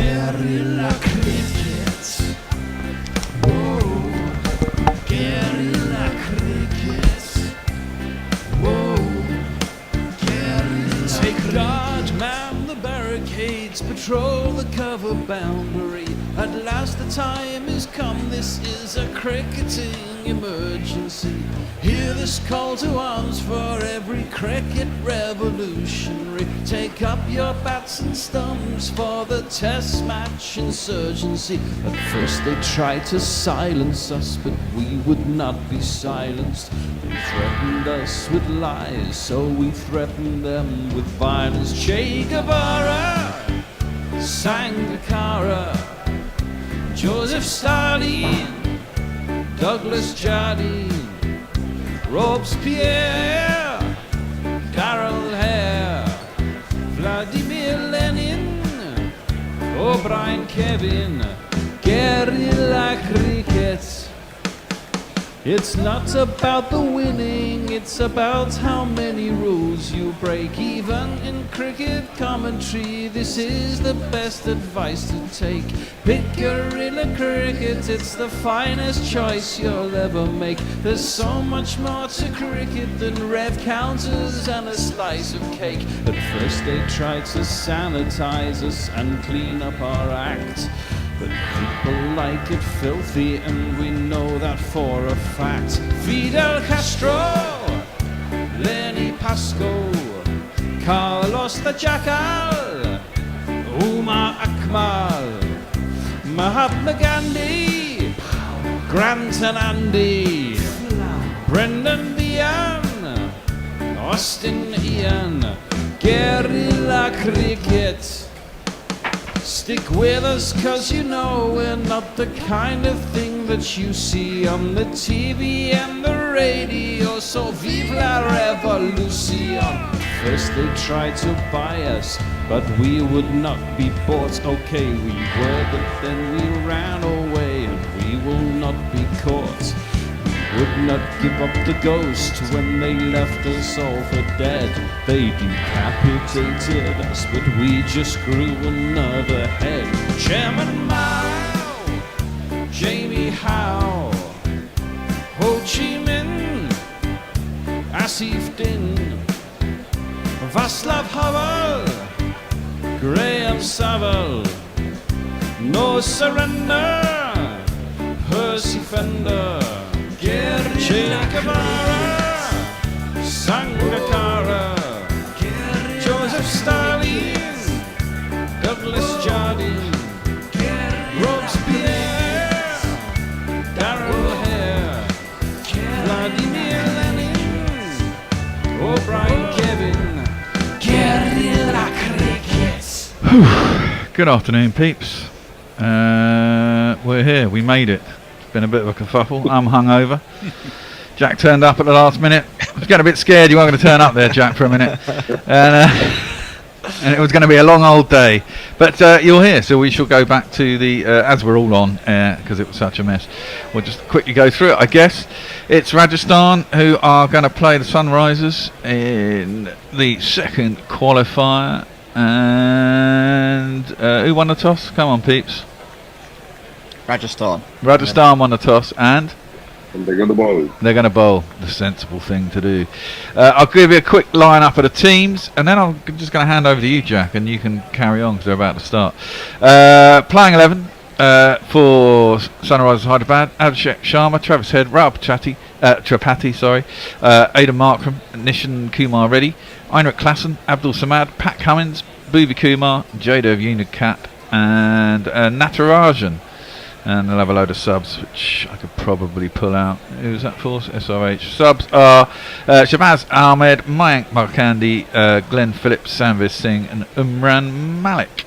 Guerilla cricket. Whoa. Guerilla cricket. Whoa. Guerilla. Take guard, man the barricades, patrol the cover boundary. At last the time is come, this is a cricketing emergency. Hear this call to arms for every cricket revolutionary. Take up your bats and stumps for the test match insurgency. At first they tried to silence us, but we would not be silenced. They threatened us with lies, so we threatened them with violence. Che Guevara, Sangakkara, Joseph Stalin, Douglas Jardine, Robespierre, Darrell Hare, Vladimir Lenin, O'Brien Kevin, Guerilla cricket. It's not about the winning, it's about how many rules you break. Even in cricket commentary, this is the best advice to take. Pick guerrilla cricket, it's the finest choice you'll ever make. There's so much more to cricket than rev counters and a slice of cake. At first they tried to sanitize us and clean up our act, but people like it filthy, and we know that for a fact. Fidel Castro, Lenny Pascoe, Carlos the Jackal, Umar Akmal, Mahatma Gandhi, Grant and Andy, Brendan Behan, Austin Ian, Guerilla cricket. Stick with us, cause you know we're not the kind of thing that you see on the TV and the radio. So vive la revolution. First they tried to buy us, but we would not be bought. Okay, we were, but then we ran away, and we will not be caught. Would not give up the ghost when they left us all for dead. They decapitated us, but we just grew another head. Chairman Mao, Jamie Howe, Ho Chi Minh, Asif Din, Václav Havel, Graham Saville, No Surrender, Percy Fender, Che Guevara, Sangakkara, Joseph Stalin, Douglas Jardine, Robespierre, Darrell Hare, Vladimir Lenin, O'Brien Kevin, Guerilla cricket. Good afternoon, peeps. We're here, we made it. Been a bit of a kerfuffle. I'm hungover. Jack turned up at the last minute. I was getting a bit scared you weren't going to turn up there, Jack, for a minute. And it was going to be a long old day. But you're here, so we shall go back to the, as we're all on air, because it was such a mess. We'll just quickly go through it, I guess. It's Rajasthan who are going to play the Sunrisers in the second qualifier. And who won the toss? Come on, peeps. Rajasthan Won the toss, and they're going to bowl. They're going to bowl, the sensible thing to do. I'll give you a quick line-up of the teams, and then I'm just going to hand over to you, Jack, and you can carry on because they're about to start. Playing 11 for Sunrisers Hyderabad: Abhishek Sharma, Travis Head, Rao Tripathi, Aidan Markram, Nishan Kumar Reddy, Heinrich Klassen, Abdul Samad, Pat Cummins, Bhuvi Kumar, Jaydev Unikat, and Natarajan. And they'll have a load of subs, which I could probably pull out. Who's that for? SRH. Subs are Shabazz Ahmed, Mayank Markandi, Glenn Phillips, Sanveer Singh, and Umran Malik.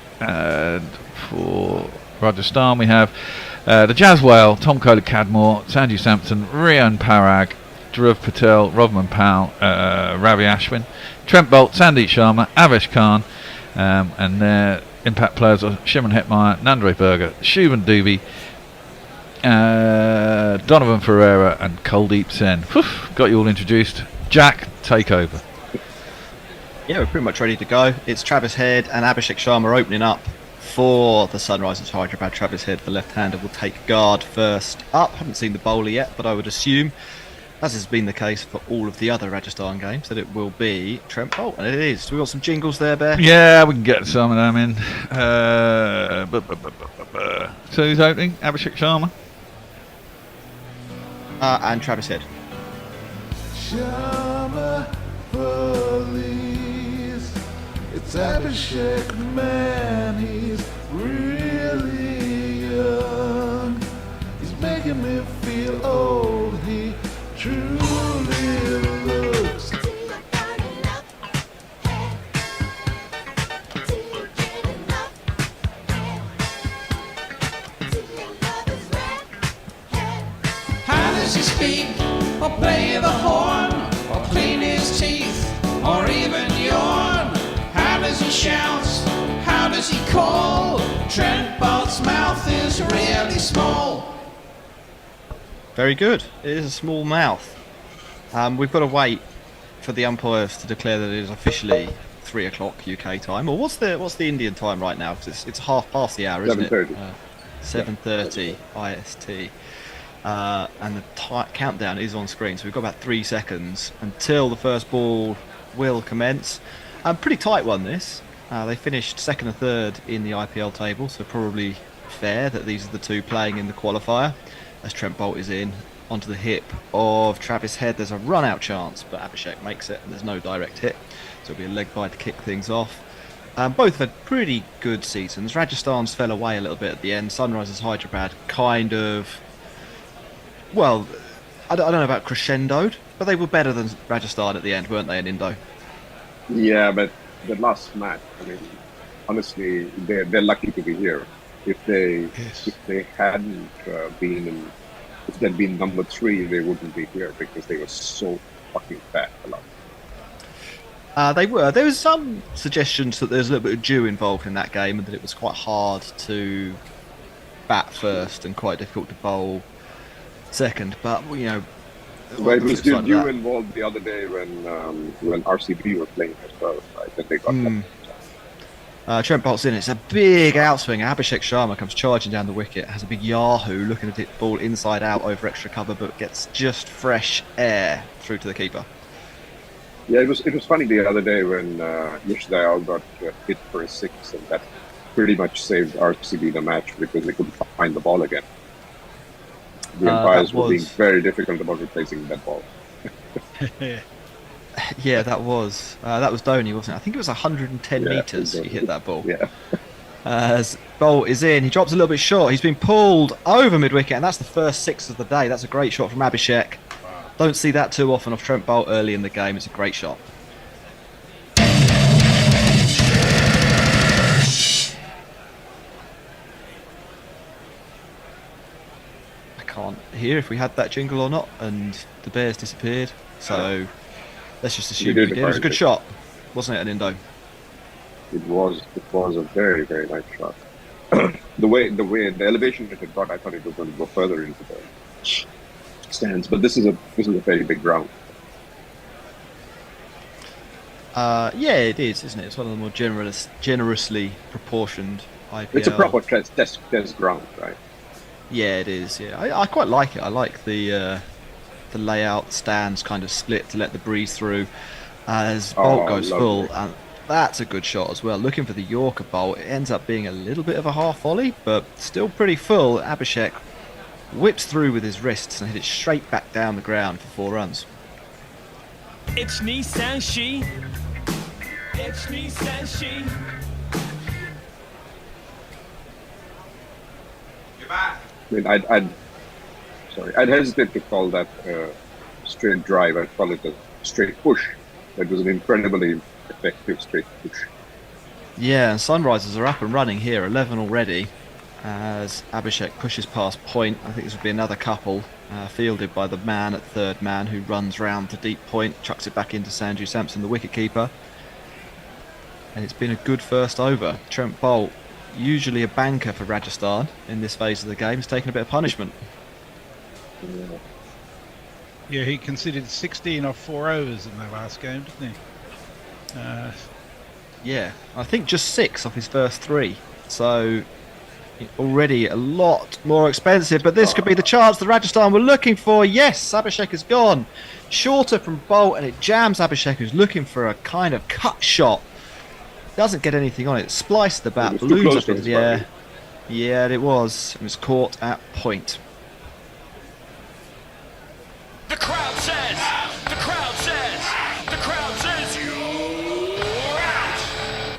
For Rajasthan, we have the Jazz Whale, Tom Kohler Cadmore, Sanju Sampson, Rian Parag, Dhruv Patel, Rodman Powell, Ravi Ashwin, Trent Bolt, Sandeep Sharma, Avesh Khan, and their impact players are Shimon Hetmeyer, Nandre Berger, Shubhan Dubey, Donovan Ferreira, and Kuldeep Sen. Whew, got you all introduced. Jack, take over. Yeah, we're pretty much ready to go. It's Travis Head and Abhishek Sharma opening up for the Sunrisers Hyderabad. Travis Head, the left-hander, will take guard first up. Haven't seen the bowler yet, but I would assume, as has been the case for all of the other Rajasthan games, that it will be Trent Boult, and it is. We got some jingles there, Bear. Yeah, we can get some of them in. So who's opening? Abhishek Sharma. And Travis Head. Sharma police. It's Abhishek, man, he's really young. He's making me feel old, he truly looks. How does he speak, or play the horn, or clean his teeth, or even yawn? How does he shout, how does he call? Trent Boult's mouth is really small. Very good. It is a small mouth. We've got to wait for the umpires to declare that it is officially 3 o'clock UK time. Or what's the Indian time right now? Because it's half past the hour, isn't 7:30. it? 7:30 IST. And the countdown is on screen, so we've got about 3 seconds until the first ball will commence. Pretty tight one, this. They finished second and third in the IPL table, so probably fair that these are the two playing in the qualifier. As Trent Boult is in onto the hip of Travis Head, there's a run-out chance, but Abhishek makes it, and there's no direct hit, so it'll be a leg bye to kick things off. Both have had pretty good seasons. Rajasthan's fell away a little bit at the end. Sunrisers Hyderabad kind of, well, I don't know about crescendoed, but they were better than Rajasthan at the end, weren't they, in Indo? Yeah, but the last match, I mean, honestly, they're lucky to be here. If they hadn't been in, if they'd been number 3, they wouldn't be here because they were so fucking fat. They were. There was some suggestions that there's a little bit of dew involved in that game and that it was quite hard to bat first and quite difficult to bowl second. But you know, But it was the flip side due of that- involved the other day when RCB were playing as well. Right? Then they got Trent Boult's in. It's a big outswing. Abhishek Sharma comes charging down the wicket, has a big yahoo looking at it, ball inside out over extra cover, but gets just fresh air through to the keeper. Yeah, it was funny the other day when Yashdayal got hit for a 6, and that pretty much saved RCB the match because they couldn't find the ball again. The umpires were being very difficult about replacing that ball. Yeah, that was Dhoni, wasn't it? I think it was 110 metres he hit that ball. Yeah. As Boult is in, he drops a little bit short. He's been pulled over mid-wicket, and that's the first 6 of the day. That's a great shot from Abhishek. Don't see that too often off Trent Boult early in the game. It's a great shot. I can't hear if we had that jingle or not, and the Bears disappeared. So let's just assume we did. It was a good shot, wasn't it, at Indo? It was a very, very nice shot. the elevation it had got, I thought it was going to go further into the stands, but this is a very big ground. Yeah, it is, isn't it? It's one of the more generously proportioned IPL. It's a proper test ground, right? Yeah, it is. Yeah, I quite like it. I like the layout, stands kind of split to let the breeze through as Boult goes lovely. full, and that's a good shot as well. Looking for the Yorker Boult, it ends up being a little bit of a half volley, but still pretty full. Abhishek whips through with his wrists and hit it straight back down the ground for 4 runs. It's Nissan She. It's Nissan She. You're back. I mean, I'd hesitate to call that straight drive. I'd call it a straight push. That was an incredibly effective straight push. Yeah, and Sunrisers are up and running here, 11 already, as Abhishek pushes past point. I think this would be another couple, fielded by the man at third man, who runs round to deep point, chucks it back into Sanju Samson, the wicket-keeper. And it's been a good first over. Trent Boult, usually a banker for Rajasthan in this phase of the game, has taken a bit of punishment. Yeah, he conceded 16 off 4 overs in that last game, didn't he? Yeah, I think just 6 off his first 3. So already a lot more expensive, but this could be the chance the Rajasthan were looking for. Yes, Abhishek has gone shorter from Bolt, and it jams Abhishek, who's looking for a kind of cut shot. Doesn't get anything on it. Spliced the bat, It was too balloons close up to into his the air. Yeah, it was. It was caught at point. The crowd says, the crowd says, the crowd says you're out.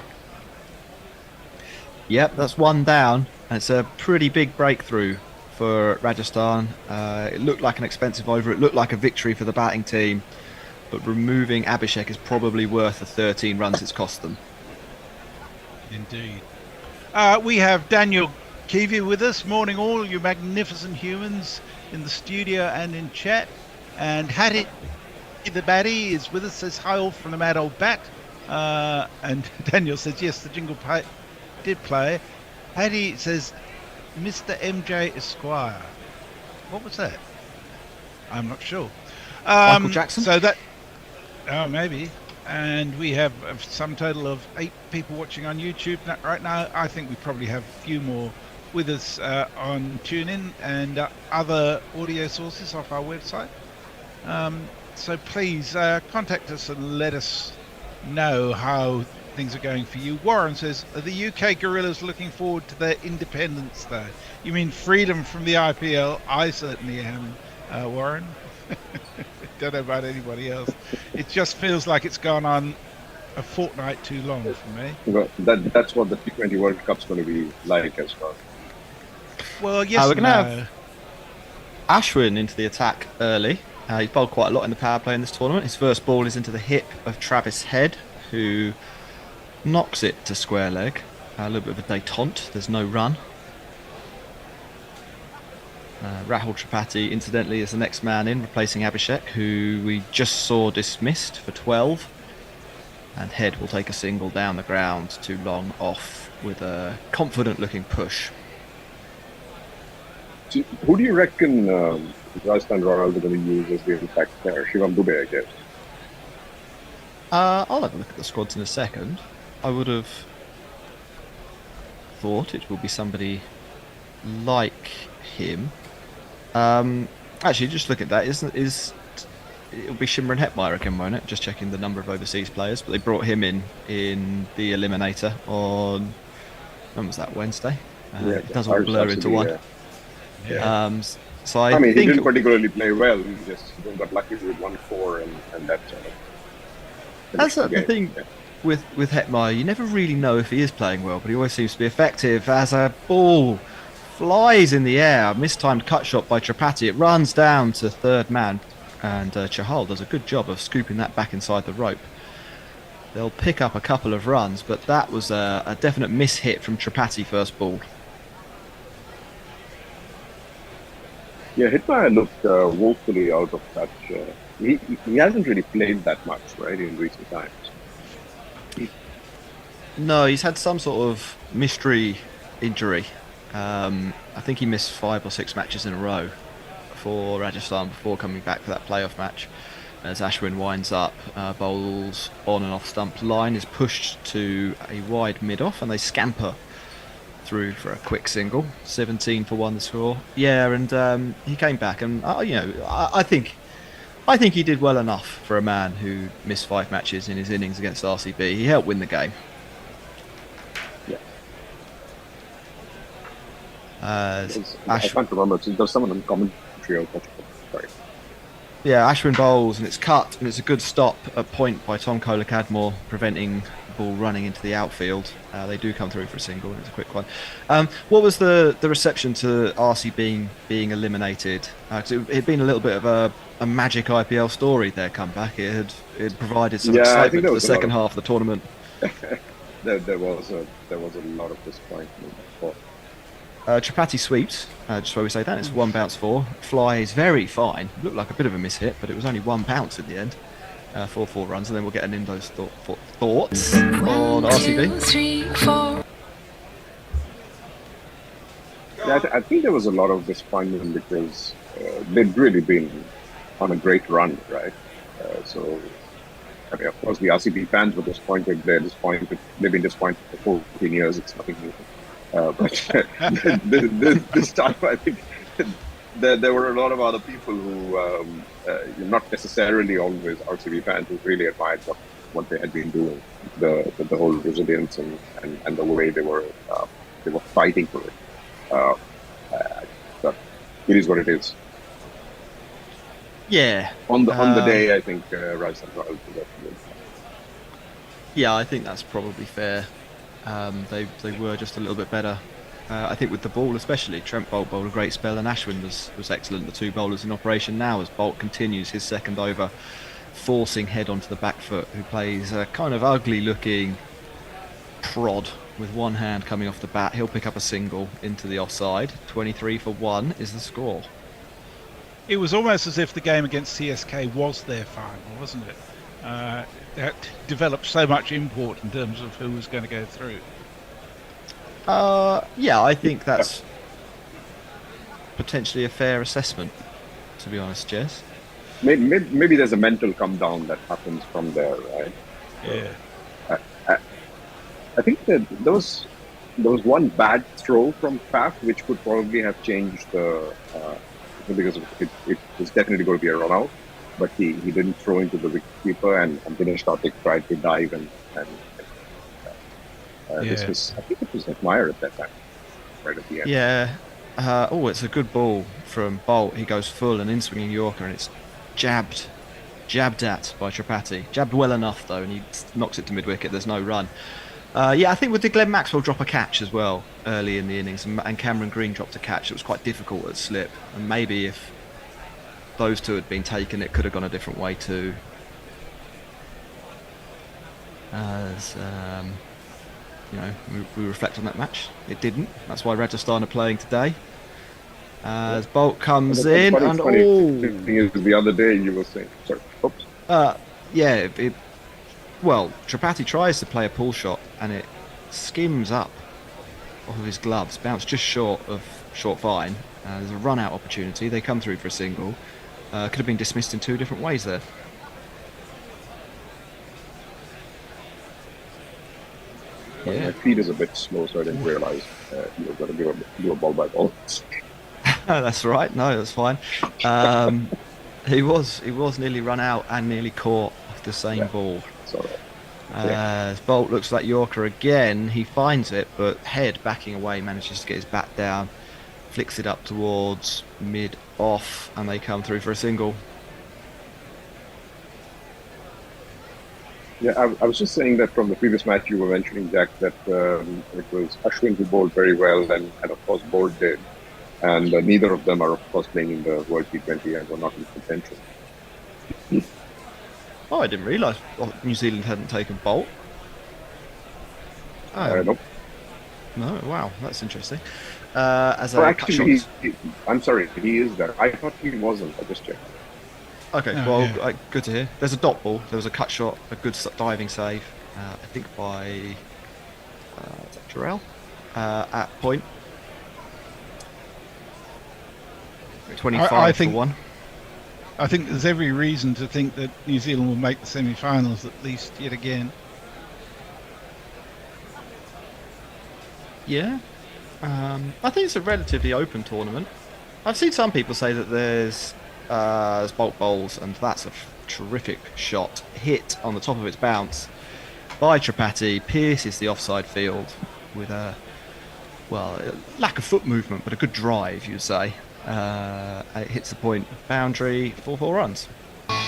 Yep, that's one down, and it's a pretty big breakthrough for Rajasthan. It looked like an expensive over. It looked like a victory for the batting team, but removing Abhishek is probably worth the 13 runs it's cost them. Indeed. We have Daniel Kiwi with us. Morning all, you magnificent humans in the studio and in chat. And Hattie the baddie is with us, says hi all from the Mad Old Bat. And Daniel says yes, the jingle did play. Hattie says Mr. MJ Esquire. What was that? I'm not sure. Michael Jackson? So that... Oh, maybe. And we have a sum total of 8 people watching on YouTube right now. I think we probably have a few more with us on TuneIn and other audio sources off our website. So please contact us and let us know how things are going for you. Warren says, are the UK Guerillas looking forward to their independence though? You mean freedom from the IPL? I certainly am, Warren. Don't know about anybody else. It just feels like it's gone on a fortnight too long for me. Well, that's what the T20 World Cup's going to be like as well. Well, yes, we're and gonna no. have Ashwin into the attack early. He's bowled quite a lot in the power play in this tournament. His first ball is into the hip of Travis Head, who knocks it to square leg. A little bit of a détente. There's no run. Rahul Tripathi, incidentally, is the next man in, replacing Abhishek, who we just saw dismissed for 12. And Head will take a single down the ground too long off with a confident-looking push. Who do you reckon Rajasthan Royals are going to use as the impact player? Shivam Dubey, I guess. I'll have a look at the squads in a second. I would have thought it will be somebody like him. Actually, just look at that. It'll be Shimron Hetmeyer again, won't it? Just checking the number of overseas players. But they brought him in the Eliminator on, when was that, Wednesday? It does all blur into one. Yeah. So I mean, he think didn't particularly play well. He just got lucky with 1-4 and that sort of. That's the thing with Hetmeyer. You never really know if he is playing well, but he always seems to be effective. As a ball flies in the air, a mistimed cut shot by Tripathi. It runs down to third man, and Chahal does a good job of scooping that back inside the rope. They'll pick up a couple of runs, but that was a definite miss-hit from Tripathi first ball. Yeah, Hetmeyer looked woefully out of touch. He hasn't really played that much, right, in recent times. No, he's had some sort of mystery injury. I think he missed 5 or 6 matches in a row for Rajasthan before coming back for that playoff match. As Ashwin winds up, bowls on and off stump line, is pushed to a wide mid-off, and they scamper through for a quick single. 17 for 1 the score. Yeah, and he came back, and I think he did well enough for a man who missed 5 matches in his innings against RCB. He helped win the game. Yeah. I can't remember. There's someone on commentary. Sorry. Yeah, Ashwin bowls, and it's cut, and it's a good stop at point by Tom Kohler-Cadmore, preventing the ball running into the outfield. They do come through for a single, and it's a quick one. What was the reception to RC being eliminated? It had been a little bit of a magic IPL story, their comeback. It had provided some excitement for the second half of the tournament. there was a lot of disappointment. Tripathi sweeps, just where we say that, it's 1 bounce 4. Flies very fine. Looked like a bit of a miss-hit, but it was only 1 bounce in the end. 4 runs, and then we'll get an Indo's thoughts on RCB. 1, 2, 3, 4. Yeah, I think there was a lot of disappointment because they'd really been on a great run, right? So, I mean, of course, the RCB fans were disappointed. They've been disappointed for 14 years. It's nothing new. But this time, I think there were a lot of other people who, not necessarily always RCB fans, who really admired what they had been doing, the whole resilience and the way they were fighting for it. But it is what it is. Yeah. On the day, I think Rajasthan Royals was definitely. Yeah, I think that's probably fair. They were just a little bit better. I think with the ball especially, Trent Boult bowled a great spell and Ashwin was excellent, the two bowlers in operation now as Boult continues his second over, forcing Head onto the back foot, who plays a kind of ugly looking prod with one hand coming off the bat. He'll pick up a single into the offside. 23 for 1 is the score. It was almost as if the game against CSK was their final, wasn't it? That developed so much import in terms of who was going to go through. Yeah, I think that's potentially a fair assessment, to be honest, Jess. Maybe there's a mental come down that happens from there, right? Yeah. I think that there was one bad throw from Faf which could probably have changed the because it was definitely going to be a run out, but he didn't throw into the wicketkeeper and Dinesh Karthik tried to dive and this was, I think it was McMahon at that time, right at the end. Yeah. It's a good ball from Boult. He goes full and in swinging Yorker, and it's jabbed at by Tripathi. Jabbed well enough though, and he knocks it to mid wicket. There's no run. I think did Glenn Maxwell drop a catch as well early in the innings, and Cameron Green dropped a catch. It was quite difficult at slip, and maybe if those two had been taken, it could have gone a different way too. As we reflect on that match, it didn't. That's why Rajasthan are playing today. As Boult comes in, and the other day you were saying, sorry, oops. Tripathi tries to play a pull shot and it skims up off of his gloves, bounced just short of short fine. There's a run out opportunity. They come through for a single. Could have been dismissed in two different ways there. My feet is a bit slow, so I didn't realise you were going to do a ball by ball. That's right. No, that's fine. He was nearly run out and nearly caught off the same ball. As Boult looks like Yorker again, he finds it, but Head backing away manages to get his bat down, flicks it up towards mid off, and they come through for a single. Yeah, I was just saying that from the previous match you were mentioning, Jack, that it was Ashwin who bowled very well and of course Boult did. And neither of them are, of course, playing in the World T20 and were not in contention. Oh, I didn't realise New Zealand hadn't taken Boult. Nope. No, wow, that's interesting. Actually, I'm sorry, he is there. I thought he wasn't. I just checked. Okay, good to hear. There's a dot ball. There was a cut shot, a good diving save, I think by Jarrell at point. 25 for 1. I think there's every reason to think that New Zealand will make the semi-finals at least yet again. Yeah. I think it's a relatively open tournament. I've seen some people say that there's Boult bowls, and that's a terrific shot. Hit on the top of its bounce by Tripathi, pierces the offside field with a lack of foot movement, but a good drive, you'd say. It hits the point boundary for 4 runs. 1, 2,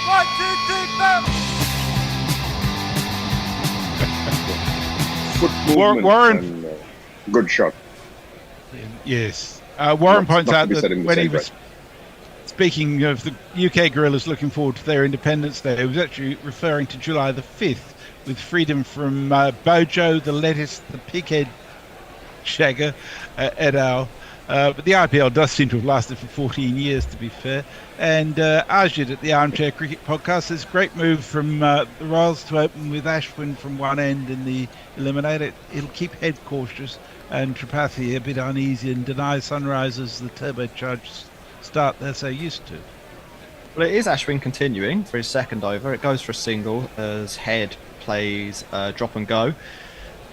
3, Foot movement Warren, and good shot. Yes. Warren points out that when he was breath. speaking of the UK Guerillas looking forward to their Independence Day, he was actually referring to July the 5th, with freedom from Bojo, the lettuce, the pighead shagger, et al. But the IPL does seem to have lasted for 14 years, to be fair. And Ajit at the Armchair Cricket Podcast says, great move from the Royals to open with Ashwin from one end in the eliminator. It'll keep Head cautious and Tripathi a bit uneasy and deny Sunrisers the turbocharged start they're so used to. Well, it is Ashwin continuing for his second over. It goes for a single as Head plays drop and go.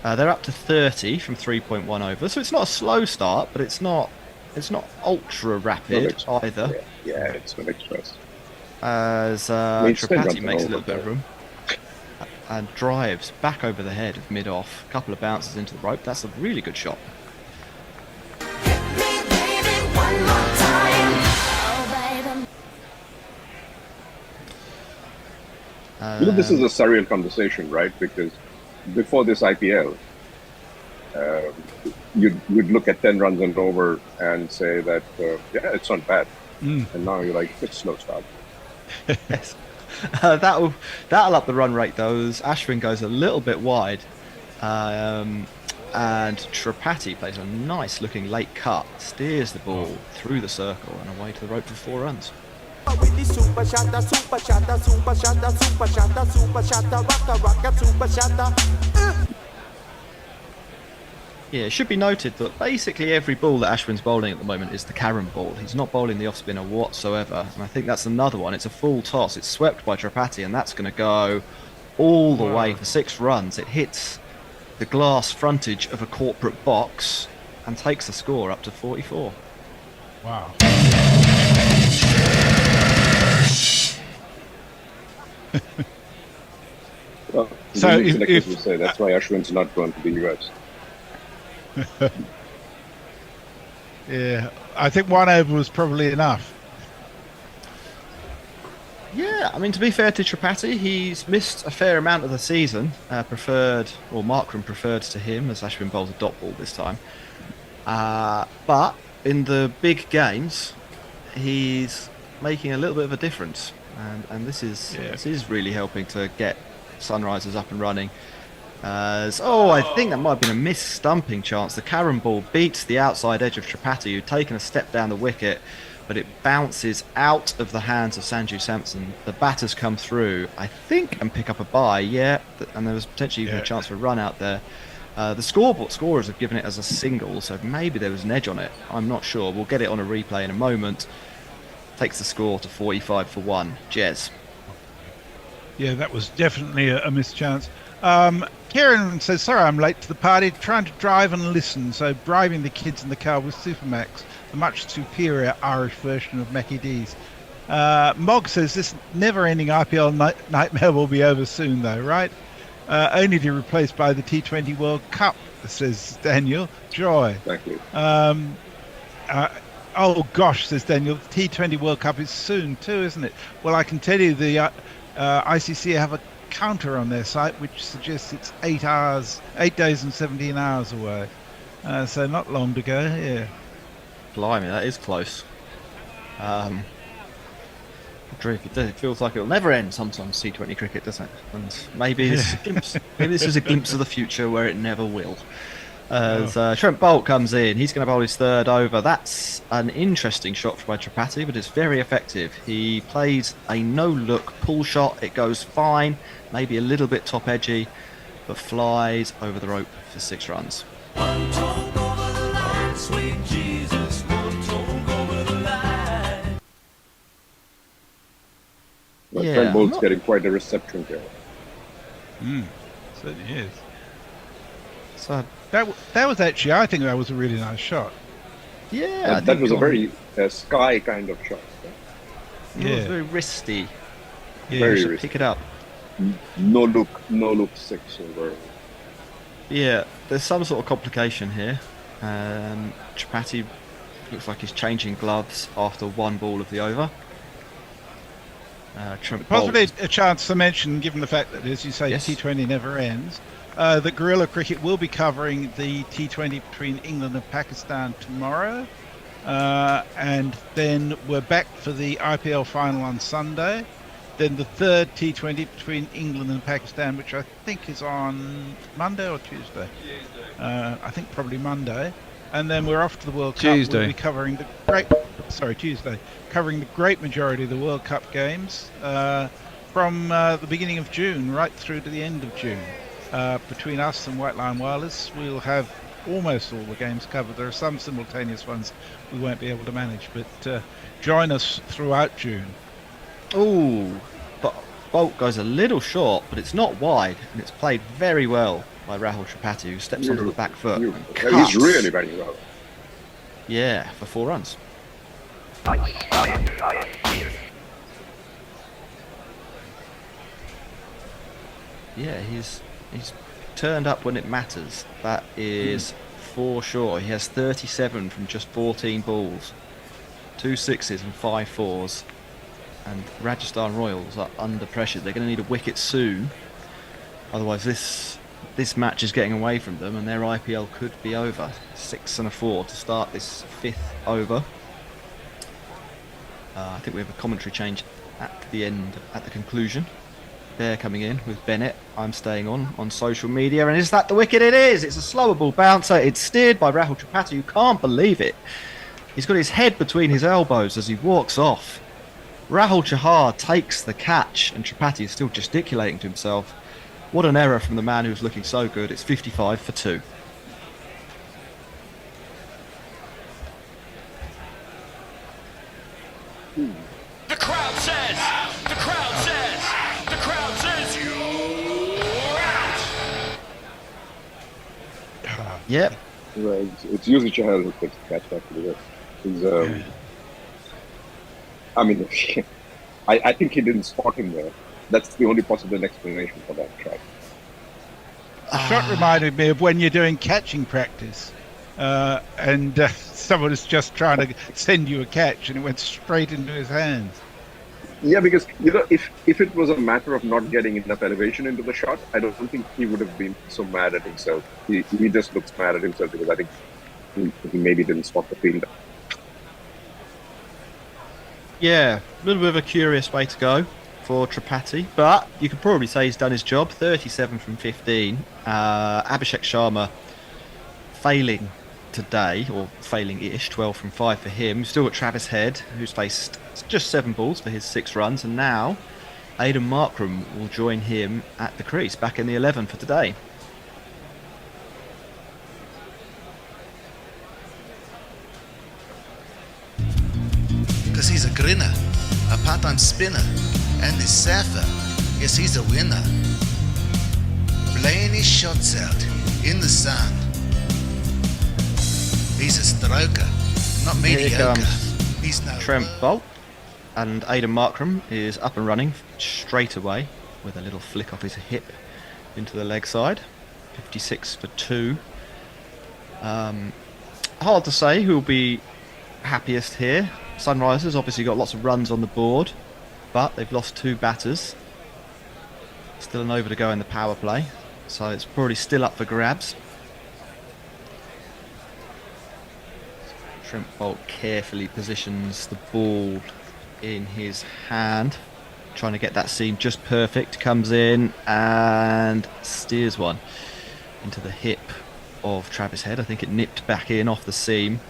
They're up to 30 from 3.1 over, so it's not a slow start, but it's not ultra rapid Not either. Yeah, it's not express. As It still Tripathi runs makes a over, little bit of though. room and drives back over the head of mid-off. A couple of bounces into the rope. That's a really good shot. This is a surreal conversation, right? Because before this IPL, you'd look at 10 runs and over and say that, yeah, it's not bad. And now you're like, it's slow start. Yes. That'll up the run rate though, as Ashwin goes a little bit wide. And Tripathi plays a nice looking late cut, steers the ball through the circle and away to the rope for 4 runs. Yeah, it should be noted that basically every ball that Ashwin's bowling at the moment is the Karen ball. He's not bowling the off-spinner whatsoever, and I think that's another one. It's a full toss. It's swept by Tripathi, and that's going to go all the way for 6 runs. It hits the glass frontage of a corporate box and takes the score up to 44. Wow. Well, So if will say that's why Ashwin's not going to the US. yeah, I think 1 over was probably enough. Yeah, I mean, to be fair to Tripathi, he's missed a fair amount of the season. Markram preferred to him, as Ashwin bowls a dot ball this time. But in the big games, he's making a little bit of a difference, and this is really helping to get Sunrisers up and running. I think that might have been a missed stumping chance. The Karen ball beats the outside edge of Tripathi, who'd taken a step down the wicket, but it bounces out of the hands of Sanju Samson. The batters come through, I think, and pick up a bye, and there was potentially even a chance for a run out there. The scorers have given it as a single, so maybe there was an edge on it. I'm not sure. We'll get it on a replay in a moment. Takes the score to 45 for 1. Jez. Yeah, that was definitely a missed chance. Kieran says, sorry I'm late to the party, trying to drive and listen, so bribing the kids in the car with Supermax, the much superior Irish version of Mackie D's. Mog says, this never-ending IPL nightmare will be over soon though, right? Only to be replaced by the T20 World Cup, says Daniel. Joy. Thank you. Oh gosh, says Daniel, the T20 World Cup is soon too, isn't it? Well, I can tell you the ICC have a counter on their site which suggests it's 8 days and 17 hours away, so not long to go. Yeah, blimey, that is close. It feels like it'll never end sometimes, T20 cricket, doesn't it? And maybe this is a glimpse of the future where it never will. As Trent Boult comes in, he's going to bowl his 3rd over. That's an interesting shot by Tripathi, but it's very effective. He plays a no-look pull shot. It goes fine, maybe a little bit top edgy, but flies over the rope for 6 runs. One talk over the line, sweet Jesus, one talk over the line. But Yeah, Trent Boult's getting quite a reception here. Certainly is. So That was actually, I think that was a really nice shot. yeah, That was a very Sky kind of shot. it was very wristy. Yeah, Very You should risky. pick it up. No look 6 over. Yeah, there's some sort of complication here. Tripathi looks like he's changing gloves after 1 ball of the over. Trent possibly Boult. a chance to mention, given the fact that, as you say, Yes. T20 never ends, that Guerilla Cricket will be covering the T20 between England and Pakistan tomorrow, and then we're back for the IPL final on Sunday. Then the 3rd T20 between England and Pakistan, which I think is on Monday or Tuesday. I think probably Monday. And then we're off to the World Cup. Tuesday. We'll be covering Tuesday, covering the great majority of the World Cup games from the beginning of June right through to the end of June. Between us and White Line Wireless, we'll have almost all the games covered. There are some simultaneous ones we won't be able to manage, but join us throughout June. Ooh, but Boult goes a little short, but it's not wide, and it's played very well by Rahul Tripathi, who steps onto the back foot. and He's cuts. really batting well. Yeah, for 4 runs. Yeah, he's turned up when it matters. That is for sure. He has 37 from just 14 balls, 2 sixes and 5 fours. And Rajasthan Royals are under pressure. They're going to need a wicket soon. Otherwise, this match is getting away from them, and their IPL could be over. 6 and a 4 to start this 5th over. I think we have a commentary change at the end, at the conclusion. They're coming in with Bennett. I'm staying on social media. And is that the wicket? It is. It's a slower ball bouncer. It's steered by Rahul Tripathi. You can't believe it. He's got his head between his elbows as he walks off. Rahul Chahar takes the catch, and Tripathi is still gesticulating to himself. What an error from the man who's looking so good. It's 55 for 2. The crowd says, the crowd says, the crowd says you're out. Yep. Well, it's usually Chahal who takes the catch back to the rest. I mean, I think he didn't spot him there. That's the only possible explanation for that try. The shot reminded me of when you're doing catching practice, and someone is just trying to send you a catch, and it went straight into his hands. Yeah, because if it was a matter of not getting enough elevation into the shot, I don't think he would have been so mad at himself. He just looks mad at himself because I think he maybe didn't spot the fielder. Yeah, a little bit of a curious way to go for Tripathi, but you could probably say he's done his job. 37 from 15. Abhishek Sharma failing today, or failing-ish, 12 from 5 for him. We've still got Travis Head, who's faced just 7 balls for his 6 runs, and now Aidan Markram will join him at the crease, back in the 11 for today. Cause he's a grinner, a part-time spinner, and his Safa, yes, he's a winner. Playing his shots out in the sun. He's a stroker, not Here mediocre. comes He's no Trent Bolt, and Aidan Markram is up and running straight away with a little flick off his hip into the leg side. 56 for 2. Hard to say who'll be happiest here. Sunrisers obviously got lots of runs on the board, but they've lost 2 batters. Still an over to go in the power play, so it's probably still up for grabs. Trent Bolt carefully positions the ball in his hand, trying to get that seam just perfect. Comes in and steers one into the hip of Travis Head. I think it nipped back in off the seam.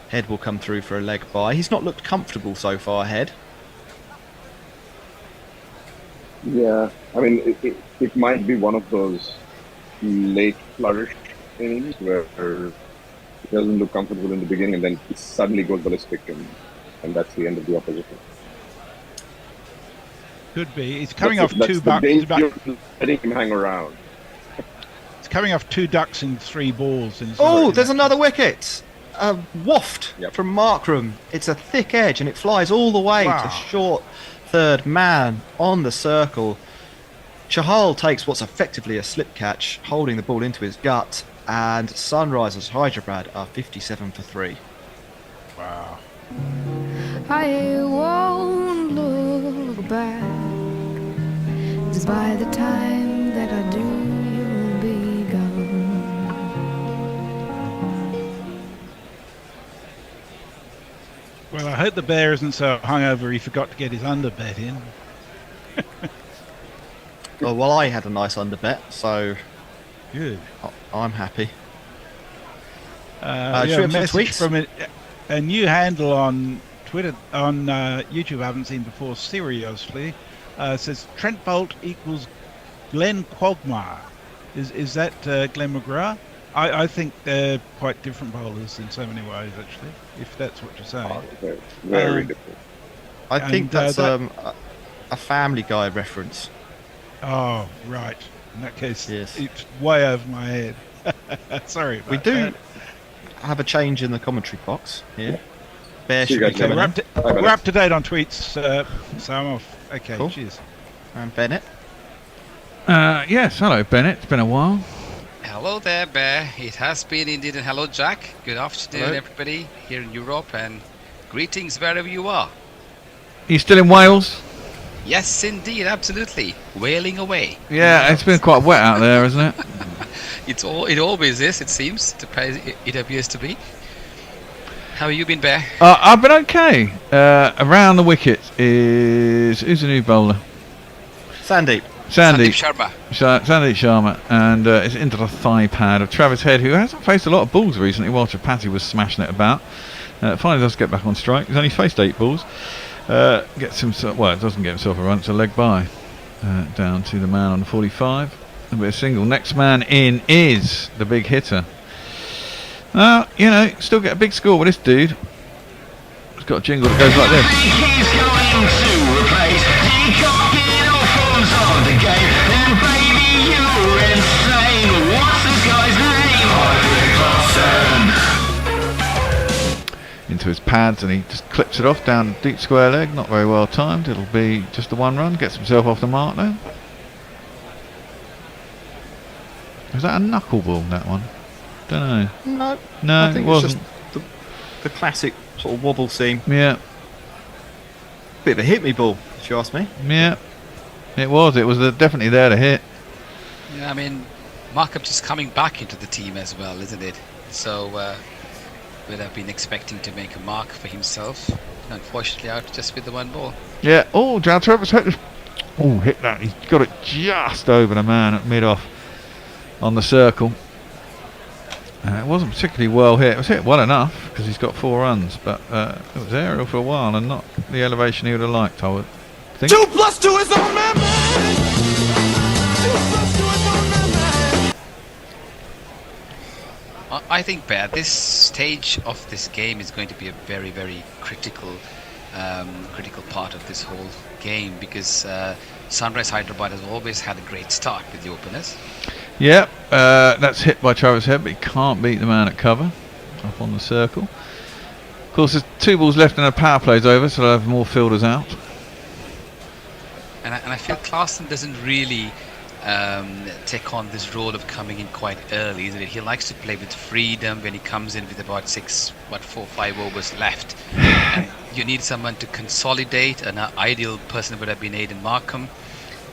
Head will come through for a leg bye. He's not looked comfortable so far, Head. Yeah, I mean, it might be one of those late flourish innings where it doesn't look comfortable in the beginning and then it suddenly goes ballistic, and that's the end of the opposition. Could be. He's coming That's off the 2 bucks. danger of letting him hang around. It's coming off 2 ducks in 3 balls. In his Oh, last there's match. another wicket. A waft from Markram. It's a thick edge and it flies all the way Wow. to short third man on the circle. Chahal takes what's effectively a slip catch, holding the ball into his gut, and Sunrisers Hyderabad are 57 for 3. Wow. I won't look back, 'cause by the time that I do, you'll be gone. Well, I hope the bear isn't so hungover he forgot to get his underbet in. Well, I had a nice underbet, so Good. I'm happy. Yeah, should we a have some message tweets? from a new handle on Twitter, on YouTube I haven't seen before, seriously. Says Trent Bolt equals Glenn Quagmire. Is that Glenn McGrath? I think they're quite different bowlers in so many ways, actually, if that's what you're saying. Very, very Um, different. I think And, that's a Family Guy reference. Oh, right. In that case, Yes. it's way over my head. Sorry about We do that. have a change in the commentary box here. Bear See you should be guys coming later. in. We're up to date on tweets, so I'm off. Okay, Cool. cheers. And Bennett. Yes, hello Bennett. It's been a while. Hello there, Bear. It has been indeed, and hello, Jack. Good afternoon, Hello. everybody here in Europe, and greetings wherever you are. You still in Wales? Yes, indeed, absolutely. Wailing away. Yeah, it's been quite wet out there, isn't it? It always is, it seems. It appears to be. How have you been, Bear? I've been okay. Around the wicket is who's the new bowler? Sandeep. Sandeep Sharma. Sandeep Sharma, and it's into the thigh pad of Travis Head, who hasn't faced a lot of balls recently while Tripathi was smashing it about. Finally does get back on strike. He's only faced 8 balls. Gets himself, well, it doesn't get himself a run, it's a leg by. Down to the man on the 45. A bit of single. Next man in is the big hitter. You know, still get a big score with this dude. It's got a jingle that goes like this. Into his pads, and he just clips it off down deep square leg. Not very well timed. It'll be just the 1 run. Gets himself off the mark now. Was that a knuckleball, that one? Don't know. No. No, I it think wasn't. it's just the classic sort of wobble seam. Yeah, Bit of a hit me ball, if you ask me. yeah. It was. It was definitely there to hit. Yeah, I mean, Markup's just coming back into the team as well, isn't it? So, would have been expecting to make a mark for himself. Unfortunately, out just with the 1 ball. Yeah. Oh, Travis hit. Oh, hit that. He's got it just over the man at mid-off on the circle. It wasn't particularly well hit. It was hit well enough because he's got 4 runs, but it was aerial for a while and not the elevation he would have liked, I would think. 2 + 2 is on my mind. 2 + 2 is on my mind. I think, Bear, this stage of this game is going to be a very, very critical part of this whole game, because Sunrise Hyderabad has always had a great start with the openers. Yeah, that's hit by Travis Head, but he can't beat the man at cover up on the circle. Of course, there's 2 balls left and a power play's over, so they'll have more fielders out. And I feel Clarkson doesn't really take on this role of coming in quite early, isn't it? He likes to play with freedom when he comes in with about 4 5 overs left. And you need someone to consolidate. An ideal person would have been Aidan Markham.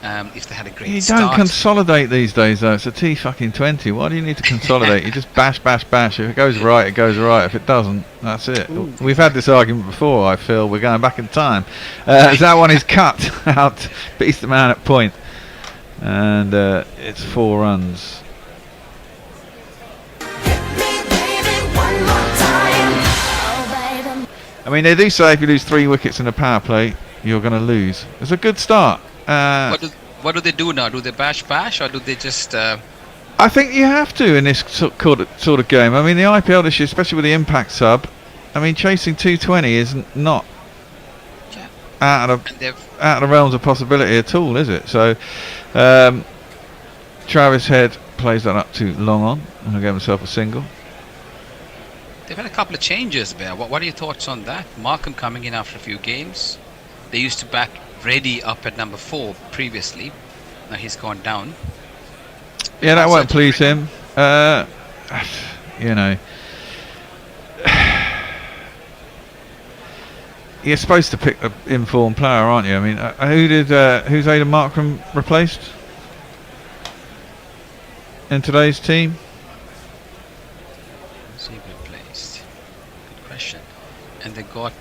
If they had a great You start. don't consolidate these days, though. It's a T20. Why do you need to consolidate? You just bash, bash, bash. If it goes right, it goes right. If it doesn't, that's it. Ooh. We've had this argument before, I feel. We're going back in time. That one is cut out, beats the man at point. And it's 4 runs. I mean, they do say if you lose 3 wickets in a power play, you're going to lose. It's a good start. What do they do now? Do they bash, or do they just... I think you have to in this sort of game. I mean, the IPL this year, especially with the impact sub, I mean, chasing 220 is not out of the realms of possibility at all, is it? So, Travis Head plays that up too long on, and he'll get himself a single. They've had a couple of changes there. What are your thoughts on that? Markham coming in after a few games. They used to back Reddy up at number 4 previously. Now he's gone down. Yeah, that won't please him. You know, you're supposed to pick an informed player, aren't you? I mean, who's Aidan Markham replaced in today's team? Who's he replaced? Good question. And they got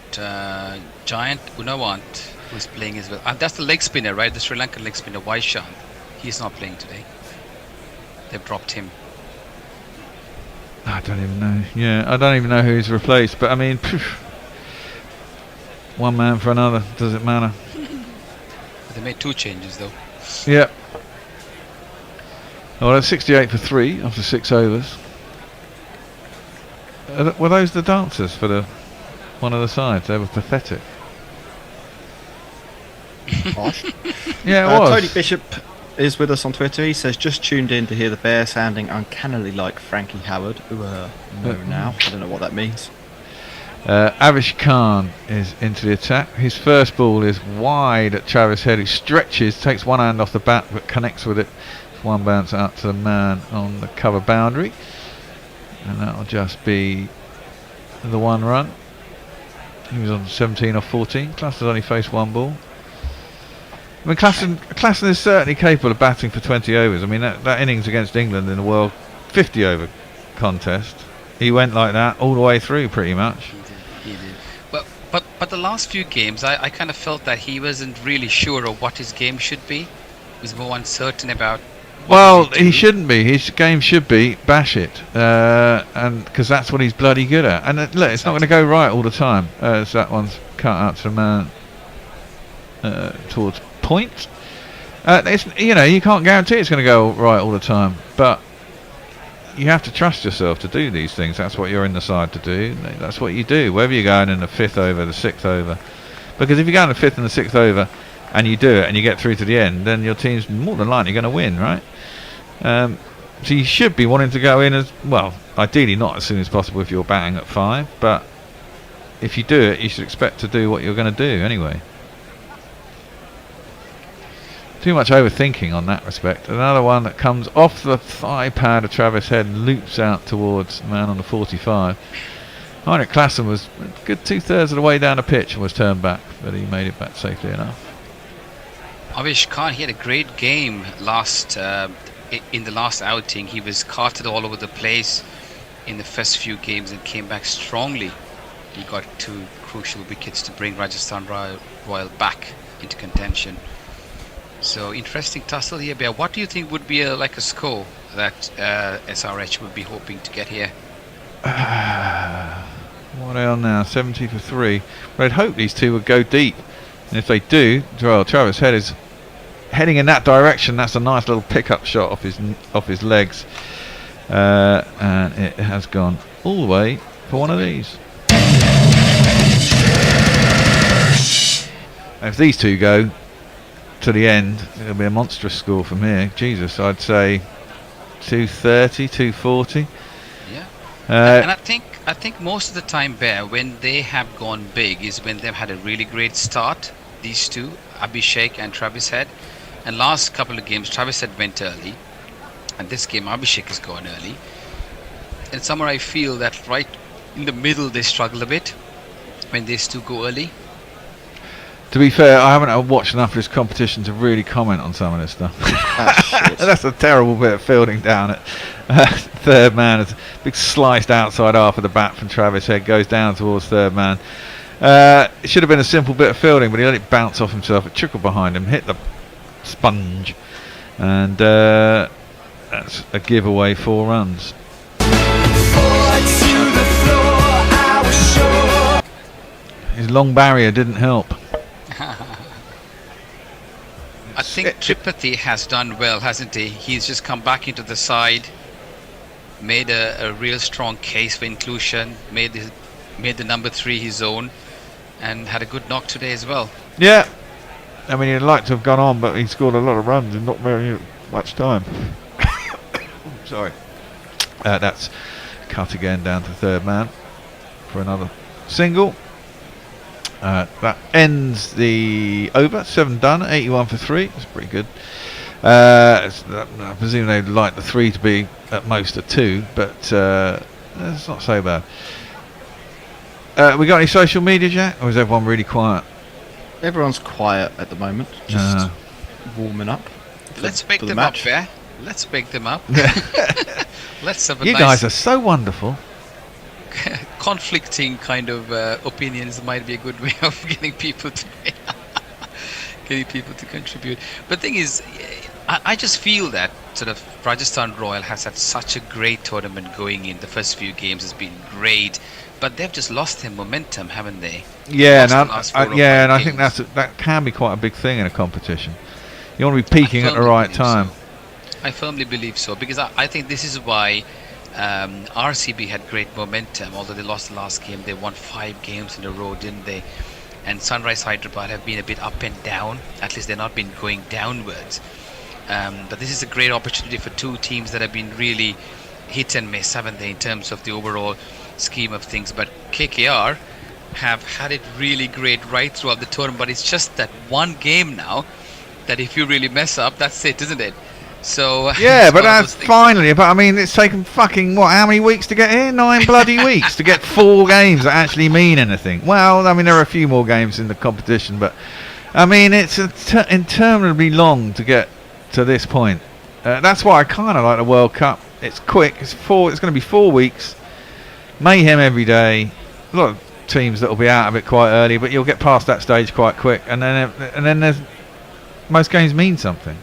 Giant Unawant, who's playing as well. That's the leg spinner, right? The Sri Lankan leg spinner, Vaishant. He's not playing today. They've dropped him. I don't even know. Yeah, I don't even know who he's replaced. But I mean, one man for another. Does it matter? But they made 2 changes though. Yep. Well, that's 68 for 3 after 6 overs. Were those the dancers for the one of the sides? They were pathetic. Harsh. Yeah, it was. Tony Bishop is with us on Twitter. He says, just tuned in to hear the bear sounding uncannily like Frankie Howard. No, now. I don't know what that means. Avish Khan is into the attack. His first ball is wide at Travis Head, who stretches, takes one hand off the bat, but connects with it. One bounce out to the man on the cover boundary. And that'll just be the 1 run. He was on 17 or 14. Klassen only faced 1 ball. I mean, Klassen is certainly capable of batting for 20 overs. I mean, that innings against England in the World 50 over contest, he went like that all the way through pretty much. He did. But the last few games, I kind of felt that he wasn't really sure of what his game should be. He was more uncertain about. Well, he shouldn't be. His game should be bash it, and because that's what he's bloody good at. And look, it's not going to go right all the time. So that one's cut out to the man towards point. It's, you can't guarantee it's going to go right all the time, but you have to trust yourself to do these things. That's what you're in the side to do. That's what you do, whether you're going in the 5th over, the 6th over. Because if you go in the 5th and the 6th over and you do it and you get through to the end, then your team's more than likely going to win, right? So you should be wanting to go in as well, ideally not as soon as possible if you're batting at 5, but if you do it, you should expect to do what you're going to do anyway. Too much overthinking on that respect. Another one that comes off the thigh pad of Travis Head and loops out towards the man on the 45. Heinrich Klassen was a good 2/3 of the way down the pitch and was turned back, but he made it back safely enough. Avish Khan, he had a great game in the last outing. He was carted all over the place in the first few games and came back strongly. He got 2 crucial wickets to bring Rajasthan Royal back into contention. So interesting tussle here, Bear. What do you think would be a score that SRH would be hoping to get here? What are they on now? 70 for 3. Well, I'd hope these two would go deep. And if they do, well, Travis Head is heading in that direction. That's a nice little pickup shot off his legs. And it has gone all the way for one of these. And if these two go to the end, it'll be a monstrous score from here. Jesus, I'd say 230, 240. Yeah. And I think most of the time, Bear, when they have gone big is when they've had a really great start. These two, Abhishek and Travis Head. And last couple of games, Travis Head went early, and this game Abhishek has gone early. And somewhere I feel that right in the middle they struggle a bit when these two go early. To be fair, I haven't watched enough of this competition to really comment on some of this stuff. That's a terrible bit of fielding down at third man. It's a big sliced outside half of the bat from Travis Head, goes down towards third man. It should have been a simple bit of fielding, but he let it bounce off himself. It trickled behind him, hit the sponge, and that's a giveaway 4 runs. His long barrier didn't help. I think Tripathi has done well, hasn't he? He's just come back into the side, made a real strong case for inclusion, made the number 3 his own, and had a good knock today as well. Yeah, I mean, he'd like to have gone on, but he scored a lot of runs in not very much time. Sorry. That's cut again down to third man for another single. That ends the over. 7 done, 81 for 3. That's pretty good. I presume they'd like the 3 to be at most a 2, but it's not so bad. We got any social media, Jack, or is everyone really quiet? Everyone's quiet at the moment, just warming up. Let's wake them up, Bear. Let's wake them up. Let's have a You guys are so wonderful. Conflicting kind of opinions might be a good way of getting people to contribute. But the thing is, I just feel that sort of Rajasthan Royal has had such a great tournament going in. The first few games has been great, but they've just lost their momentum, haven't they? Yeah, and I think that can be quite a big thing in a competition. You want to be peaking at the right time. So. I firmly believe so, because I think this is why RCB had great momentum. Although they lost the last game, they won 5 games in a row, didn't they? And Sunrise Hyderabad have been a bit up and down. At least they've not been going downwards. But this is a great opportunity for two teams that have been really hit and miss, haven't they, in terms of the overall scheme of things. But KKR have had it really great right throughout the tournament, but it's just that one game now that if you really mess up, that's it, isn't it? So yeah, but that's finally. But I mean, it's taken fucking what? How many weeks to get here? 9 bloody weeks to get 4 games that actually mean anything. Well, I mean, there are a few more games in the competition, but I mean, it's interminably long to get to this point. That's why I kind of like the World Cup. It's quick. It's going to be 4 weeks. Mayhem every day. A lot of teams that will be out of it quite early, but you'll get past that stage quite quick, and then there's most games mean something.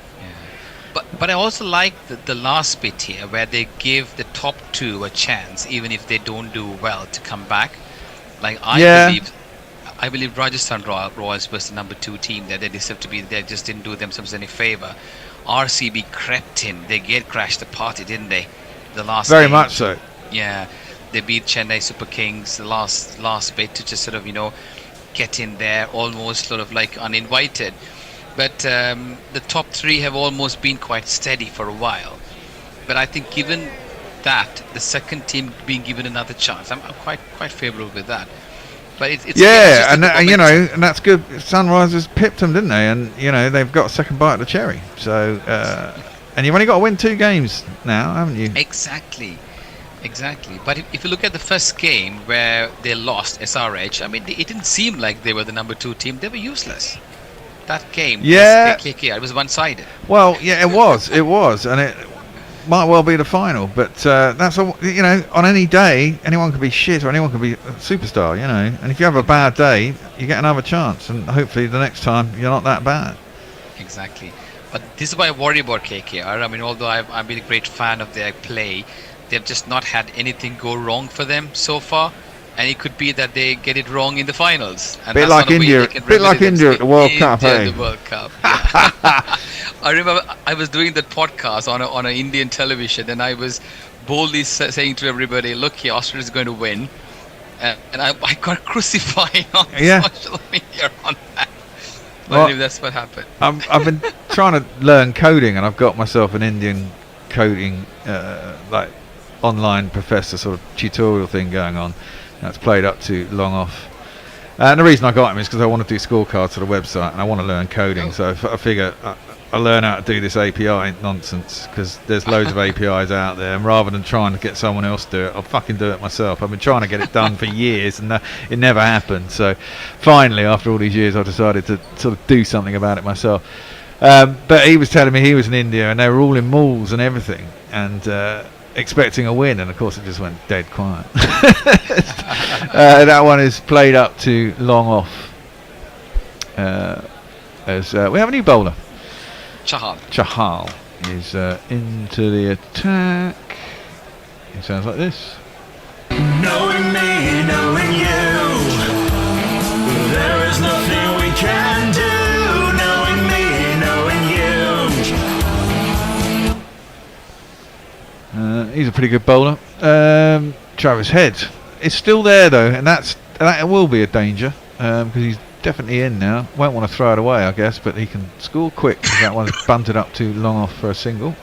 But I also like the last bit here, where they give the top 2 a chance, even if they don't do well, to come back. Like I believe Rajasthan Royals was the number 2 team that they deserved to be. They just didn't do themselves any favour. RCB crept in. They crashed the party, didn't they? The last very game. much so. Yeah, they beat Chennai Super Kings the last bit to just sort of get in there, almost sort of like uninvited. But the top 3 have almost been quite steady for a while. But I think given that, the second team being given another chance, I'm quite favourable with that. But it's and that's good. Sunrisers pipped them, didn't they? And they've got a second bite of the cherry. So and you've only got to win 2 games now, haven't you? Exactly. But if you look at the first game where they lost SRH, I mean, it didn't seem like they were the number 2 team. They were useless. That game, KKR, it was one-sided. Well, yeah, it was, and it might well be the final. But that's on any day, anyone can be shit or anyone can be a superstar, And if you have a bad day, you get another chance, and hopefully the next time you're not that bad. Exactly. But this is why I worry about KKR. I mean, although I've been a great fan of their play, they've just not had anything go wrong for them so far. And it could be that they get it wrong in the finals. And bit like India at the World Cup, The World Cup. Yeah. I remember I was doing that podcast on an Indian television, and I was boldly saying to everybody, "Look here, Australia's going to win," and I got crucified on social media on that. But anyway, that's what happened. I've been trying to learn coding, and I've got myself an Indian coding like online professor sort of tutorial thing going on. That's played up to long off. And the reason I got him is because I want to do scorecards for the website, and I want to learn coding. So I figure I learn how to do this API nonsense, because there's loads of APIs out there, and rather than trying to get someone else to do it, I'll fucking do it myself. I've been trying to get it done for years, and it never happened. So finally, after all these years, I decided to sort of do something about it myself. But he was telling me he was in India, and they were all in malls and everything, and expecting a win, and of course it just went dead quiet. That one is played up to long off. As we have a new bowler. Chahal is into the attack. It sounds like this. Knowing me, knowing you, there is nothing we can do. Knowing me, knowing you. He's a pretty good bowler. Travis Head is still there though, and that will be a danger, because he's definitely in now. Won't want to throw it away, I guess, but he can score quick, because that one's bunted up too long off for a single.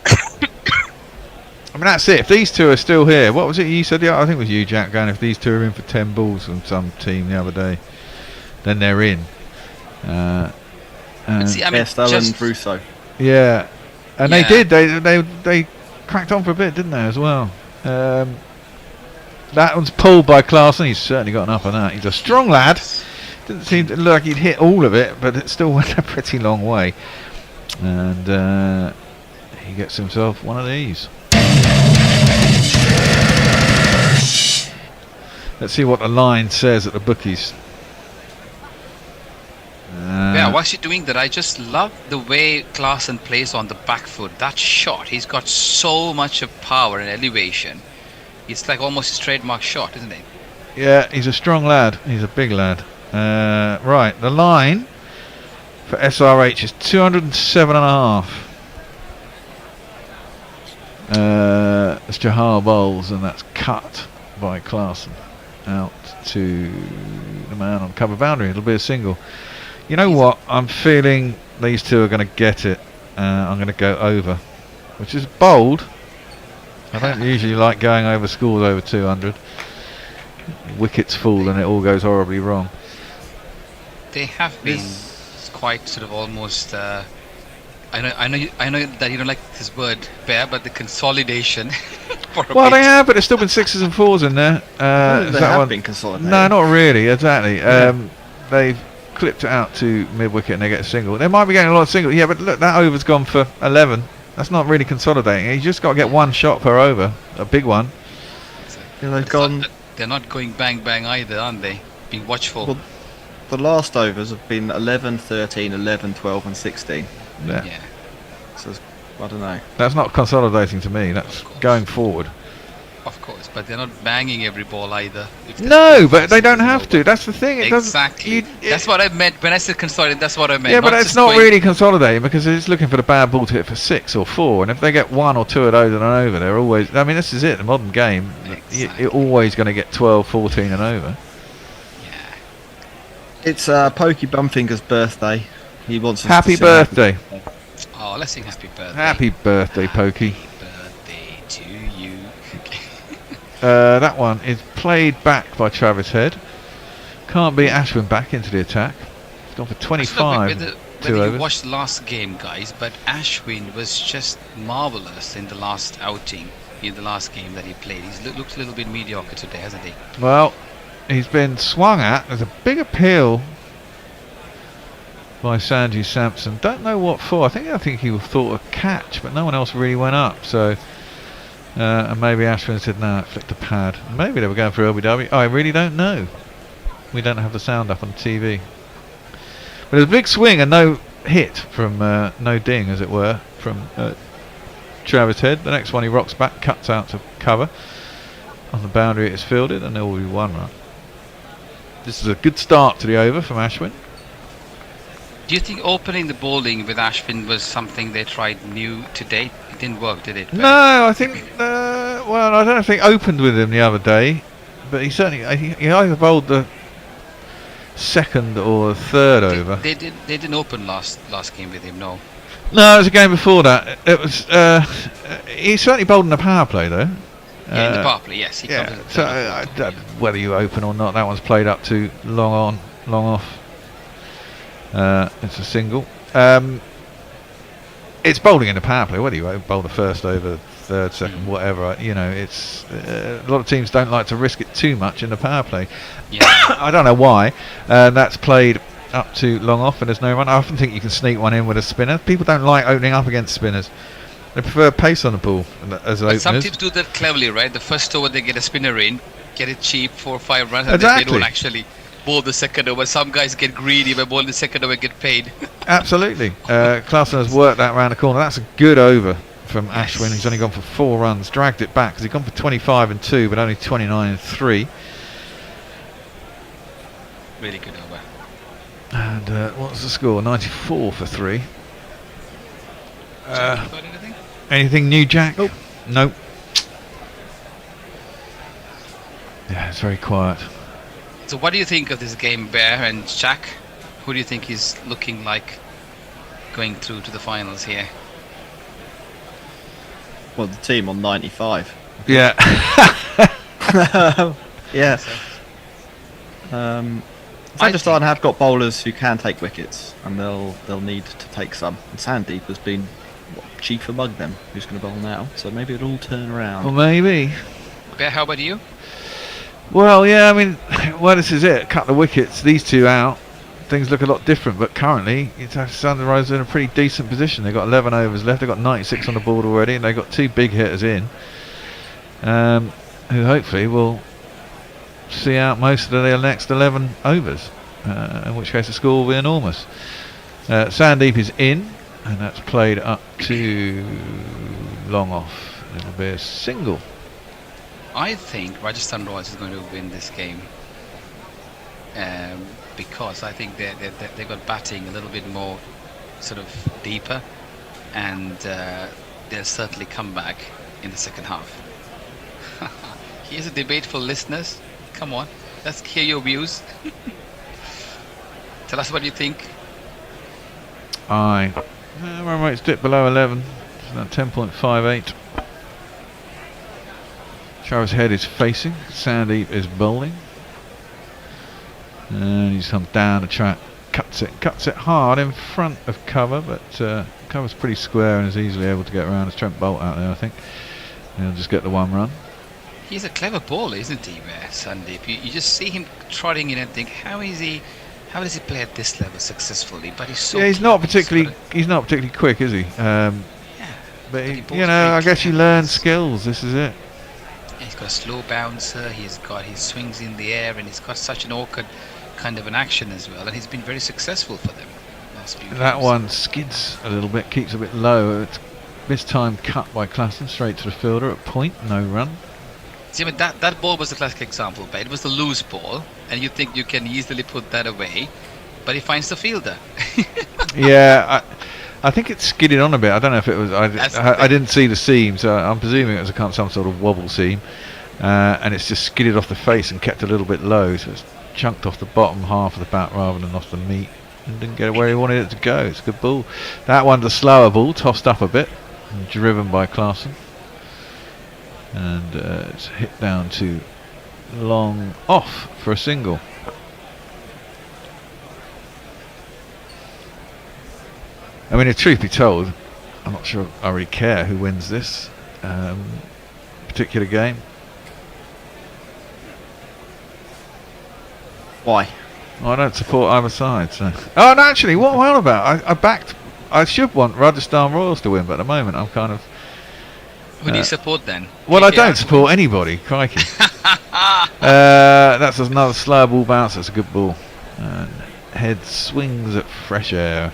I mean, that's it. If these 2 are still here, what was it you said? I think it was you, Jack, going, if these 2 are in for 10 balls from some team the other day, then they're in. See, I mean, and Russo. Yeah. And they did. They cracked on for a bit, didn't they, as well? That one's pulled by Clarkson. He's certainly got enough of that. He's a strong lad. Didn't seem to look like he'd hit all of it, but it still went a pretty long way. And he gets himself one of these. Let's see what the line says at the bookies. Yeah, whilst you're doing that, I just love the way Klaasen plays on the back foot. That shot, he's got so much of power and elevation. It's like almost his trademark shot, isn't it? Yeah, he's a strong lad. He's a big lad. Right, the line for SRH is 207.5. It's Jahal bowls, and that's cut by Klaasen out to the man on cover boundary. It'll be a single. You know what? I'm feeling these two are going to get it. I'm going to go over, which is bold. I don't usually like going over scores over 200. Wickets fall and it all goes horribly wrong. They have been quite sort of almost. I know that you don't like this word, Bear, but the consolidation. Well, they have, but there's still been 6s and 4s in there. They have been consolidated. No, not really. Exactly. They've clipped it out to mid-wicket and they get a single. They might be getting a lot of singles. Yeah, but look, that over's gone for 11. That's not really consolidating. You just got to get one shot per over, a big one. Yeah, they've gone. They're not going bang bang either, aren't they? Being watchful. Well, the last overs have been 11, 13, 11, 12 and 16. Yeah. So I don't know. That's not consolidating to me. That's going forward. Of course, but they're not banging every ball either. No, but they don't have to. That's the thing. It Exactly. That's what I meant when I said consolidating. That's what I meant. Yeah, but it's not really consolidating because it's looking for the bad ball to hit for 6 or 4, and if they get 1 or 2 of those and over, they're always. I mean, this is it. The modern game, you're always going to get 12, 14 and over. Yeah. It's Pokey Bumfinger's birthday. He wants us Happy to sing birthday! Oh, let's sing happy birthday. Happy birthday, Pokey. Birthday to you. That one is played back by Travis Head. Can't beat Ashwin back into the attack. He's gone for 25. Whether you watched the last game, guys, but Ashwin was just marvellous in the last outing, in the last game that he played. He's looked a little bit mediocre today, hasn't he? Well, he's been swung at. There's a big appeal by Sanju Samson. Don't know what for. I think he thought a catch, but no one else really went up. So, and maybe Ashwin said no, it flicked a pad. Maybe they were going for LBW. I really don't know. We don't have the sound up on TV. But there's a big swing and no hit from no ding, as it were, from Travis Head. The next one he rocks back, cuts out to cover. On the boundary it is fielded, and there will be 1 run. This is a good start to the over from Ashwin. Do you think opening the bowling with Ashwin was something they tried new today? It didn't work, did it? No, I think. Well, I don't think opened with him the other day, but he certainly he either bowled the second or third over. They didn't open last game with him. No. No, it was a game before that. It was. He certainly bowled in the power play though. Yeah, in the power play, yes. So whether you open or not, that one's played up to long on, long off. It's a single. It's bowling in the power play. Whether you bowl the first over, third, second, whatever. You know, it's a lot of teams don't like to risk it too much in the power play. Yeah. I don't know why. That's played up to long off, and there's no run. I often think you can sneak one in with a spinner. People don't like opening up against spinners. They prefer pace on the ball as openers. Some teams do that cleverly, right? The first over they get a spinner in, get it cheap, 4 or 5 runs, and exactly. they don't actually bowl the second over. Some guys get greedy by bowling the second over and get paid. Absolutely. Klassen has worked that round the corner. That's a good over from Ashwin. He's only gone for 4 runs, dragged it back because he's gone for 25 and 2, but only 29 and 3. Really good over. And what's the score? 94 for 3. Anything new, Jack? Nope. Yeah, it's very quiet. So what do you think of this game, Bear and Jack? Who do you think is looking like going through to the finals here? Well, the team on 95. Yeah. Yeah. Rajasthan have got bowlers who can take wickets, and they'll need to take some. And Sandeep has been chief among them. Who's going to bowl now? So maybe it'll all turn around. Well, maybe. Bear, how about you? Well, yeah, I mean, well, this is it. Cut the wickets, these two out. Things look a lot different, but currently, Sunrise are in a pretty decent position. They've got 11 overs left. They've got 96 on the board already, and they've got 2 big hitters in, who hopefully will see out most of their next 11 overs, in which case the score will be enormous. Sandeep is in, and that's played up to long off. It'll be a single. I think Rajasthan Royals is going to win this game because I think they got batting a little bit more sort of deeper, and they'll certainly come back in the second half. Here's a debate for listeners. Come on, let's hear your views. Tell us what you think. Aye. Run rate's dipped below 11. It's now 10.58. Travis Head is facing. Sandeep is bowling. And he's come down the track. Cuts it hard in front of cover, but cover's pretty square and is easily able to get around. It's Trent Bolt out there, I think. And he'll just get the one run. He's a clever bowler, isn't he, Sandeep? You just see him trotting in and think, how does he play at this level successfully? But he's so he's not particularly quick, is he? But you know, I guess you learn skills. This is it. Yeah, he's got a slow bouncer. He's got his swings in the air, and he's got such an awkward kind of an action as well. And he's been very successful for them last few That games. one skids a little bit, keeps a bit low. It's this time cut by Klassen straight to the fielder at point, no run. See, I mean, that ball was a classic example, but it was the loose ball, and you think you can easily put that away, but he finds the fielder. Yeah, I think it skidded on a bit. I don't know if it was. I didn't see the seam, so I'm presuming it was some sort of wobble seam, and it's just skidded off the face and kept a little bit low, so it's chunked off the bottom half of the bat rather than off the meat, and didn't get where he wanted it to go. It's a good ball. That one's a slower ball, tossed up a bit, and driven by Klassen. And it's hit down to long off for a single. I mean, if truth be told, I'm not sure I really care who wins this particular game. Why? I don't support either side. So. Oh, and actually, what am I on about? I should want Rajasthan Royals to win, but at the moment I'm kind of. Who do you support then? Well, I don't support anybody. Crikey. That's another slow ball bounce. That's a good ball. And Head swings at fresh air.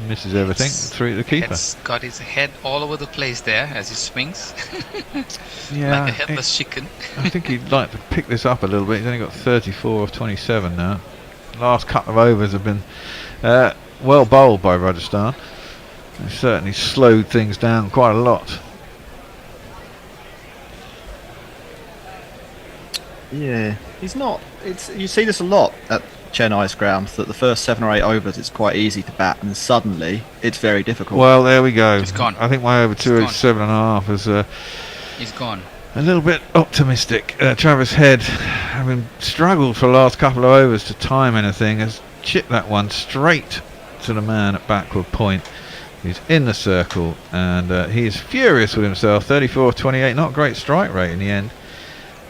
Misses everything through the keeper. He's got his head all over the place there as he swings. Yeah, like a headless chicken. I think he'd like to pick this up a little bit. He's only got 34 of 27 now. Last couple of overs have been well bowled by Rajasthan. They've certainly slowed things down quite a lot. Yeah, he's not. You see this a lot at Chennai's ground, that the first 7 or 8 overs it's quite easy to bat, and suddenly it's very difficult. Well, there we go. He's gone. I think my over 287.5 is He's gone. a little bit optimistic. Travis Head, having struggled for the last couple of overs to time anything, has chipped that one straight to the man at backward point. He's in the circle, and he is furious with himself. 34 of 28, not a great strike rate in the end.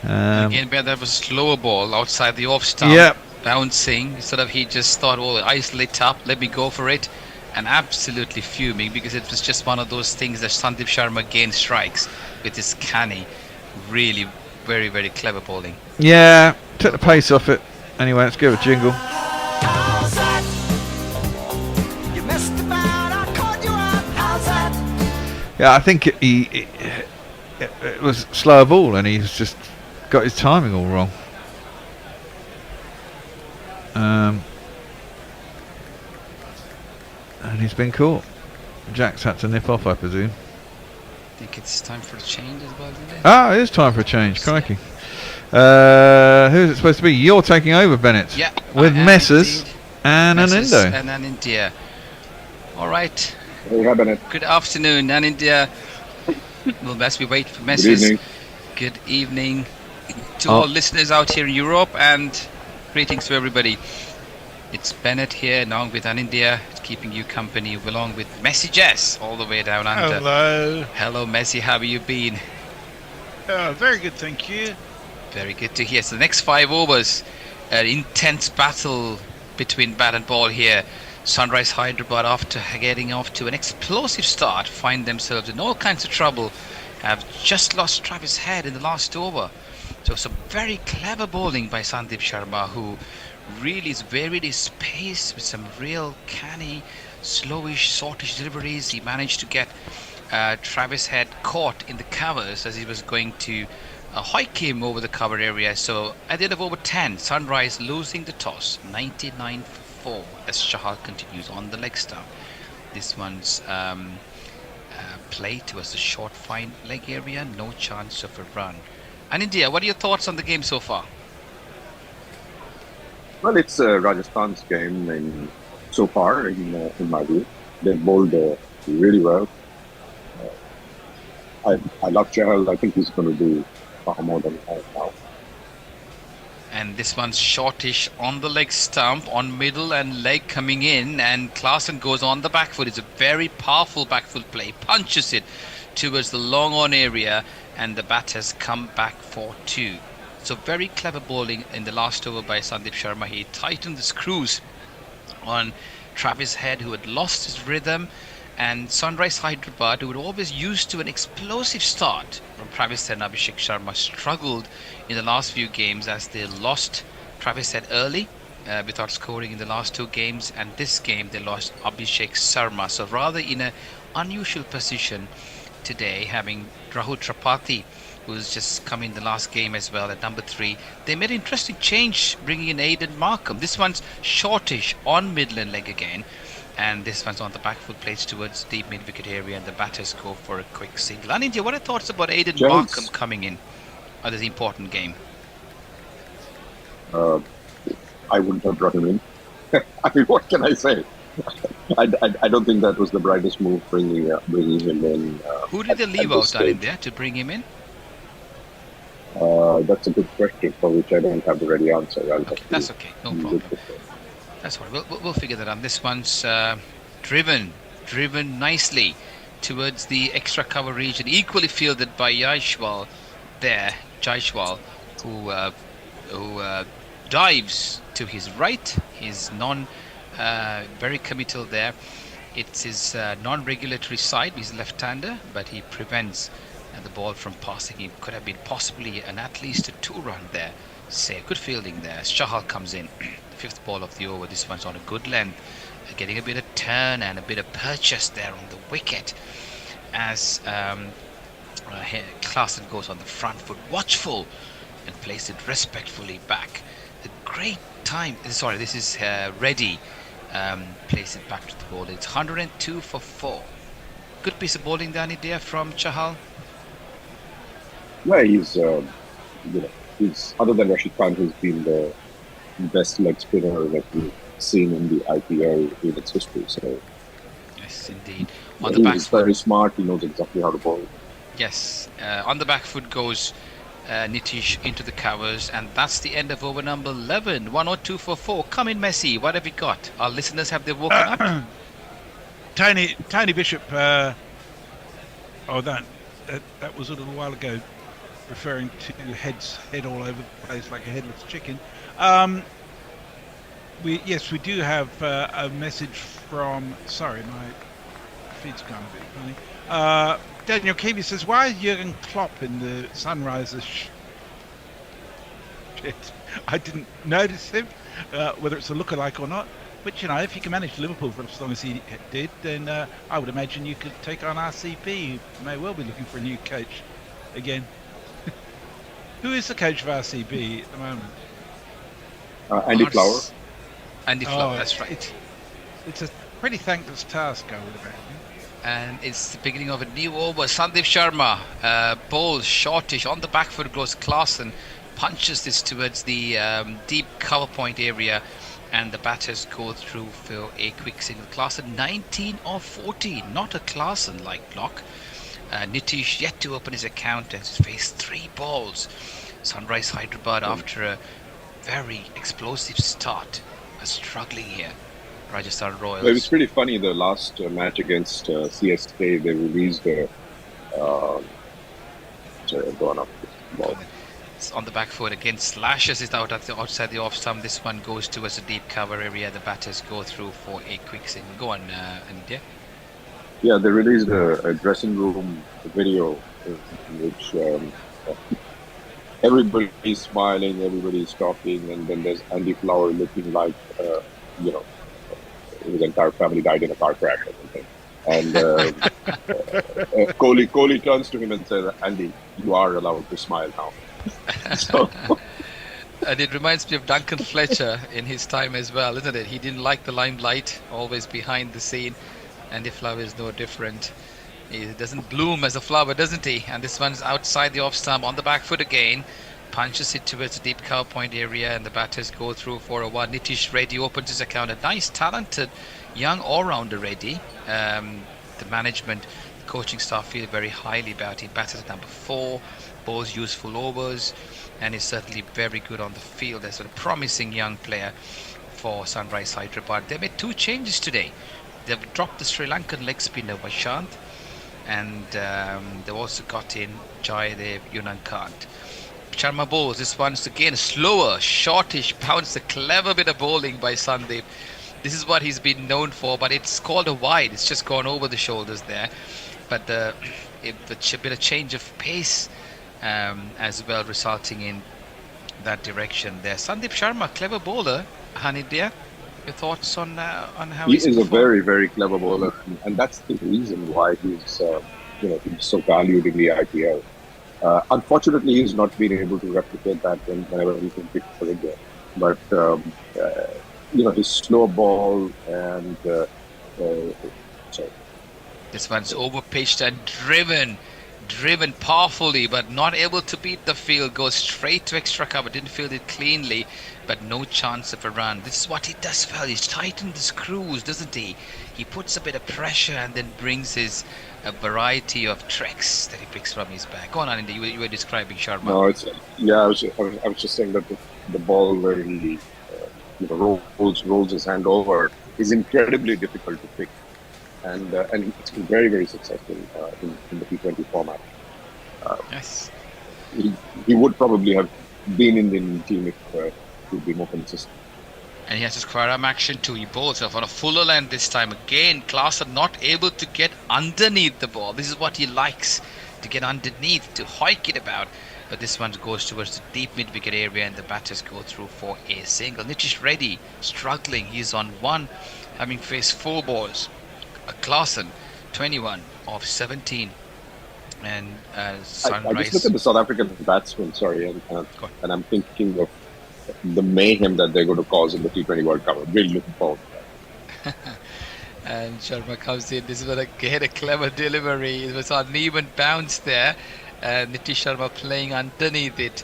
Again, that was a slower ball outside the off stump. Yep. Bouncing. Sort of, he just thought, oh, isolate up, let me go for it. And absolutely fuming, because it was just one of those things that Sandeep Sharma gained strikes with his canny. Really very, very clever bowling. Yeah, took the pace off it. Anyway, let's give it a jingle. Yeah, I think it was slower ball, and he's just got his timing all wrong. And he's been caught. Jack's had to nip off, I presume. I think it's time for a change as well, isn't it? Ah, it is time for a change. Crikey. Who's it supposed to be? You're taking over, Bennett. Yeah. With Messrs and Anindo. And Anindia. All right. Hey, Bennett. Good afternoon, Anindia. Well, as we wait for Messrs. Good evening. Good evening to all listeners out here in Europe, and greetings to everybody. It's Bennett here, along with Anindia, keeping you company, along with Messi Jess, all the way down under. Hello. Hello, Messi. How have you been? Oh, very good, thank you. Very good to hear. So the next 5 overs, an intense battle between bat and ball here. Sunrise Hyderabad, after getting off to an explosive start, find themselves in all kinds of trouble. Have just lost Travis Head in the last over. So some very clever bowling by Sandeep Sharma, who really has varied his pace with some real canny, slowish, sortish deliveries. He managed to get Travis Head caught in the covers as he was going to hike him over the cover area. So at the end of over 10, Sunrise losing the toss, 99-4, as Shahal continues on the leg stump. This one's play towards the short fine leg area, no chance of a run. And India, what are your thoughts on the game so far? Well, it's Rajasthan's game in so far, in my view. They bowled really well. I love Chahal. I think he's going to do far more than he has now. And this one's shortish on the leg stump, on middle and leg coming in, and Klaasen goes on the back foot. It's a very powerful back foot play, punches it towards the long on area, and the bat has come back for 2. So very clever bowling in the last over by Sandeep Sharma. He tightened the screws on Travis Head, who had lost his rhythm, and Sunrise Hyderabad, who were always used to an explosive start from Travis Head and Abhishek Sharma, struggled in the last few games as they lost Travis Head early without scoring in the last 2 games, and this game they lost Abhishek Sharma. So rather in an unusual position today, having Rahul Tripathi, who's just come in the last game as well at number 3. They made an interesting change, bringing in Aidan Markham. This one's shortish on midland leg again, and this one's on the back foot, plays towards deep mid-wicket area, and the batters go for a quick single. Anindya, what are your thoughts about Aidan Markham coming in at this important game? I wouldn't have brought him in. I mean, what can I say? I don't think that was the brightest move, bringing him in. Who did they leave out, Anindya, to bring him in? That's a good question for which I don't have the ready answer. Okay, that's okay, no problem. That's all right. We'll figure that out. This one's driven nicely towards the extra cover region, equally fielded by Jaiswal there. Jaiswal, who dives to his right. He's very committal there. It's his non-regulatory side. He's a left-hander, but he prevents the ball from passing. He could have been possibly at least a 2-run there. Save. Good fielding there. Chahal comes in. 5th ball of the over. This one's on a good length, getting a bit of turn and a bit of purchase there on the wicket as Klaasen goes on the front foot, watchful, and plays it respectfully back. A great time. Sorry, this is Reddy. Plays it back to the ball. It's 102 for 4. Good piece of bowling, Danny Deer, from Chahal. Yeah, he's other than Rashid Khan, who's been the best leg spinner that we've seen in the IPL in its history. So yes, indeed. On the back he's foot, very smart. He knows exactly how to bowl. Yes, on the back foot goes Nitish into the covers, and that's the end of over number 11. 102 for 4. Come in, Messi. What have we got? Our listeners, have they woken up? Tony Bishop. That was a little while ago, referring to head all over the place like a headless chicken. We do have a message from. Sorry, my feed's gone a bit funny. Daniel Keevy says, "Why is Jurgen Klopp in the Sunrisers?" Shit, I didn't notice him. Whether it's a lookalike or not, but if you can manage Liverpool for as long as he did, then I would imagine you could take on RCB, who may well be looking for a new coach again. Who is the coach of RCB at the moment? Andy Flower. Andy Flower, that's right. It's a pretty thankless task, I would imagine. And it's the beginning of a new over. Sandeep Sharma bowls shortish on the back foot, goes Klaasen, punches this towards the deep cover point area, and the batters go through for a quick single. Klaasen 19 of 14, not a Klaasen-like block. Nitish yet to open his account and faced 3 balls. Sunrise Hyderabad, after a very explosive start, are struggling here. Rajasthan Royals. Well, it was pretty funny. The last match against CSK, they released a. Sorry, I've gone up the ball. It's on the back foot again. Slashes it out at the outside the off stump. This one goes towards a deep cover area. The batters go through for a quick single. Go on, Anindya. Yeah, they released a dressing room video in which everybody's smiling, everybody's talking, and then there's Andy Flower looking like, his entire family died in a car crash or something. And Kohli turns to him and says, "Andy, you are allowed to smile now." So. And it reminds me of Duncan Fletcher in his time as well, isn't it? He didn't like the limelight, always behind the scene. Andy Flower is no different. He doesn't bloom as a flower, doesn't he? And this one's outside the off stump, on the back foot again. punches it towards the deep cover point area, and the batters go through for a 1. Nitish Reddy opens his account. A nice, talented, young all-rounder Reddy. The management, the coaching staff feel very highly about him. Batters at number 4, bowls useful overs, and is certainly very good on the field as a promising young player for Sunrise Hyderabad. They made 2 changes today. They've dropped the Sri Lankan leg spinner Vashant, and they've also got in Jaydev Unnankant. Sharma bowls. This one's again slower, shortish bounce, a clever bit of bowling by Sandeep. This is what he's been known for, but it's called a wide. It's just gone over the shoulders there. But a bit of change of pace as well, resulting in that direction there. Sandeep Sharma, clever bowler. Hanidya, your thoughts on how he he's is a performed? very, very clever bowler, and that's the reason why he's he's so valued in the IPL. Unfortunately, he's not been able to replicate that whenever he's been picked for India. But his slow ball and sorry. This one's over-pitched and driven powerfully, but not able to beat the field. Goes straight to extra cover. Didn't field it cleanly, but no chance of a run. This is what he does well. He's tightened the screws, doesn't he? He puts a bit of pressure and then brings his a variety of tricks that he picks from his bag. Go on, Anand, you were describing Sharma. No, I was just saying that the ball where he rolls his hand over is incredibly difficult to pick, and it's been very, very successful in the T20 format. Yes. He would probably have been in the team if he'd be more consistent. And he has his square arm action too. He bowls off on a fuller length this time. Again, Klaasen not able to get underneath the ball. This is what he likes, to get underneath, to hike it about. But this one goes towards the deep mid-wicket area, and the batters go through for a single. Nitish Reddy struggling. He's on 1, having faced 4 balls. Klaasen, 21 of 17. And Sunrise... I just look at the South African batsmen, and I'm thinking of the mayhem that they're going to cause in the T20 World Cup. I'm really looking forward to that. And Sharma comes in. This is again a clever delivery. It was an uneven bounce there. Nitish Sharma playing underneath it,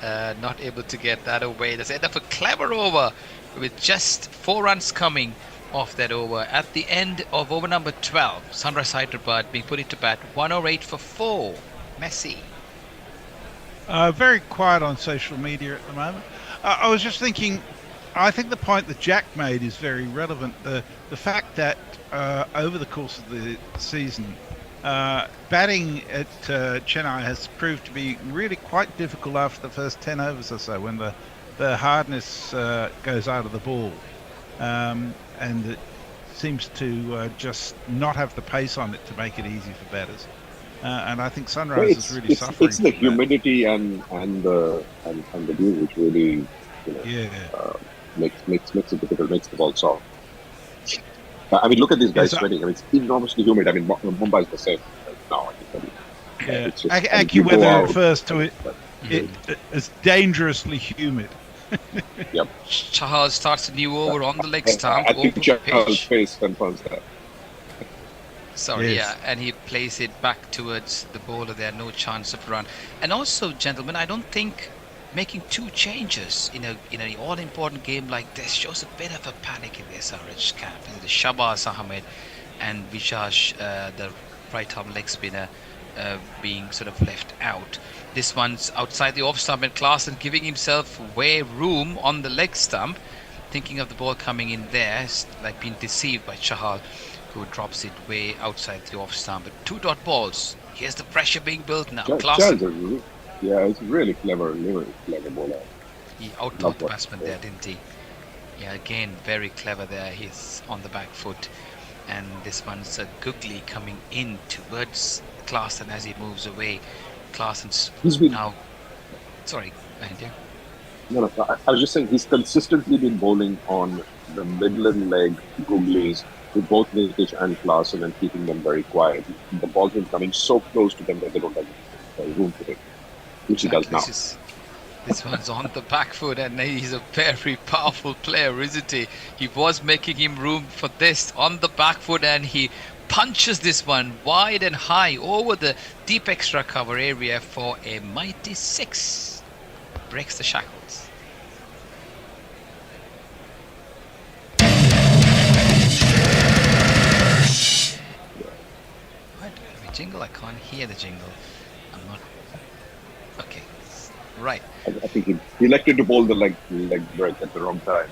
not able to get that away. That's end of a clever over with just 4 runs coming off that over. At the end of over number 12, Sunrise Hyderabad being put into bat, 108 for 4. Messi. Very quiet on social media at the moment. I was just thinking, I think the point that Jack made is very relevant. The fact that over the course of the season, batting at Chennai has proved to be really quite difficult after the first 10 overs or so, when the hardness goes out of the ball, and it seems to just not have the pace on it to make it easy for batters. And I think Sunrise is really suffering. It's the humidity and the dew which really makes it difficult, makes the ball soft. I mean, look at these guys sweating. I mean, it's enormously humid. I mean, Mumbai is the same right now. AccuWeather refers to it as dangerously humid. Yep. Chahal starts a new over on the leg stump. I think Chahal's face confirms that. Sorry, yes. Yeah, and he plays it back towards the bowler there, no chance of run. And also, gentlemen, I don't think making 2 changes in an all-important game like this shows a bit of a panic in the SRH camp. The Shabaz Ahmed and Vishash, the right-arm leg spinner, being sort of left out. This one's outside the off stump, and Klaasen giving himself room on the leg stump, thinking of the ball coming in there, like being deceived by Chahal, who drops it way outside the off stump. But 2 dot balls. Here's the pressure being built now. Klaasen. It's really clever bowler. He out-thought the batsman there, didn't he? Yeah, again, very clever there. He's on the back foot. And this one's Googly coming in towards Klaasen as he moves away. Klaasen's now... Sorry, Andy. No, I was just saying he's consistently been bowling on the Midland leg Googlies with both Nitish and Klaasen and keeping them very quiet. The ball's been coming so close to them that they don't have room for it, which he does now. This one's on the back foot, and he's a very powerful player, isn't he? He was making him room for this on the back foot, and he punches this one wide and high over the deep extra cover area for a mighty 6. breaks the shackles. What? We jingle? I can't hear the jingle. I'm not. Okay. Right. I think he elected to bowl the leg break at the wrong time.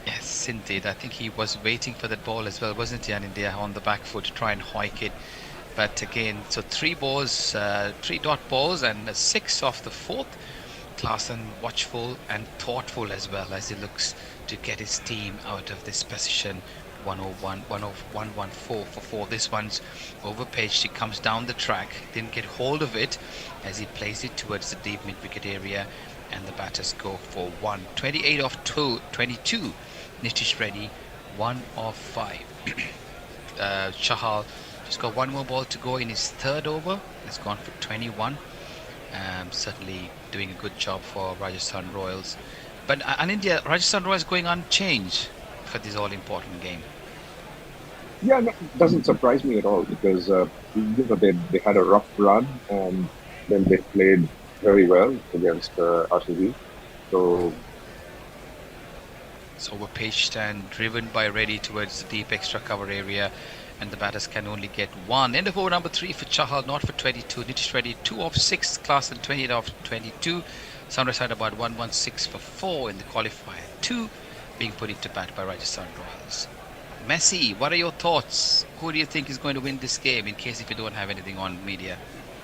Yes, indeed. I think he was waiting for that ball as well, wasn't he, India, on the back foot to try and hike it. But again, so 3 balls, 3 dot balls, and 6 off the 4th. Klaasen watchful and thoughtful as well as he looks to get his team out of this position. 114 for 4. This one's overpitched. He comes down the track, didn't get hold of it as he plays it towards the deep mid-wicket area, and the batters go for 1. 28 off 22. Nitish Reddy, 1 off 5. Chahal just got 1 more ball to go in his 3rd over. He's gone for 21. Certainly doing a good job for Rajasthan Royals. But in India, Rajasthan Royals going unchanged for this all-important game. Yeah, no, it doesn't surprise me at all because they had a rough run and then they played very well against RCB. So We're pitched and driven by Reddy towards the deep extra cover area, and the batters can only get 1. End of over number 3 for Chahal, not for 22. Nitish Reddy 2 off 6, Klaasen 28 off 22. Sunrise Hyderabad 116 for 4 in the qualifier 2, being put into bat by Rajasthan Royals. Messi, what are your thoughts? Who do you think is going to win this game, in case if you don't have anything on media?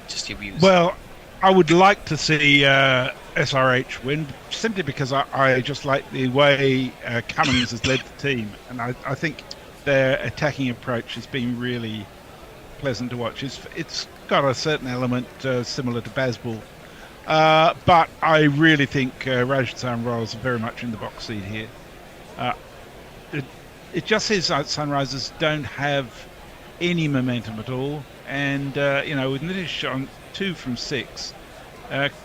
Just your views. Well, I would like to see SRH win, simply because I just like the way Cummins has led the team, and I think their attacking approach has been really pleasant to watch. It's got a certain element similar to Bazball, but I really think Rajasthan Royals are very much in the box seat here. It just says that Sunrisers don't have any momentum at all, and with Nitish on 2 from 6,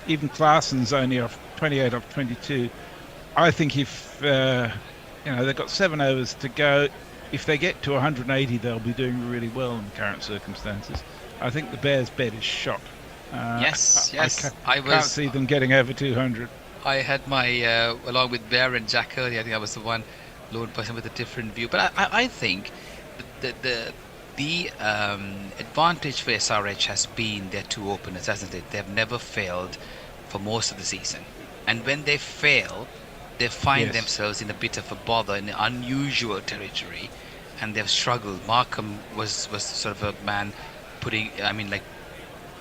even Klaasen's only off 28 off 22. I think if they've got 7 overs to go, if they get to 180, they'll be doing really well in the current circumstances. I think the Bears' bet is shot. Yes. I can't see them getting over 200. I had my, along with Bear and Jack earlier, I think I was the one lone person with a different view. But I think the advantage for SRH has been their 2 openers, hasn't it? They've never failed for most of the season. And when they fail, they find themselves in a bit of a bother, in unusual territory, and they've struggled. Markham was sort of a man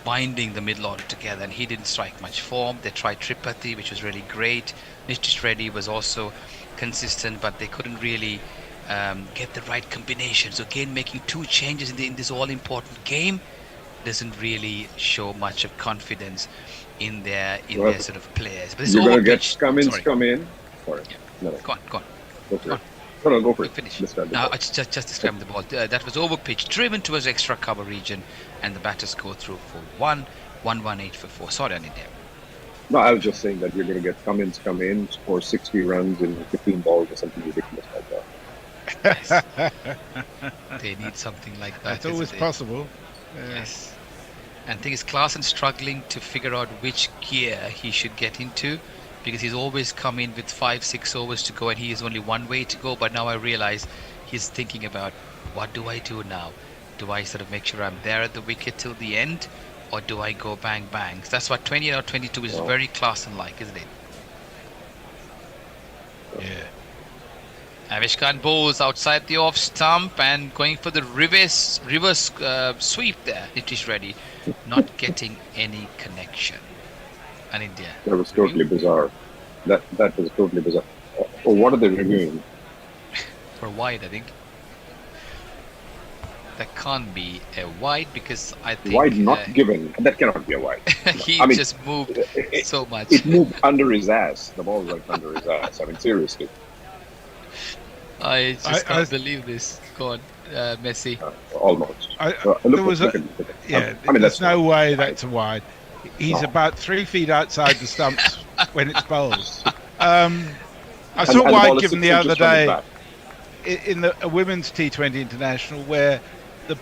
binding the middle order together, and he didn't strike much form. They tried Tripathi, which was really great. Nitish Reddy was also consistent, but they couldn't really get the right combination. So again, making 2 changes in this all-important game doesn't really show much of confidence in their sort of players. But you're going to get Cummins come in. Sorry. Yeah. No. Go on. Go for it. No, go for it. Finish. No, I just described the ball. That was overpitched, driven towards extra cover region, and the batters go through for 118 for 4. Sorry, Anindya. No, I was just saying that you're going to get Cummins come in, score 60 runs in 15 balls or something ridiculous like that. They need something like that. That's always possible. Yes. And the thing is, Klaasen's struggling to figure out which gear he should get into, because he's always come in with 5-6 overs to go, and he is only 1 way to go. But now I realize he's thinking about, what do I do now? Do I sort of make sure I'm there at the wicket till the end, or do I go bang bang? So that's what 28 or 22 is very Klaasen-like, isn't it? Yeah. Avish Khan bowls outside the off stump and going for the reverse sweep there. Nitish Reddy not getting any connection. And India. That was totally bizarre. That was totally bizarre. Oh, what are they reviewing? For wide, I think. That can't be a wide, because I think... Wide not given. That cannot be a wide. He just moved so much. It moved under his ass. The ball went under his ass. I mean, seriously. I can't believe this. Go on, Messi. Almost. There's no way that's a wide. He's about 3 feet outside the stumps when it's bowled. I saw wide given the other day in a women's T20 international, where the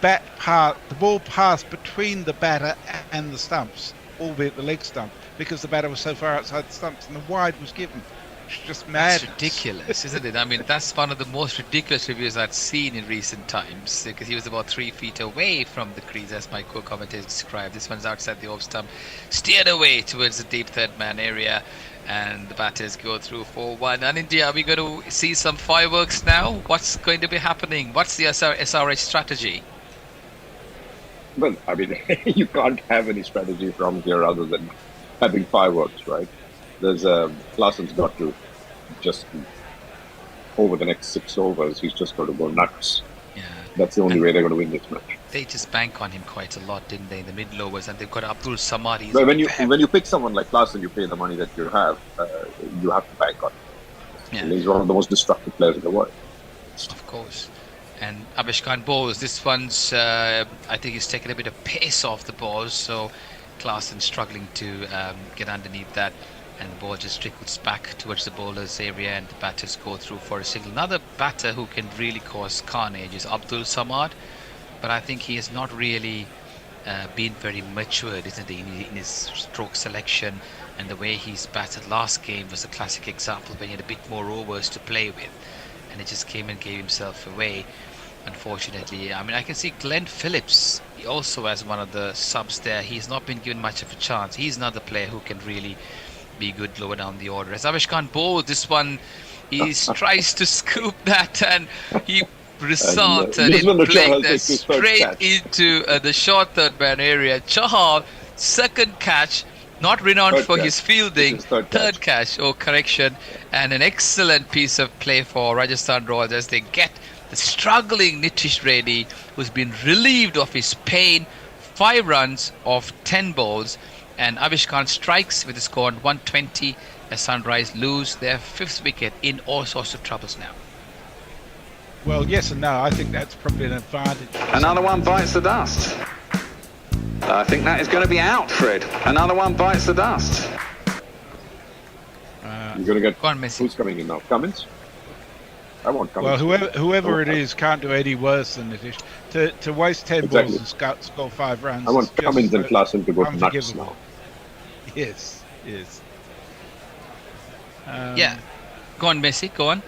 ball passed between the batter and the stumps, albeit the leg stump, because the batter was so far outside the stumps and the wide was given. It's just That's mad. ridiculous, isn't it? I mean, that's one of the most ridiculous reviews I've seen in recent times, because he was about 3 feet away from the crease, as my co-commentator described. This one's outside the off stump, steered away towards the deep third man area, and the batters go through 4-1. And India, are we going to see some fireworks now? What's going to be happening? What's the SRH strategy? Well, I mean, you can't have any strategy from here other than having fireworks, right? There's Clarkson's got to just over the next 6 overs, he's just got to go nuts. Yeah. That's the only way they're going to win this match. They just bank on him quite a lot, didn't they, in the middle overs? And they've got Abdul Samad. He's But when you pick someone like Clarkson, you pay the money that you have to bank on him. Yeah. He's one of the most destructive players in the world. Of course. And Abish Khan bowls. This one's, I think he's taken a bit of pace off the ball, so Clarkson struggling to get underneath that, and the ball just trickles back towards the bowler's area, and the batters go through for a single. Another batter who can really cause carnage is Abdul Samad, but I think he has not really been very matured, isn't he, in his stroke selection, and the way he's batted last game was a classic example when he had a bit more overs to play with, and he just came and gave himself away, unfortunately. I mean, I can see Glenn Phillips also as one of the subs there. He's not been given much of a chance. He's another player who can really be good lower down the order. As Abish Khan bowled this one, he tries to scoop that, and he resulted in playing that straight into the short third man area. Chahal, second catch, not renowned for his fielding. Third catch, correction, and an excellent piece of play for Rajasthan Royals as they get the struggling Nitish Reddy, who's been relieved of his pain. 5 runs off 10 balls, and Abish Khan strikes with a score on 120 as Sunrise lose their 5th wicket in all sorts of troubles now. Well, yes and no. I think that's probably an advantage. Another one bites the dust. I think that is going to be out, Fred. Another one bites the dust. You're going to get... Go on, Messi. Who's coming in now? Cummins? I want Cummins. Well, whoever it is can't do any worse than Nitish. To waste 10 balls and score 5 runs. I want Cummins and Clarkson to go nuts now. Yes. Yeah. Go on, Messi. Go on.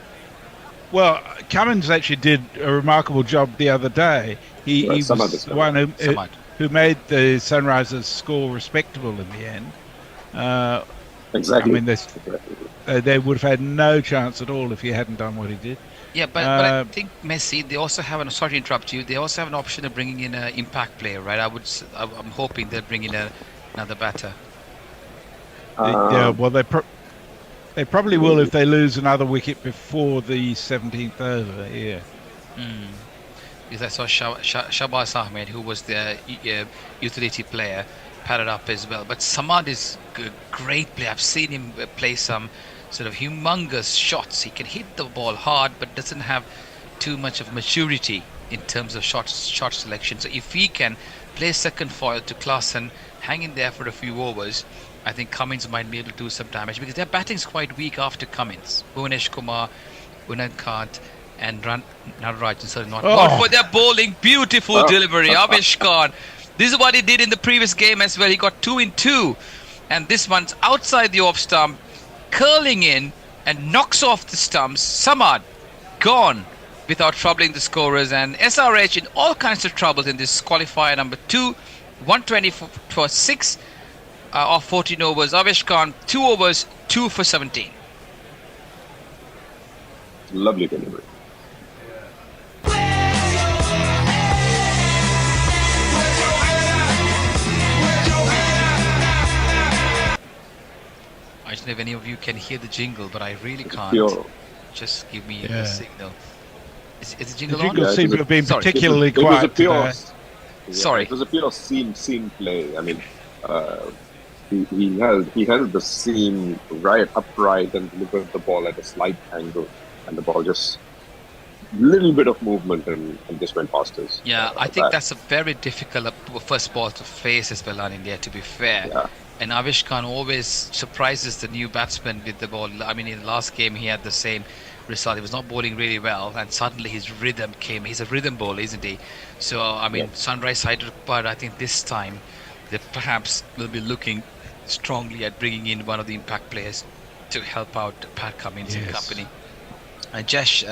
Well, Cummins actually did a remarkable job the other day. He was the one who made the Sunrisers score respectable in the end. Exactly. I mean, they would have had no chance at all if he hadn't done what he did. Yeah, but I think Messi, they also have sorry to interrupt you, they also have an option of bringing in an impact player, right? I'm hoping they'll bring in another batter. Yeah, well, they probably will if they lose another wicket before the 17th over. Yeah. Because I saw Shabazz Ahmed, who was the utility player, padded up as well. But Samad is a great player. I've seen him play some sort of humongous shots. He can hit the ball hard, but doesn't have too much of maturity in terms of shot selection. So if he can play second foil to Clarkson, hang in there for a few overs, I think Cummins might be able to do some damage, because their batting's quite weak after Cummins. Bhuvanesh Kumar, Unad Kant, and Natarajan not for their bowling. Beautiful delivery. Abish Khan. This is what he did in the previous game as well. He got 2 in 2, and this one's outside the off stump, curling in and knocks off the stumps. Samad gone without troubling the scorers, and SRH in all kinds of troubles in this qualifier number 2. 120 for 6 of 14 overs. Abish Khan 2 overs, 2 for 17. Lovely delivery. I don't know if any of you can hear the jingle, but I really can't. Pure. Just give me a signal. Is the jingle The on? jingle seems to have been particularly It was a quiet pure. today. Sorry. It was a pure seam play. I mean, he held the seam right upright and delivered the ball at a slight angle, and the ball just little bit of movement and just went past us. Yeah, I think that's a very difficult first ball to face as well on India, to be fair. Yeah. And Abish Khan always surprises the new batsman with the ball. I mean, in the last game, he had the same result. He was not bowling really well, and suddenly his rhythm came. He's a rhythm bowler, isn't he? So, I mean, Sunrise Hyderabad, I think this time, they perhaps will be looking strongly at bringing in one of the impact players to help out Pat Cummins and company. Jesh,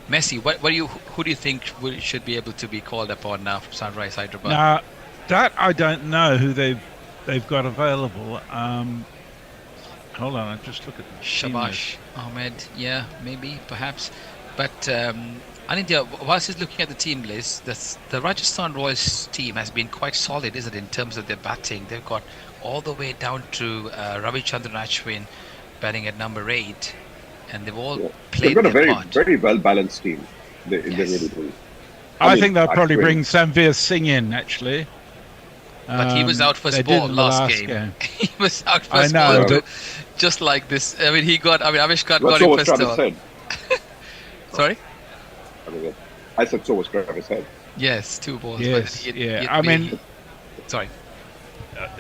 Messi, who do you think should be able to be called upon now from Sunrise Hyderabad? Now, that I don't know who they've got available. Hold on, I'll just look at the Shabash Ahmed, yeah, maybe, perhaps. But Anindya, whilst he's looking at the team list, the Rajasthan Royals team has been quite solid, isn't it, in terms of their batting? They've got all the way down to Ravichandran Ashwin batting at number 8, and they've all played They've got their a part. very well balanced team. They really do. I think they'll probably bring Samveer Singh in, actually. But he was out first ball last game. He was out first ball too, just like this. I mean, Avishkar got him first ball. Sorry? I said so was Travis Head. Yes, 2 balls. Yes, but sorry.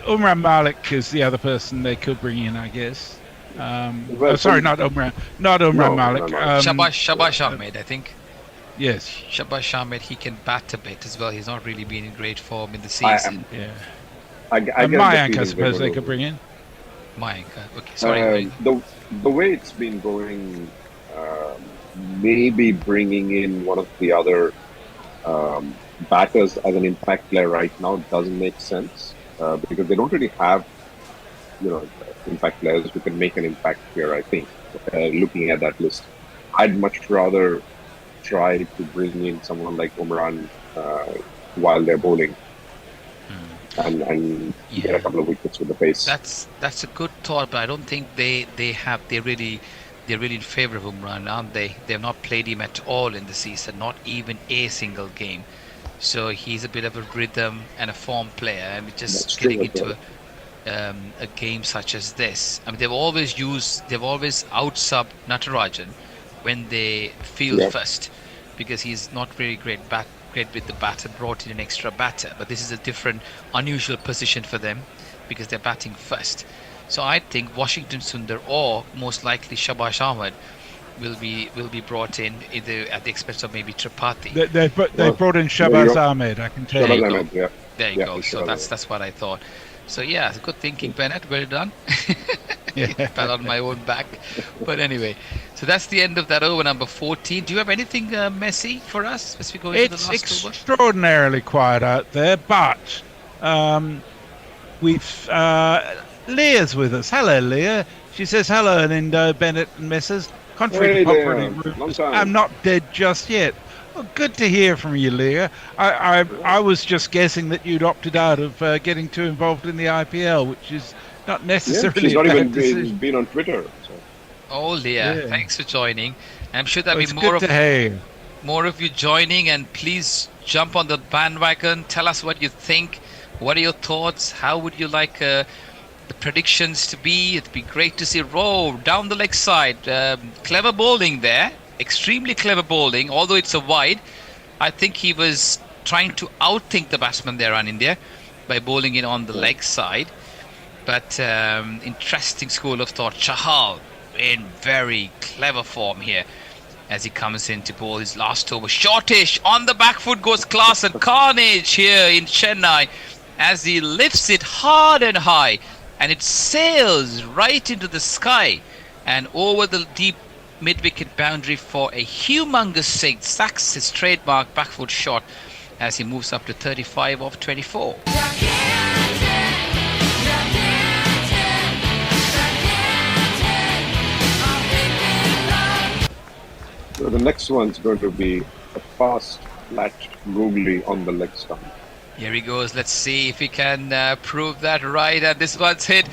Umran Malik is the other person they could bring in, I guess. Well, sorry, not Umran Malik. Shabash Ahmed, I think. Yes. Shabash Ahmed, he can bat a bit as well. He's not really been in great form in the season. And Mayank, I suppose they could bring in. Mayank, okay, sorry. The way it's been going, maybe bringing in one of the other batters as an impact player right now doesn't make sense because they don't really have, impact players who can make an impact here. I think looking at that list, I'd much rather try to bring in someone like Umran while they're bowling and get a couple of wickets with the pace. That's a good thought, but I don't think they're really in favour of Umran, aren't they? They've not played him at all in the season, not even a single game. So he's a bit of a rhythm and a form player, and just getting into a game such as this. I mean, they've always out-subbed Natarajan when they field first, because he's not very great with the bat, and brought in an extra batter. But this is a different, unusual position for them because they're batting first. So I think Washington Sundar or most likely Shabash Ahmed will be brought in either at the expense of maybe Tripathi. They brought in Shahbaz Ahmed, I can tell you. There you go. So that's what I thought. So yeah, good thinking, Bennett. Well done. Fell on my own back. But anyway, so that's the end of that over number 14. Do you have anything, Messi, for us as we go into the last It's over? extraordinarily quiet out there, but we've Leah's with us. Hello, Leah. She says hello, Lindo, Bennett, and Messrs. Contrary to popular rumours, I'm not dead just yet. Well, good to hear from you, Leah. I was just guessing that you'd opted out of getting too involved in the IPL, which is not necessarily. She's not even been on Twitter. So. Oh, Leah, thanks for joining. I'm sure there'll be more of you joining, and please jump on the bandwagon. Tell us what you think. What are your thoughts? How would you like the predictions to be? It'd be great to see Rowe down the leg side. Clever bowling there. Extremely clever bowling, although it's a wide. I think he was trying to outthink the batsman there on India by bowling in on the leg side. But interesting school of thought. Chahal in very clever form here as he comes in to bowl his last over. Shortish on the back foot goes Klaasen. Carnage here in Chennai as he lifts it hard and high, and it sails right into the sky and over the deep mid-wicket boundary for a humongous six. Sacks his trademark back foot shot as he moves up to 35 off 24. So the next one's going to be a fast, flat googly on the leg stump. Here he goes. Let's see if he can prove that right. And this one's hit.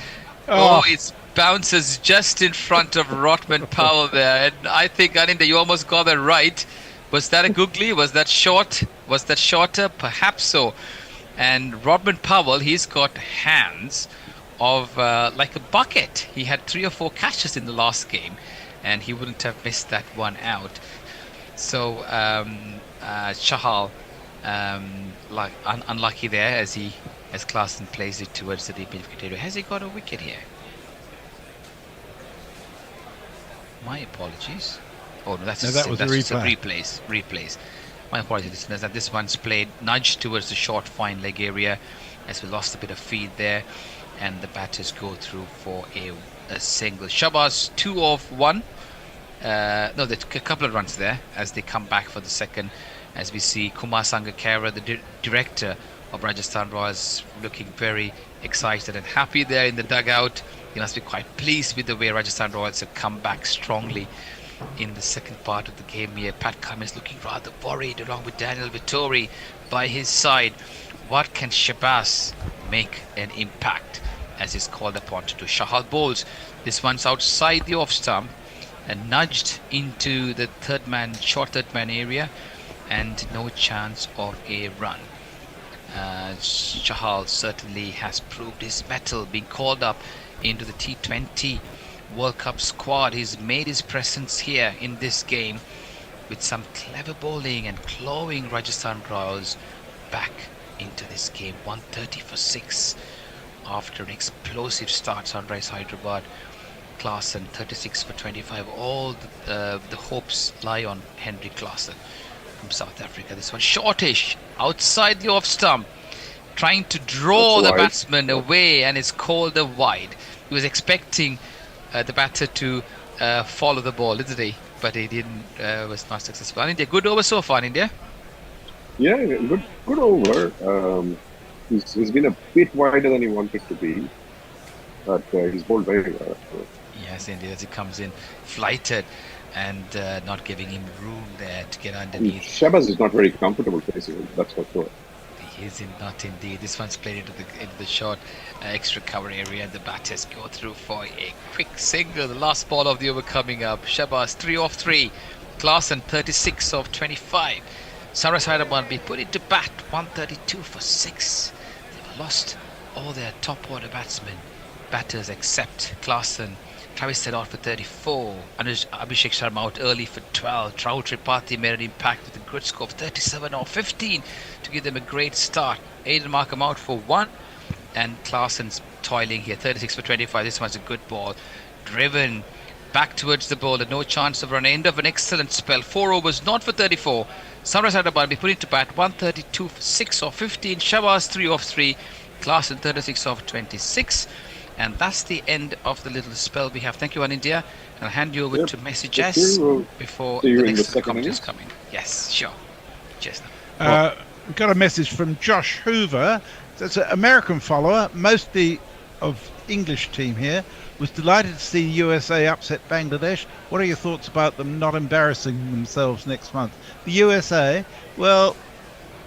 Oh, it bounces just in front of Rotman Powell there. And I think, Aninda, you almost got that right. Was that a googly? Was that short? Was that shorter? Perhaps so. And Rodman Powell, he's got hands of like a bucket. He had 3 or 4 catches in the last game, and he wouldn't have missed that one out. So Chahal, unlucky there as Klaasen plays it towards the deep mid-wicket area. Has he got a wicket here? My apologies. Oh no, that was a replays. My apologies, listeners. That this one's played nudged towards the short fine leg area, as we lost a bit of feed there, and the batters go through for a single. Shabazz 2 of 1. No, there's a couple of runs there as they come back for the second. As we see Kumar Sangakkara, the director of Rajasthan Royals, looking very excited and happy there in the dugout. He must be quite pleased with the way Rajasthan Royals have come back strongly in the second part of the game here. Pat Cummins looking rather worried along with Daniel Vittori by his side. What can Shabazz make an impact as he's called upon to do? Shahal bowls. This one's outside the off stump and nudged into the short third man area, and no chance of a run. Shahal certainly has proved his mettle, being called up into the T20 World Cup squad. He's made his presence here in this game with some clever bowling and clawing Rajasthan Royals back into this game. 130 for 6 after an explosive start. Sunrise Hyderabad. Klaasen 36 for 25. All the hopes lie on Henry Klaasen from South Africa. This one shortish outside the off stump, trying to draw the batsman away, and it's called a wide. He was expecting the batter to follow the ball, didn't he? But he didn't. Was not successful. India, good over so far, India. Yeah, good over. He's been a bit wider than he wanted to be, but he's bowled very well. Yes, indeed, as he comes in flighted and not giving him room there to get underneath. Shabazz is not very comfortable facing him, that's for sure. He is not indeed. This one's played into the short extra cover area, and the batters go through for a quick single. The last ball of the over coming up. Shabazz 3 off 3. Klaasen 36 of 25. Sunrise Hyderabad be put into bat 132 for 6. They've lost all their top order batters except Klaasen. Travis Head out for 34. Abhishek Sharma out early for 12. Trout Tripathi made an impact with a good score of 37 or 15 to give them a great start. Aiden Markham out for 1. And Klaasen's toiling here, 36 for 25. This one's a good ball. Driven back towards the bowler. No chance of run. End of an excellent spell. 4 overs, not for 34. Sunrise Hyderabad be put into bat 132 for 6 or 15. Shabazz 3 off 3. Klaasen 36 off 26. And that's the end of the little spell we have. Thank you, India. I'll hand you over to messages before the next commentaries come in. Yes, sure. Cheers. We've got a message from Josh Hoover. That's an American follower, mostly of English team here. Was delighted to see USA upset Bangladesh. What are your thoughts about them not embarrassing themselves next month? The USA, well,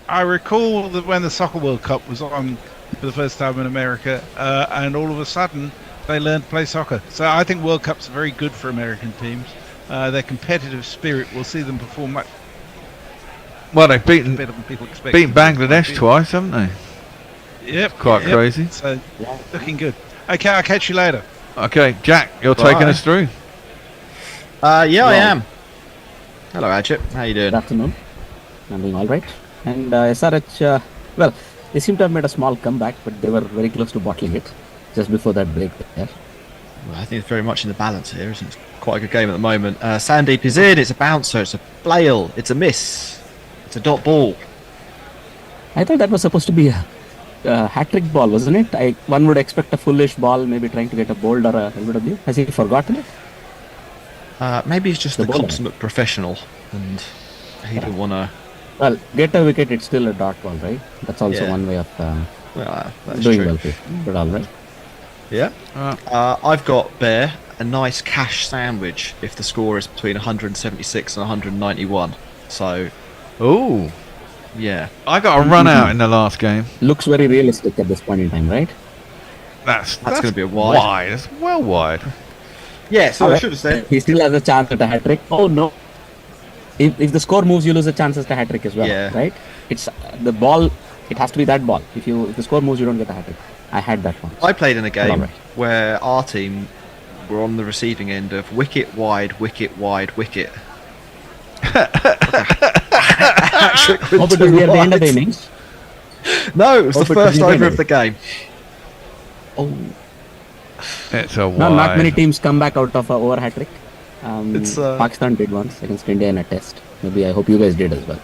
I recall that when the Soccer World Cup was on for the first time in America, and all of a sudden they learned to play soccer. So I think World Cups are very good for American teams. Their competitive spirit will see them perform much well. They've beaten better than people expect. Beaten Bangladesh twice, haven't they? Yep, quite crazy. So looking good. Okay, I'll catch you later. Okay, Jack, you're taking us through. I am. Hello, Ajit. How you doing? Good afternoon. I'm doing all right. And SRH, well, they seem to have made a small comeback, but they were very close to bottling it just before that break there. Well, I think it's very much in the balance here, isn't it? It's quite a good game at the moment. Sandeep is in. It's a bouncer. It's a flail. It's a miss. It's a dot ball. I thought that was supposed to be a hat-trick ball, wasn't it? One would expect a foolish ball, maybe trying to get a bold or a LBW. Has he forgotten it? Maybe he's just the consummate professional, and he didn't want to... Well, get a wicket, it's still a dot ball, right? That's also one way of doing well, but all right. Yeah. I've got Bear a nice cash sandwich if the score is between 176 and 191. So... Ooh. Yeah. I got a run out in the last game. Looks very realistic at this point in time, right? That's going to be a wide. It's well wide. Yeah, so I should have said... He still has a chance at a hat-trick. Oh, no. If the score moves, you lose a chance at a hat-trick as well, right? It's the ball, it has to be that ball. If the score moves, you don't get a hat-trick. I had that one. I played in a game where our team were on the receiving end of wicket wide, wicket wide, wicket. Hope it was near the end of the innings. No, it was the first over of the game. Oh. It's a wide. Not many teams come back out of a over hat-trick. Pakistan did once against India in a test. Maybe I hope you guys did as well.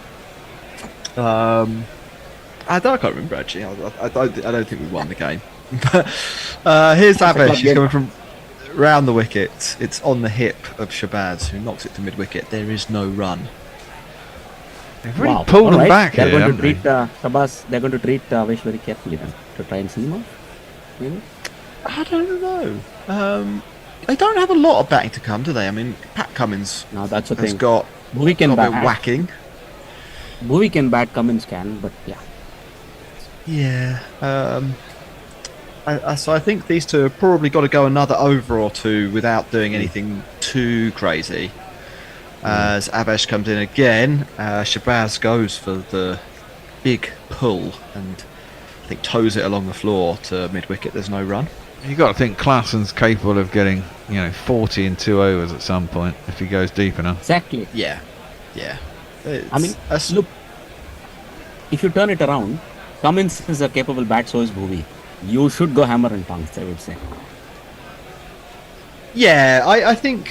I can't remember actually. I don't think we won the game. Here's Abesh. He's coming from round the wicket. It's on the hip of Shabazz, who knocks it to mid-wicket. There is no run. They've really pulled them back they're here, going to treat haven't Shabazz. They're going to treat Abesh very carefully then to try and see him off. Maybe? I don't know. They don't have a lot of batting to come, do they? I mean, Pat Cummins that's the has thing. got Bhuvi can a bit bat. whacking. Bhuvi can bat, Cummins can, but yeah. Yeah. So I think these two have probably got to go another over or two without doing anything too crazy. As Abesh comes in again, Shabazz goes for the big pull and I think toes it along the floor to mid-wicket. There's no run. You've got to think Klassen's capable of getting, 40 in 2 overs at some point if he goes deep enough. Exactly. Yeah. I mean, look, if you turn it around, Cummins is a capable bat, so is Bhuvi. You should go hammer and tongs, I would say. Yeah, I think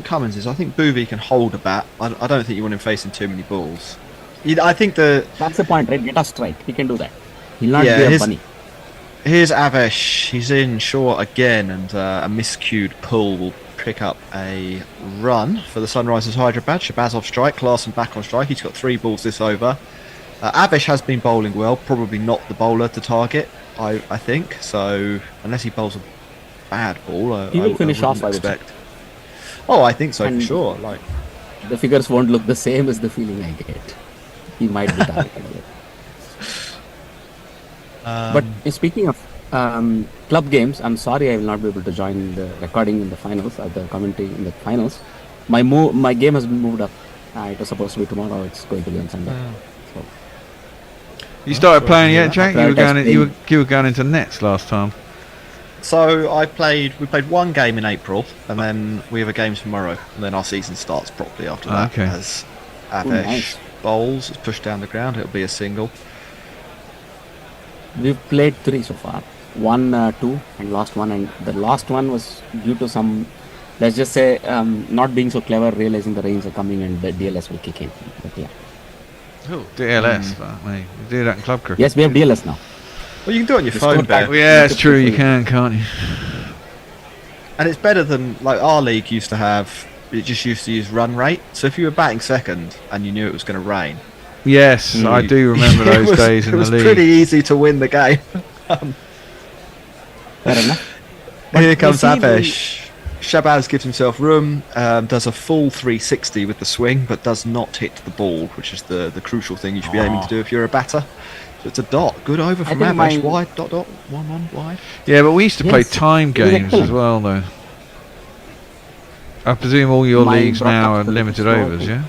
Cummins is. I think Bhuvi can hold a bat. I don't think you want him facing too many balls. I think that's the point, right? Get a strike. He can do that. He'll not be a bunny. Here's Abesh. He's in short again, and a miscued pull will pick up a run for the Sunrisers Hyderabad. Shabazz off strike, Klassen back on strike. He's got 3 balls this over. Abesh has been bowling well, probably not the bowler to target, I think. So unless he bowls a bad ball, he will finish off. Expect. Oh, I think so for sure. Like the figures won't look the same as the feeling I get. He might be targeted. But speaking of club games, I'm sorry I will not be able to join the recording in the finals or the commentary in the finals. My game has been moved up. It was supposed to be tomorrow. It's going to be on Sunday. So. You started playing yet, Jack? You were going into nets last time. So we played 1 game in April, and then we have a game tomorrow, and then our season starts properly after that. Okay. As Abesh bowls, it's pushed down the ground. It'll be a single. We've played 3 so far. 1, 2, and lost 1. And the last one was due to some, let's just say, not being so clever, realizing the rains are coming and the DLS will kick in. But yeah. Oh, DLS, mate. You do that in club cricket. Yes, we have DLS now. Well, you can do it on your phone, Ben. Yeah, it's true. You can, can't you? And it's better than like our league used to have. It just used to use run rate. So if you were batting second and you knew it was going to rain. Yes, I do remember those days in the league. It was pretty easy to win the game. Fair enough. Here comes Abesh. Shabazz gives himself room, does a full 360 with the swing, but does not hit the ball, which is the crucial thing you should be aiming to do if you're a batter. So it's a dot. Good over from Abesh. Wide, dot, 1-1, wide. Yeah, but we used to play time games as well, though. I presume all your leagues now are limited overs, yeah?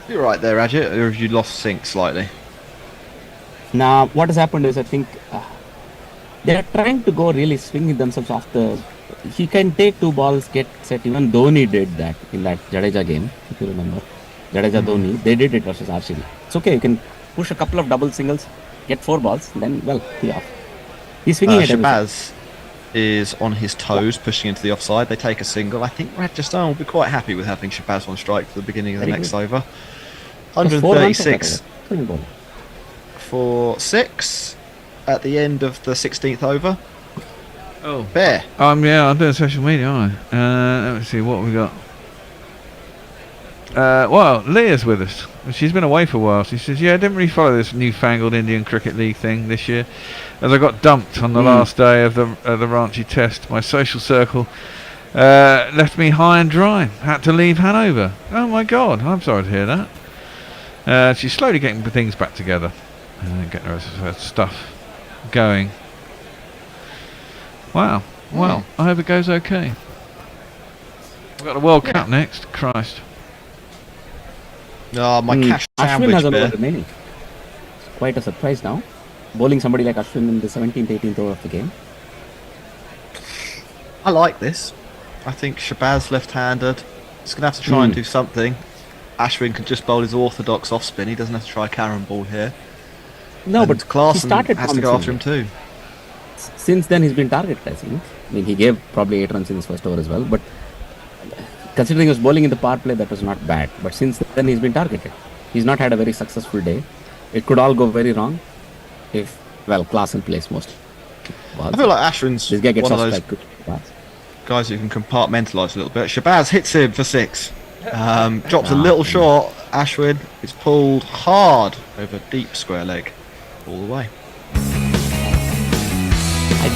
You're right there, Raj, or have you lost sync slightly? Now, what has happened is I think they are trying to go really swinging themselves off the. He can take 2 balls, get set. Even Dhoni did that in that Jadeja game, if you remember. Jadeja Dhoni, they did it versus RCB. It's okay, you can push a couple of double singles, get 4 balls, then, well, be off. He's swinging at Shabazz is on his toes, pushing into the offside. They take a single. I think Rajasthan will be quite happy with having Shabazz on strike for the beginning of the next over. 136 for 6 at the end of the 16th over. Oh, Bear. Yeah, I'm doing social media, aren't I? Let me see what we got. Well, Leah's with us. She's been away for a while. She says, "Yeah, I didn't really follow this newfangled Indian Cricket League thing this year, as I got dumped on the last day of the Ranchi Test. My social circle left me high and dry. Had to leave Hanover. Oh my God, I'm sorry to hear that." She's slowly getting things back together, getting her stuff going. Wow. Well, I hope it goes okay. We've got the World Cup next. Christ. Oh, my cash Ashwin has sandwich, a remaining. It's quite a surprise now. Bowling somebody like Ashwin in the 17th, 18th over of the game. I like this. I think Shabazz left-handed. He's going to have to try and do something. Ashwin can just bowl his orthodox off-spin. He doesn't have to try Karen ball here. No, and but Klassen has to go after him too. Since then he's been targeted, I think. I mean, he gave probably 8 runs in his first over as well, but considering he was bowling in the power play, that was not bad. But since then he's been targeted. He's not had a very successful day. It could all go very wrong if, well, Klaasen plays most. I feel like Ashwin's This guy gets one of off those like good pass. guys who can compartmentalize a little bit. Shabazz hits him for 6. Drops a little short. Ashwin is pulled hard over deep square leg all the way. I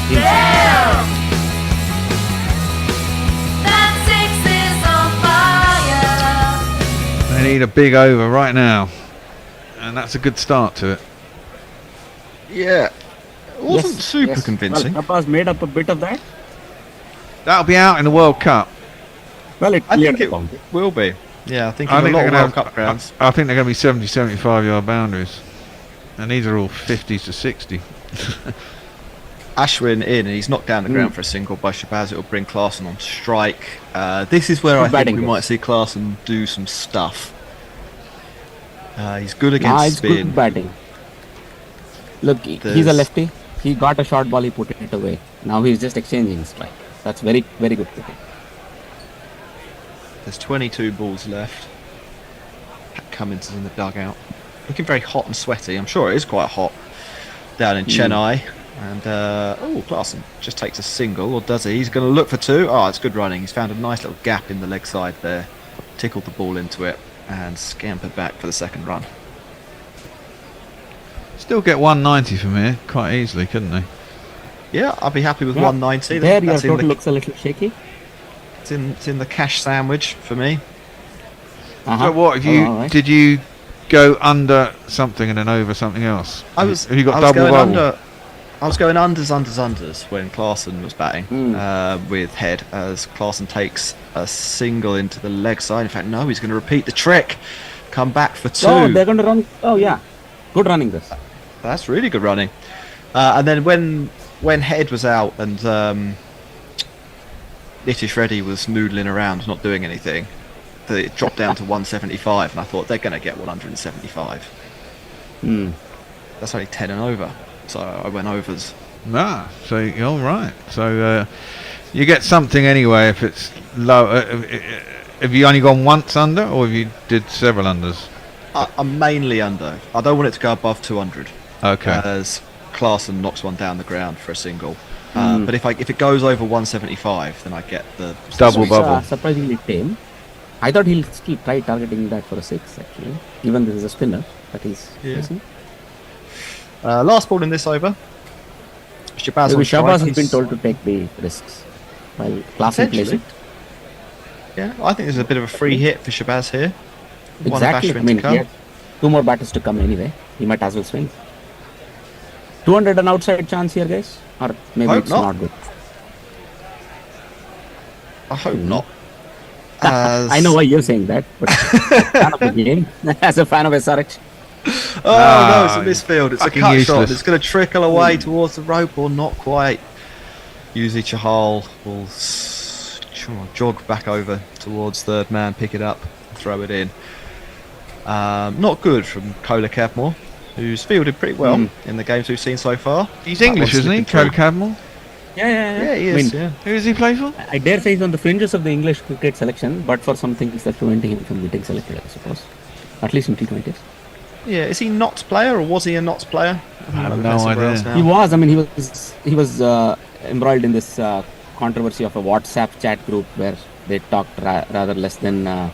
think They need a big over right now, and that's a good start to it. Yeah, it wasn't Yes, super yes. convincing. Well, Shabazz made up a bit of that. That'll be out in the World Cup. Well, it I think it counted. will be. Yeah, I think I in think a lot they're of gonna World Cup grounds. I think they're going to be 70, 75 yard boundaries, and these are all 50s to 60. Ashwin in, and he's knocked down the ground for a single by Shabazz. It will bring Klaasen on strike. This is where Good I think batting we this. might see Klaasen do some stuff. He's good Nah, against it's spin. good batting. Look, he's a There's- lefty. He got a short ball, he put it away. Now he's just exchanging strike. That's very, very good cricket. There's 22 balls left. Pat Cummins is in the dugout. Looking very hot and sweaty. I'm sure it is quite hot down in Chennai. And, Klaasen just takes a single, or does he? He's going to look for 2. Oh, it's good running. He's found a nice little gap in the leg side there. Tickled the ball into it and scampered back for the second run. Still get 190 from here quite easily, couldn't they? Yeah, I'd be happy with Yeah, 190. There your That's in total the, looks a little shaky. it's in the cash sandwich for me. Uh-huh. So what have you? all right. Did you go under something and then over something else? I was. Have you got I was double going bubble? under. I was going unders when Klaasen was batting with head, as Klaasen takes a single into the leg side. In fact, no, he's going to repeat the trick. Come back for 2. Oh, they're going to run. Oh, yeah. Good running this. That's really good running. And then when head was out and Nitish Reddy was noodling around, not doing anything, it dropped down to 175, and I thought they're going to get 175. That's only 10 and over. So I went overs. Ah, so you're all right. So you get something anyway if it's low. Have you only gone once under, or have you did several unders? I'm mainly under. I don't want it to go above 200. Okay. As Klaasen knocks one down the ground for a single. But if it goes over 175, then I get the Double It's, bubble. surprisingly tame. I thought he'll still try targeting that for a 6, actually. Even this is a spinner that he's facing. Last ball in this over. Shabazz Maybe on strike. Shabazz has He's- been told to take the risks. While Klaasen plays Potentially. it. Yeah, I think there's a bit of a free hit for Shabazz here. One of Exactly. I Ashwin mean, to come. he has 2 more batters to come anyway. He might as well swing. 200 an outside chance here, guys? Or maybe Hope it's not. not good. I hope not. As... I know why you're saying that, but fan of the game, as a fan of SRH. Oh no, it's a misfield. It's a fucking cut useless. shot. It's going to trickle away towards the rope, or not quite. Yuzi Chahal will jog back over towards third man, pick it up, throw it in. Not good from Kola Kevmore, who's fielded pretty well in the games we've seen so far. He's That English, one's isn't he? slipping through. Cody Cadmore? Yeah. Yeah, he I is. mean, Yeah. Who does he play for? I dare say he's on the fringes of the English cricket selection, but for some things that's preventing him from getting selected, I suppose. At least in T20s. Yeah, is he Notts player or was he a Notts player? I have no idea. He was. I mean, he was embroiled in this controversy of a WhatsApp chat group where they talked rather less than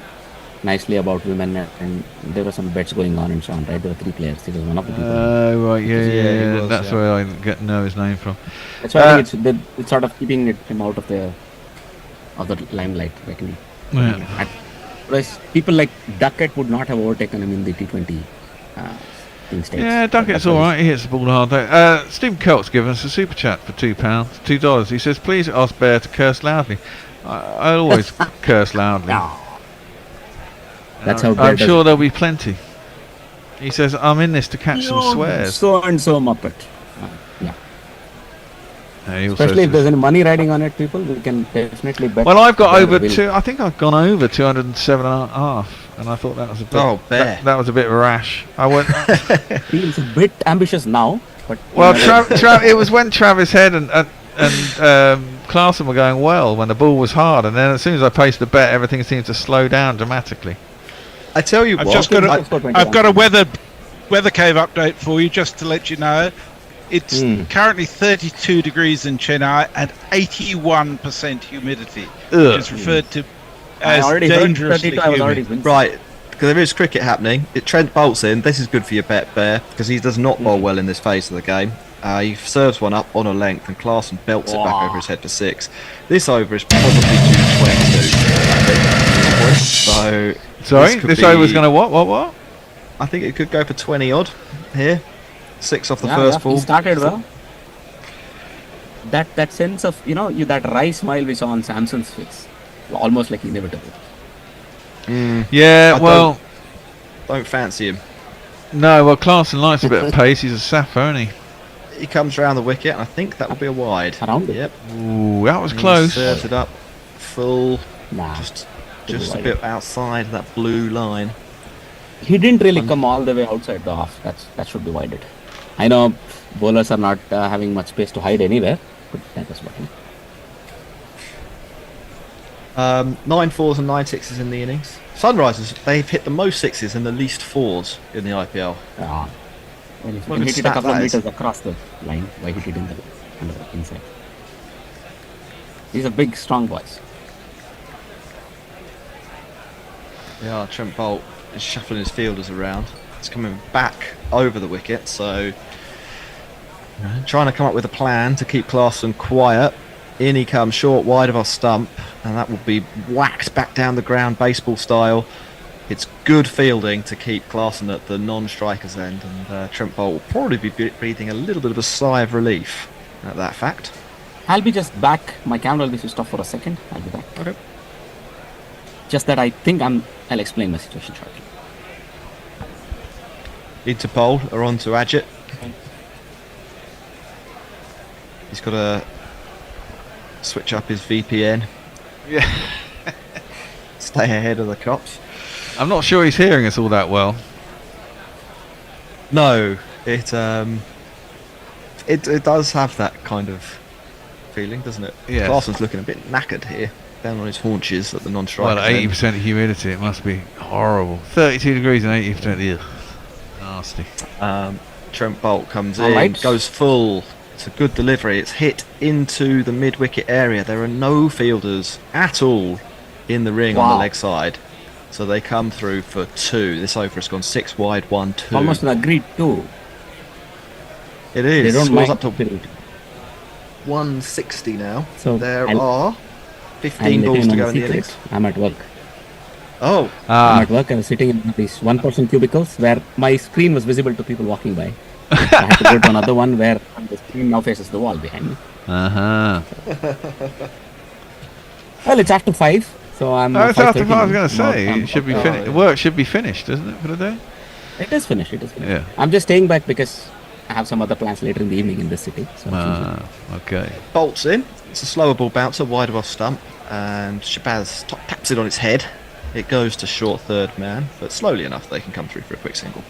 nicely about women, and there were some bets going on and so on. Right, there were 3 players. He was one of the people. Oh, right, he yeah. was, That's yeah. where I know his name from. That's why I think it's sort of keeping him out of the limelight. Actually. Yeah. Whereas people like Duckett would not have overtaken him in the T20 thing states. Yeah, Duckett's all right. He hits the ball hard. Though. Stephen Kelt's given us a super chat for $2. He says, "Please ask Bear to curse loudly." I always curse loudly. That's how I'm Bear does sure it. there'll be plenty. He says, "I'm in this to catch some swears." So and so Muppet. Yeah. And he also Especially if says- there's any money riding on it, people, we can definitely bet. well, I've got Bear over will- two. I think I've gone over 207.5, and I thought that was a bit. Oh, Bear. that was a bit rash. I went. Feels a bit ambitious now, but Well, it was when Travis Head and Klaasen were going well when the ball was hard, and then as soon as I placed the bet, everything seemed to slow down dramatically. I tell you I've what, just got I- I've got a weather cave update for you, just to let you know. It's currently 32 degrees in Chennai and 81% humidity, Ugh. which is referred to I as already heard dangerously 32. I was already humid. right, because there is cricket happening. Trent bolts in. This is good for your bet, Bear, because he does not bowl well in this phase of the game. He serves one up on a length, and Clarkson belts it back over his head for 6. This over is probably due 22, I think. So Sorry, could this be- over's going to what? I think it could go for 20 odd here. 6 off the Yeah, first he ball. started well. That sense of that wry smile we saw on Samson's face, almost like inevitable. Yeah, I well, Don't fancy him. no, well, Clarkson likes a bit of pace. He's a sapper, isn't he? He comes around the wicket, and I think that will be a wide. Around it. Yep. Ooh, that was He close. serves it up full, Nah, just a bit outside that blue line. he didn't really come all the way outside the off. That should be widened. I know bowlers are not having much space to hide anywhere, but that was what. 9 4s and 9 6s in the innings. Sunrisers, they've hit the most 6s and the least 4s in the IPL. Well, if you What can a hit it a stat couple of that is. meters across the line, why hit it in the inside? These are big, strong boys. Yeah, Trent Bolt is shuffling his fielders around. It's coming back over the wicket, so trying to come up with a plan to keep Clarkson quiet. In he comes, short, wide of our stump, and that will be whacked back down the ground, baseball style. It's good fielding to keep Clarkson at the non-striker's end, and Trent Bolt will probably be breathing a little bit of a sigh of relief at that fact. I'll be just back. My camera will be switched off for a second. I'll be back. Okay. Just that I think I'll explain my situation shortly. Into Pole or on to Ajit. He's got to switch up his VPN. Yeah. Stay ahead of the cops. I'm not sure he's hearing us all that well. No, it does have that kind of feeling, doesn't it? Yes. Clarkson's looking a bit knackered here, down on his haunches at the non-striker. Well, 80% humidity, it must be horrible. 32 degrees and 80%, ugh. Nasty. Trent Bolt comes All in, right. goes full. It's a good delivery. It's hit into the mid-wicket area. There are no fielders at all in the ring on the Wow. leg side. So they come through for 2. This over has gone 6 wide, 1, 2. Almost an agreed too. It They is. don't Scores mind up to field. 160 now. So There I'll are let 15 you balls know to my go in the secret. innings. I'm at work. Oh, I'm at work. I was sitting in these one-person cubicles where my screen was visible to people walking by. I had to go to another one where the screen now faces the wall behind me. Uh-huh. Well, it's after 5, so I'm. Oh, it's after 5:30 5, I was going to now. say. I'm- It should be Oh, finished. yeah. Work should be finished, isn't it, for the day? It is finished. It is finished. Yeah. I'm just staying back because I have some other plans later in the evening in this city. So Okay. bolts in. It's a slower ball bouncer, wide of off stump, and Shabazz taps it on its head. It goes to short third man, but slowly enough they can come through for a quick single.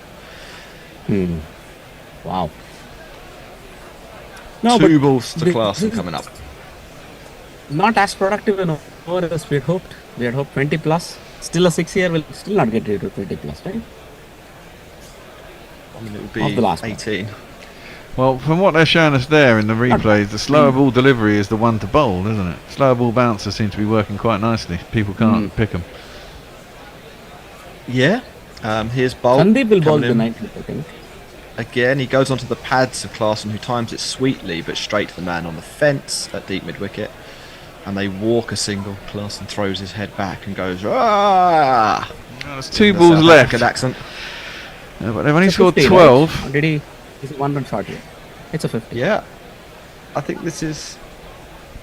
Wow. No, 2 but balls to the- Clarkson coming up. not as productive an over as we had hoped. We had hoped 20 plus. Still a 6 year will still not get rid of 20 plus, right? I mean, it would Of be the last one. 18. Well, from what they're showing us there in the replays, the slower ball delivery is the one to bowl, isn't it? Slower ball bouncer seems to be working quite nicely. People can't pick them. Yeah. Here's Bolt. Sandeep will bowl coming the in. 90th, I think. Again, he goes onto the pads of Clarkson, who times it sweetly, but straight to the man on the fence at deep mid-wicket. And they walk a single. Clarkson throws his head back and goes, "Ah!" There's 2 in the balls South left. African accent. Yeah, but they've only It's a scored 50, 12. right? Did he? Is it 1 run short here? It's a 50. Yeah. I think this is...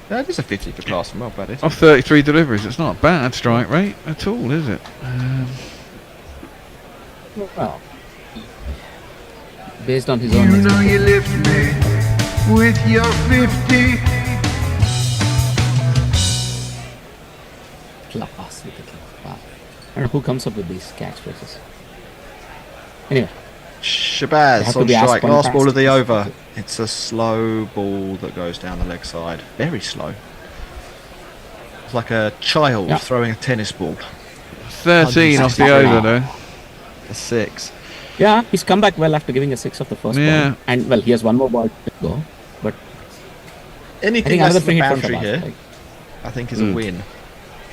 No, it is a 50 for Clarkson. Well batted. Of 33 deliveries. It's not a bad strike rate at all, is it? Well, based on his own. You lift me with your 50. Class with it. Wow. I don't know who comes up with these catchphrases. Anyway, They Shabazz have to on be asked strike. one Last ball fast. of the over. It's a slow ball that goes down the leg side. Very slow. It's like a child Yeah. throwing a tennis ball. 13 off the over though. A 6. Yeah, he's come back well after giving a 6 of the first ball. And well, he has one more ball to go. But anything less than the boundary here, like, I think, is a win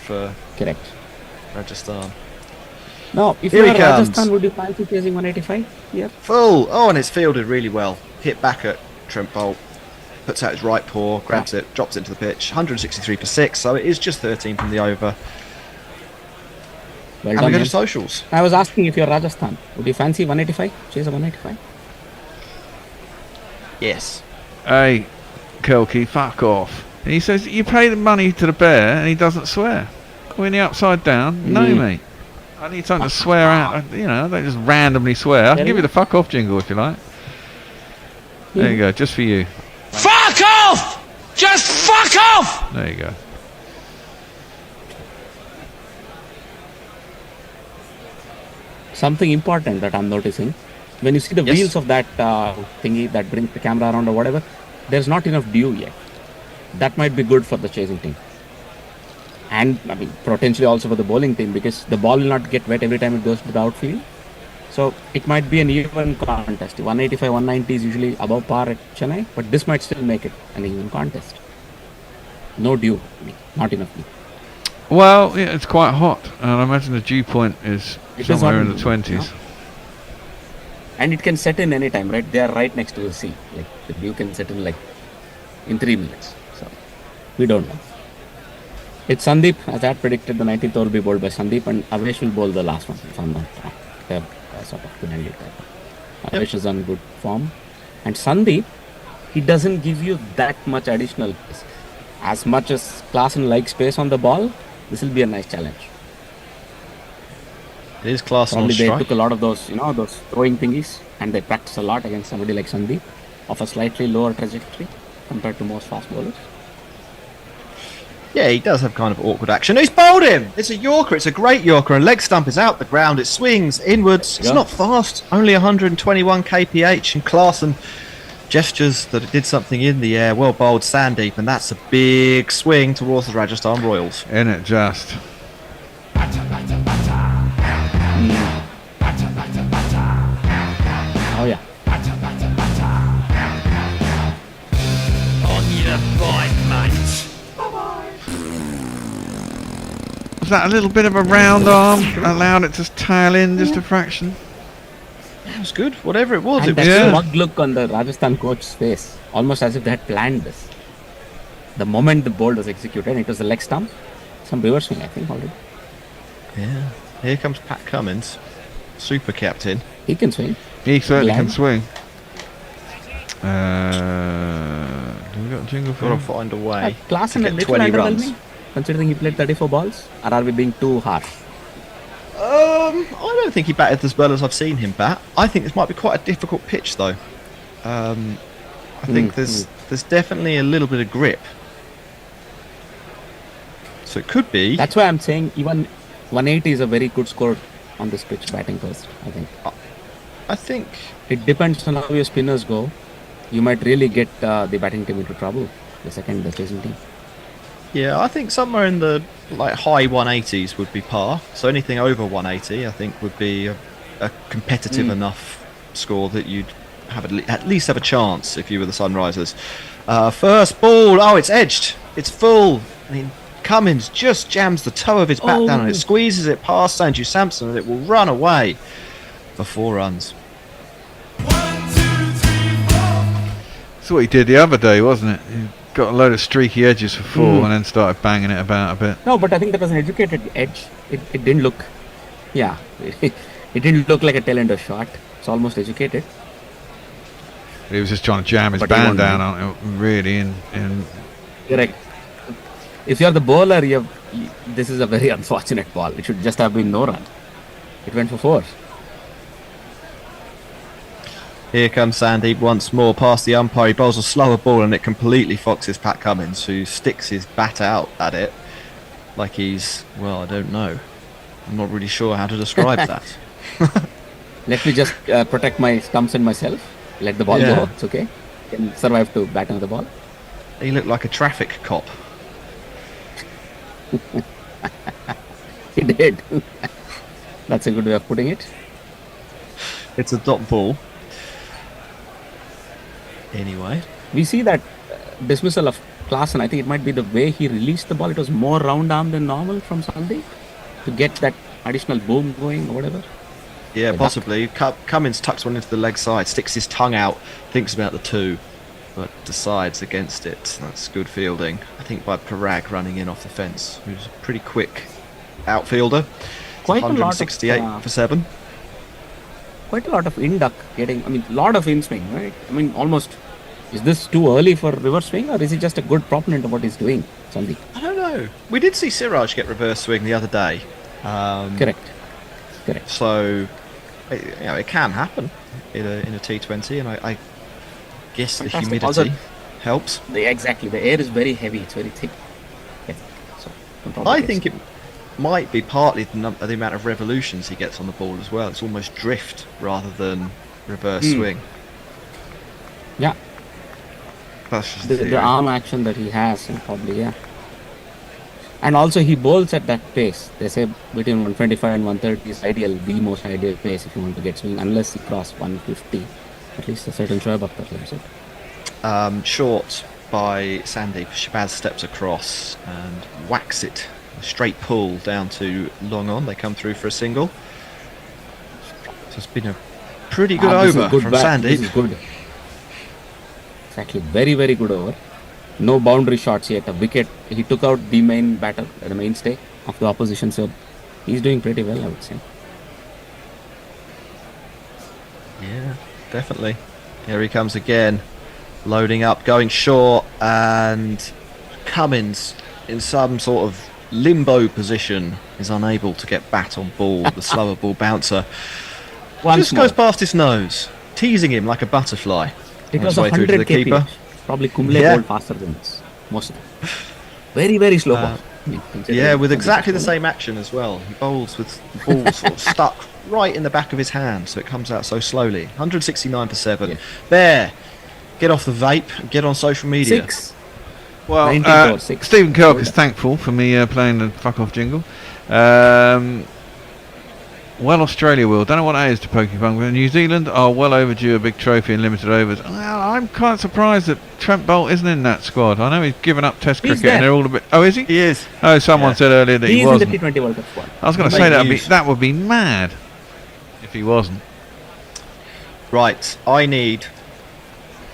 for correct Rajasthan. No, if Here you were he comes. Rajasthan, would you fancy chasing 185? Yeah. Full. Oh, and it's fielded really well. Hit back at Trent Bolt. Puts out his right paw, grabs it, drops it into the pitch. 163 for 6, so it is just 13 from the over. Well And done, we go to man. socials. I was asking if you're Rajasthan, would you fancy 185? Chase a 185? Yes. Hey, Kelky, fuck off. He says you pay the money to the bear and he doesn't swear. When you're upside down, no mate. I need something to swear out. You know, they just randomly swear. I can give you the fuck off jingle if you like. There you go, just for you. Fuck off! Just fuck off! There you go. Something important that I'm noticing, when you see the wheels of that thingy that brings the camera around or whatever, there's not enough dew yet. That might be good for the chasing team. And I mean, potentially also for the bowling team, because the ball will not get wet every time it goes to the outfield. So it might be an even contest. 185, 190 is usually above par at Chennai, but this might still make it an even contest. No dew, not enough dew. Well, yeah, it's quite hot, and I imagine the dew point is somewhere in the 20s. Yeah. And it can set in any time, right? They are right next to the sea. Like the dew can set in like in 3 minutes. So we don't know. It's Sandeep, as I had predicted. The 19th over will be bowled by Sandeep, and Avesh will bowl the last one, if I'm not wrong. They're sort of good ended. Avesh is on good form, and Sandeep, he doesn't give you that much additional pace. As much as Klaasen likes space on the ball, this will be a nice challenge. It is Klaasen on Probably they strike. took a lot of those, those throwing thingies, and they practice a lot against somebody like Sandeep, of a slightly lower trajectory compared to most fast bowlers. Yeah, he does have kind of awkward action. He's bowled him! It's a Yorker, it's a great Yorker, and leg stump is out the ground. It swings inwards. It's not fast, only 121 kph, and Klaasen gestures that it did something in the air. Well bowled, Sandeep, and that's a big swing towards the Rajasthan Royals. In it just. Oh yeah. On your bike, mate. Was that a little bit of a round arm? Allowed it to tail in just a fraction? That was good. Whatever it was, And it was that good. smug look on the Rajasthan coach's face, almost as if they had planned this. The moment the ball was executed, it was the leg stump. Some reverse swing, I think, already. Yeah. Here comes Pat Cummins, super captain. He can swing. He certainly can Land. swing. Do we got a jingle for Gotta him? find a way to Klaasen a get little 20 runs. underwhelming, considering he played 34 balls. Or are we being too harsh? I don't think he batted as well as I've seen him bat. I think this might be quite a difficult pitch, though. I think there's definitely a little bit of grip. So it could be. That's why I'm saying even 180 is a very good score on this pitch, batting first, I think. I think It depends on how your spinners go. You might really get the batting team into trouble, the chasing team. Yeah, I think somewhere in the high 180s would be par. So anything over 180, I think, would be a competitive enough score that you'd have at least have a chance if you were the Sunrisers. First ball, oh, it's edged, it's full. I mean, Cummins just jams the toe of his bat down and it squeezes it past Sanju Samson, and it will run away for 4 runs. That's what he did the other day, wasn't it? He got a load of streaky edges for 4 and then started banging it about a bit. No, but I think that was an educated edge. It didn't look, it didn't look like a tail ender shot. It's almost educated. He was just trying to jam his But he band won't down know. on it, really. And Correct. If you're the bowler, this is a very unfortunate ball. It should just have been no run. It went for 4. Here comes Sandeep once more past the umpire. He bowls a slower ball and it completely foxes Pat Cummins, who sticks his bat out at it like he's, well, I don't know. I'm not really sure how to describe that. Let me just protect my stumps and myself. Let the ball Yeah. go. It's okay. Can survive to bat another ball. He looked like a traffic cop. He did. That's a good way of putting it. It's a dot ball. Anyway. We see that dismissal of Klaasen. I think it might be the way he released the ball. It was more round arm than normal from Sandeep to get that additional boom going or whatever. Yeah, possibly. Cummins tucks one into the leg side, sticks his tongue out, thinks about the 2, but decides against it. That's good fielding. I think by Parag running in off the fence, who's a pretty quick outfielder. Quite 168 a lot of, for 7. Quite a lot of in-duck getting, I mean, a lot of in-swing, right? I mean, almost, is this too early for reverse swing or is he just a good proponent of what he's doing, Sandeep? I don't know. We did see Siraj get reverse swing the other day. Correct. So, it can happen in a T20, and I guess the humidity also, helps. Exactly. The air is very heavy. It's very thick. Yeah. So, I think it might be partly the amount of revolutions he gets on the ball as well. It's almost drift rather than reverse swing. Yeah. That's just the arm action that he has, and probably, yeah. And also he bowls at that pace. They say between 125 and 130 is ideal, the most ideal pace if you want to get swing, unless he cross 150. At least a certain Shoaib Akhtar claims it. Short by Sandeep. Shabazz steps across and whacks it. A straight pull down to long on. They come through for a single. So it's been a pretty good over from Sandeep. This is good. Exactly. Very, very good over. No boundary shots yet. A wicket. He took out the main batter, the mainstay of the opposition. So he's doing pretty well, I would say. Yeah, definitely. Here he comes again. Loading up, going short, and Cummins in some sort of limbo position is unable to get bat on ball. The slower ball bouncer just goes past his nose, teasing him like a butterfly. It was 100 kph. Probably Kumble bowled faster than this. Most of them. Very, very slow ball. Yeah, with exactly the same action as well. He bowls with the ball sort of stuck right in the back of his hand, so it comes out so slowly. 169 for 7. Yeah. There. Get off the vape and get on social media. 6. Well, Stephen Kirk is thankful for me playing the fuck off jingle. Well, Australia will. Don't know what that is to Pokemon. But New Zealand are well overdue a big trophy in limited overs. Well, I'm quite surprised that Trent Bolt isn't in that squad. I know he's given up Test cricket and they're all a bit. Oh, is he? He is. Oh, someone said earlier that he wasn't. He's in the T20 World Cup squad. I was going to say that would be mad if he wasn't. Right, I need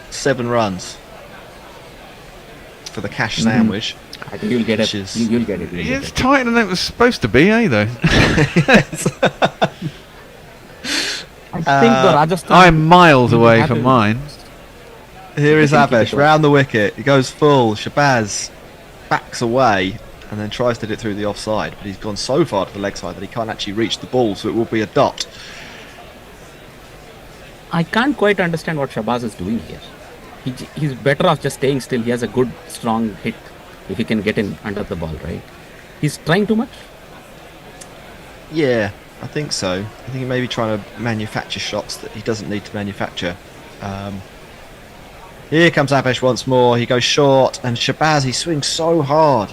7 runs for the cash sandwich. I think you'll get it. You'll get it. It's tighter than it was supposed to be, though. I think the Rajasthan. I'm miles away from mine. Here is Abesh round the wicket. He goes full. Shabazz backs away and then tries to hit it through the offside, but he's gone so far to the leg side that he can't actually reach the ball, so it will be a dot. I can't quite understand what Shabazz is doing here. He's better off just staying still. He has a good, strong hit if he can get in under the ball, right? He's trying too much? Yeah, I think so. I think he may be trying to manufacture shots that he doesn't need to manufacture. Here comes Abesh once more. He goes short, and Shabazz, he swings so hard.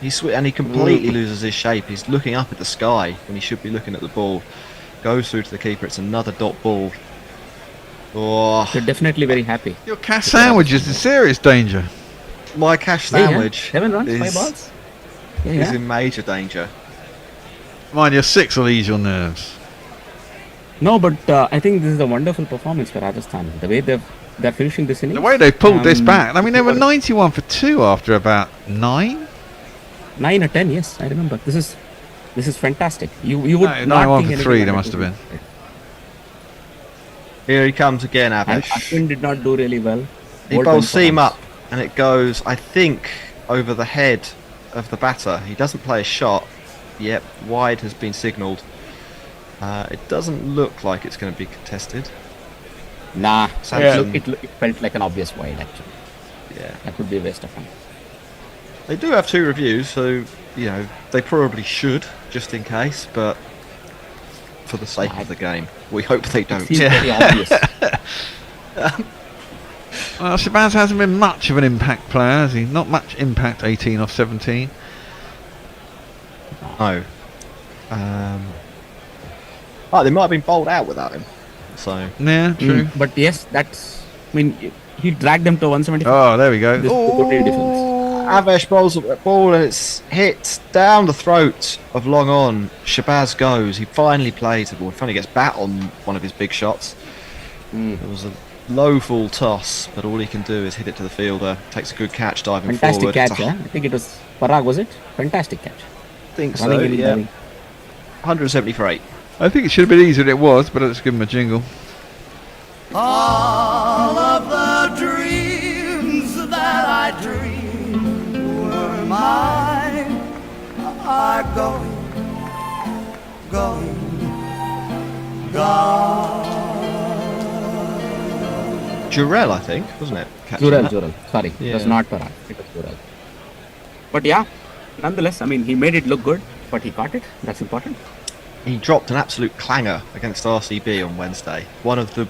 And he completely loses his shape. He's looking up at the sky when he should be looking at the ball. Goes through to the keeper. It's another dot ball. Oh. They're definitely very happy. Your cash sandwich is in serious danger. My cash sandwich 7 runs, 5 balls. Is in major danger. Mind your 6 will ease your nerves. No, but I think this is a wonderful performance for Rajasthan. The way they're finishing this innings. The way they pulled this back. I mean, they were 91 for 2 after about 9. 9 or 10, yes, I remember. This is fantastic. You would not 91 think for 3. There must have been. Here he comes again, Abesh. And Ashwin did not do really well. He bowls seam up, and it goes, I think, over the head of the batter. He doesn't play a shot. Yep, wide has been signalled. It doesn't look like it's going to be contested. Nah, it felt like an obvious wide, actually. Yeah, that would be a waste of time. They do have 2 reviews, so they probably should, just in case. But for the sake of the game, we hope they don't. It seems very obvious. Well, Shabazz hasn't been much of an impact player, has he? Not much impact. 18 off 17. No. They might have been bowled out without him. So Yeah, true. But yes, that's. I mean, he dragged them to 175. Oh, there we go. This is totally different. Avesh bowls a ball and it's hit down the throat of long on. Shabazz goes. He finally plays the ball. He finally gets bat on one of his big shots. It was a low full toss, but all he can do is hit it to the fielder. Takes a good catch diving Fantastic forward. catch, yeah? I think it was Parag, was it? Fantastic catch. I think so, Running in, yeah. diving. 170 for 8. I think it should have been easier than it was, but let's give him a jingle. All of the dreams that I dreamed were mine are going, gone. Guerilla, I think, wasn't it? Catching Jural, that? Jural. Sorry, it was Yeah. not Parag. It was Jural. But yeah, nonetheless, I mean, he made it look good, but he caught it. That's important. He dropped an absolute clanger against RCB on Wednesday. One of the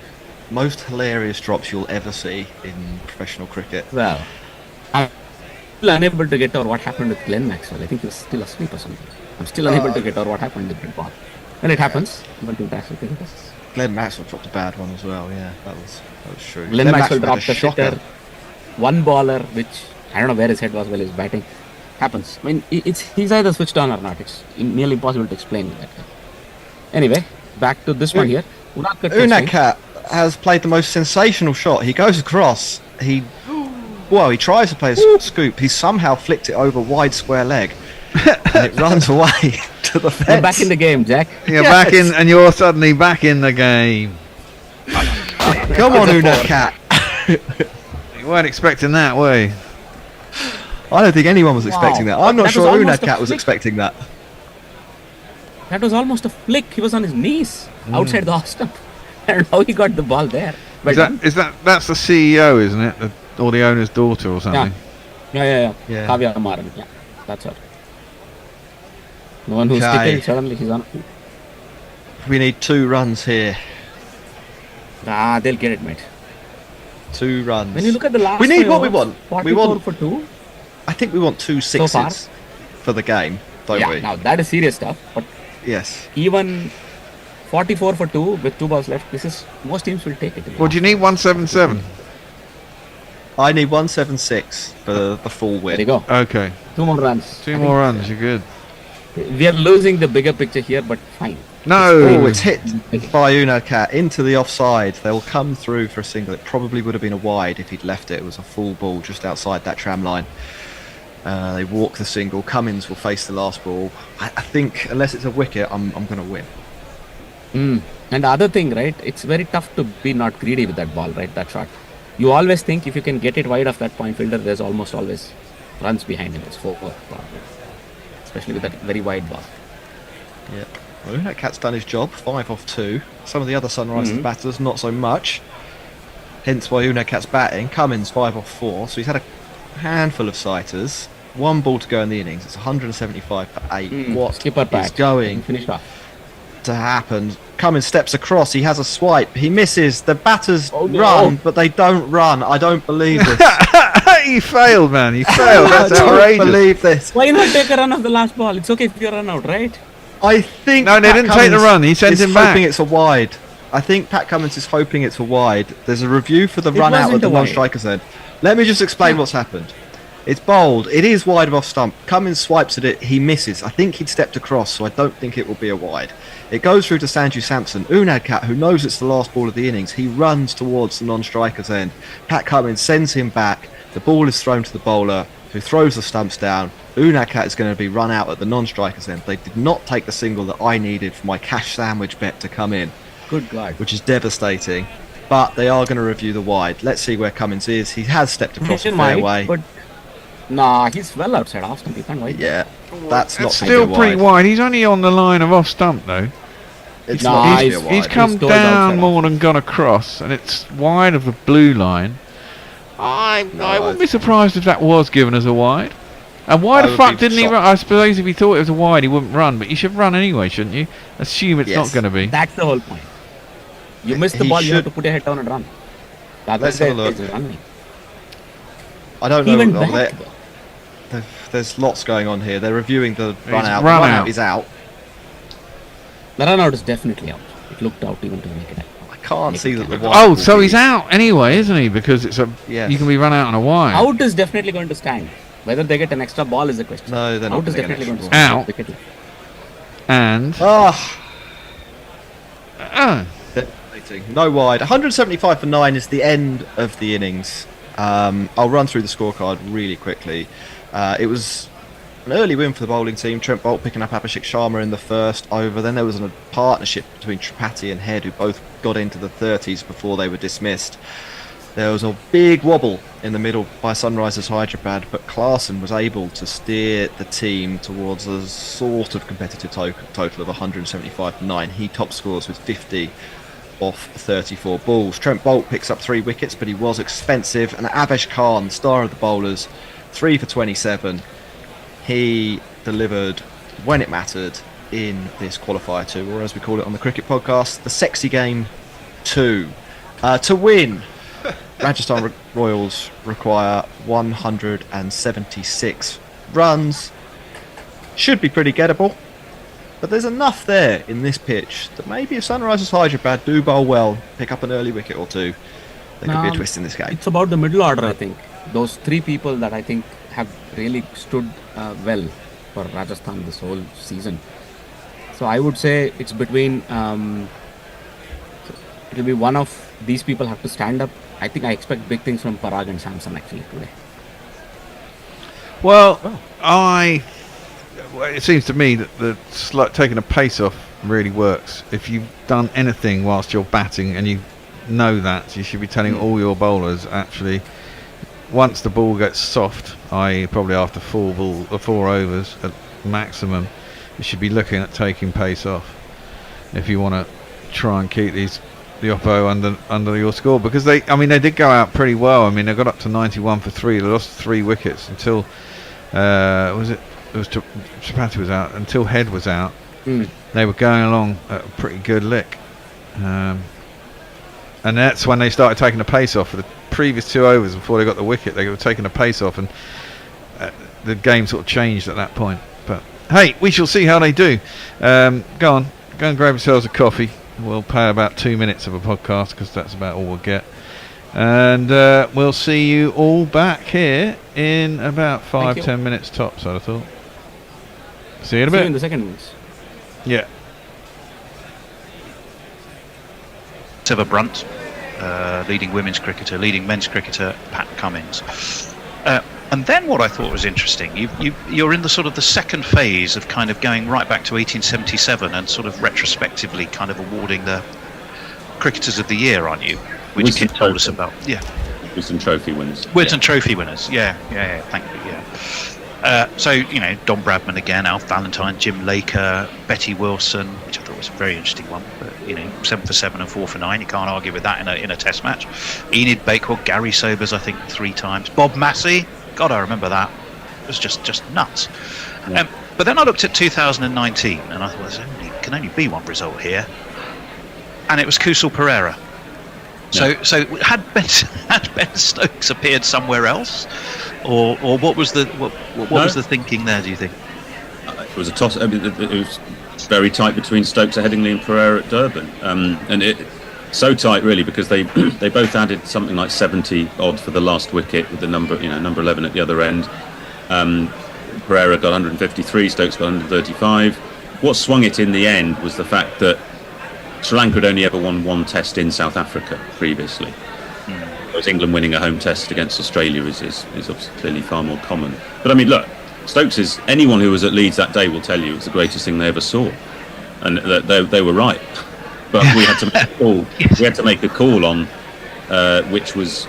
most hilarious drops you'll ever see in professional cricket. Well, I'm still unable to get over what happened with Glenn Maxwell. I think he was still asleep or something. I'm still unable to get over what happened with that ball. Well, it happens. But fantastic. Glenn Maxwell dropped a bad one as well. Yeah, that was true. Glenn Maxwell had dropped a a shocker. hitter, one baller, which I don't know where his head was while he was batting. Happens. I mean, he's either switched on or not. It's nearly impossible to explain that. Anyway, back to this one here. Unadkat has played the most sensational shot. He goes across. He tries to play a scoop. He somehow flicked it over wide square leg, and it runs away to the fence. You're back in the game, Jack. You're back in, and you're suddenly back in the game. Come on, Unadkat. You weren't expecting that, were you? I don't think anyone was expecting that. I'm not That sure was almost a Unadkat was flick. expecting that. That was almost a flick. He was on his knees outside the off stump. I don't know how he got the ball there. But That's the CEO, isn't it? Or the owner's daughter or something? Yeah. Yeah. Kavya Maran. Yeah, that's her. The one who's Okay. sticking, suddenly he's on. We need 2 runs here. They'll get it, mate. 2 runs. When you look at the last We need 5 what we overs, want. 44 We want. for 2. I think we want 2 So far. sixes for the game, don't Yeah, we? now that is serious stuff. But Yes. even 44 for 2 with 2 balls left, most teams will take it. Well, do you need 177? I need 176 for the full win. There you go. Okay. 2 more runs. 2 more runs, you're good. We are losing the bigger picture here, but fine. No! Oh, it's hit by Unadkat into the offside. They'll come through for a single. It probably would have been a wide if he'd left it. It was a full ball just outside that tram line. They walk the single. Cummins will face the last ball. I think unless it's a wicket, I'm going to win. And the other thing, right, it's very tough to be not greedy with that ball, right, that shot. You always think if you can get it wide of that point fielder, there's almost always runs behind him. It's 4 probably. Especially with that very wide ball. Yeah. Well, Unadkat's done his job. 5 off 2. Some of the other Sunrisers batters, not so much. Hence why Unadkat's batting. Cummins 5 off 4. So he's had a handful of sighters. 1 ball to go in the innings. It's 175 for 8. What Skipper is patch. going Finished off. to happen? Cummins steps across. He has a swipe. He misses. The batters Oh, no. run, but they don't run. I don't believe this. You failed, man. You failed. That's I don't outrageous. believe this. Why not take a run of the last ball? It's okay if you run out, right? I think No, they Pat didn't take the Cummins run. He sent is him back. hoping it's a wide. I think Pat Cummins is hoping it's a wide. There's a review for the It run out wasn't at the a wide. non-striker's end. Let me just explain what's happened. It's bowled. It is wide of off stump. Cummins swipes at it. He misses. I think he'd stepped across, so I don't think it will be a wide. It goes through to Sanju Samson. Unadkat, who knows it's the last ball of the innings, he runs towards the non-striker's end. Pat Cummins sends him back. The ball is thrown to the bowler, who throws the stumps down. Unadkat is going to be run out at the non-striker's end. They did not take the single that I needed for my cash sandwich bet to come in, Good God. which is devastating. But they are going to review the wide. Let's see where Cummins is. He has stepped across the fairway. But nah, he's well outside off stump. You can't wide. Yeah, that's not It's going to still be pretty wide. wide. He's only on the line of off stump, though. It's Nah, not going to be a he's- wide. He's come He's towards down outside. more than gone across, and it's wide of the blue line. I wouldn't be surprised if that was given as a wide. And why I the would fuck be didn't he shocked. run? I suppose if he thought it was a wide, he wouldn't run. But you should run anyway, shouldn't you? Assume it's Yes. not going to be. That's the whole point. You miss the He ball, you have should- to put your head down and run. The other Let's have a guy look. is running. I don't He went know. back. There's lots going on here. They're reviewing the run out. run The run out. out is out. The run out is definitely out. It looked out even to the naked eye. I can't see that the wide. Oh, will so be- he's out anyway, isn't he? Because it's a Yes. you can be run out on a wide. Out is definitely going to stand. Whether they get an extra ball is the question. No, they're not Out is gonna get definitely an going to extra stand. Out. Wicket left. And No wide. 175 for 9 is the end of the innings. I'll run through the scorecard really quickly. It was an early win for the bowling team. Trent Boult picking up Abhishek Sharma in the first over. Then there was a partnership between Tripathi and Head, who both got into the 30s before they were dismissed. There was a big wobble in the middle by Sunrisers Hyderabad, but Klaasen was able to steer the team towards a sort of competitive total of 175 for 9. He top scores with 50 off 34 balls. Trent Boult picks up 3 wickets, but he was expensive. And Avesh Khan, star of the bowlers, 3 for 27. He delivered when it mattered in this qualifier 2, or as we call it on the cricket podcast, the sexy game 2. To win, Rajasthan Royals require 176 runs. Should be pretty gettable. But there's enough there in this pitch that maybe if Sunrisers Hyderabad do bowl well, pick up an early wicket or two, there could be a twist in this game. It's about the middle order, I think. Those 3 people that I think have really stood well for Rajasthan this whole season. So I would say it's between. It'll be one of these people have to stand up. I think I expect big things from Parag and Samson actually today. well, it seems to me that taking a pace off really works. If you've done anything whilst you're batting and you know that, you should be telling all your bowlers actually, once the ball gets soft, i.e. probably after 4 overs at maximum, you should be looking at taking pace off if you want to try and keep the Oppo under your score, because they did go out pretty well. I mean, they got up to 91 for 3. They lost 3 wickets until Tripathi was out, until Head was out. They were going along at a pretty good lick, and that's when they started taking the pace off. For the previous 2 overs before they got the wicket, they were taking the pace off, and the game sort of changed at that point. But hey, we shall see how they do. Go and grab yourselves a coffee. We'll pay about 2 minutes of a podcast because that's about all we'll get. And we'll see you all back here in about 5-10 minutes tops, I'd have thought. See you in a bit. See you in the second innings. Yeah. Trevor Brunt, leading women's cricketer, leading men's cricketer, Pat Cummins. And then what I thought was interesting, you're in the sort of the second phase of kind of going right back to 1877 and sort of retrospectively kind of awarding the Cricketers of the Year, aren't you? Which Kit told us about. Yeah. Wisden Trophy winners. Wisden Trophy winners, yeah, thank you, yeah. So, Don Bradman again, Alf Valentine, Jim Laker, Betty Wilson, which I thought was a very interesting one, but, 7 for 7 and 4 for 9, you can't argue with that in a test match. Enid Bakewell, Gary Sobers, I think 3 times. Bob Massey, God, I remember that. It was just nuts. Yeah. But then I looked at 2019 and I thought there can only be one result here, and it was Kusal Perera. So had Ben Stokes appeared somewhere else, or what was the was the thinking there? Do you think it was a toss? I mean, it was very tight between Stokes at Headingley and Perera at Durban, and it. So tight, really, because they both added something like 70 odd for the last wicket with the number 11 at the other end. Pereira got 153, Stokes got 135. What swung it in the end was the fact that Sri Lanka had only ever won 1 test in South Africa previously. Whereas England winning a home test against Australia is obviously clearly far more common. But I mean, look, Stokes is, anyone who was at Leeds that day will tell you it's the greatest thing they ever saw, and they were right. But we had to make a call. We had to make a call on which was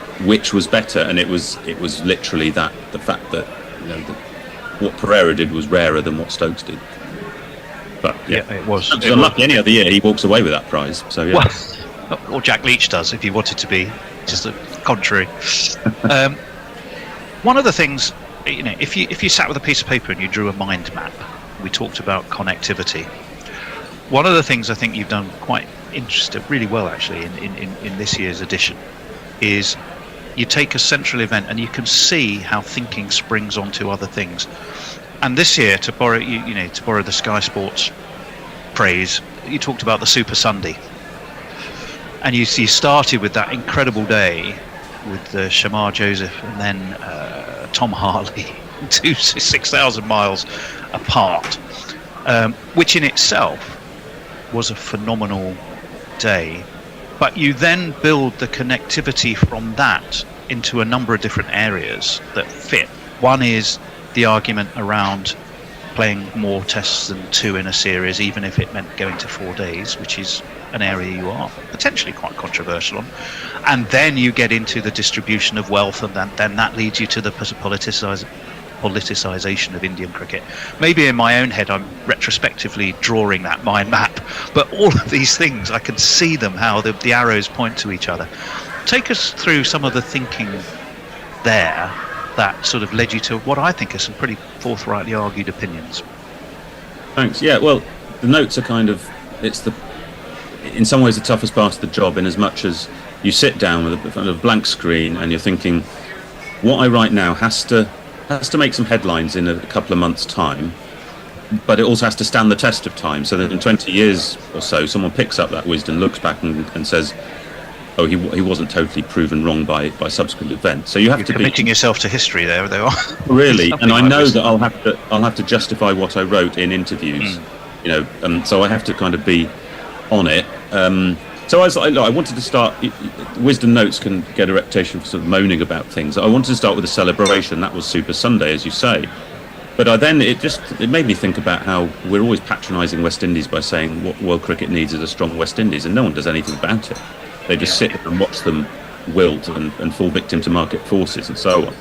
better, and it was literally the fact that what Pereira did was rarer than what Stokes did. But yeah it was. Stokes unlucky. Any other year he walks away with that prize. So yeah. Well, or Jack Leach does if he wanted to be just the contrary. One of the things, if you sat with a piece of paper and you drew a mind map, we talked about connectivity. One of the things I think you've done quite really well actually in this year's edition is you take a central event and you can see how thinking springs onto other things. And this year, to borrow the Sky Sports praise, you talked about the Super Sunday, and you started with that incredible day with Shamar Joseph and then Tom Harley, 6,000 miles apart, which in itself was a phenomenal day. But you then build the connectivity from that into a number of different areas that fit. One is the argument around playing more tests than 2 in a series, even if it meant going to 4 days, which is an area you are potentially quite controversial on. And then you get into the distribution of wealth, and then that leads you to the politicization of Indian cricket. Maybe in my own head I'm retrospectively drawing that mind map, but all of these things, I can see them, how the arrows point to each other. Take us through some of the thinking there that sort of led you to what I think are some pretty forthrightly argued opinions. Thanks. Yeah, well, the notes are kind of, in some ways the toughest part of the job, in as much as you sit down with a blank screen and you're thinking, what I write now has to make some headlines in a couple of months' time, but it also has to stand the test of time, so that in 20 years or so someone picks up that wisdom, looks back and says, oh, he wasn't totally proven wrong by subsequent events. So you're committing yourself to history there, though. Really, and I know that I'll have to justify what I wrote in interviews, so I have to kind of be on it. So I wanted to start. Wisdom Notes can get a reputation for sort of moaning about things. I wanted to start with a celebration. That was Super Sunday, as you say. But it made me think about how we're always patronising West Indies by saying what world cricket needs is a strong West Indies, and no one does anything about it. They just sit and watch them wilt and fall victim to market forces and so on.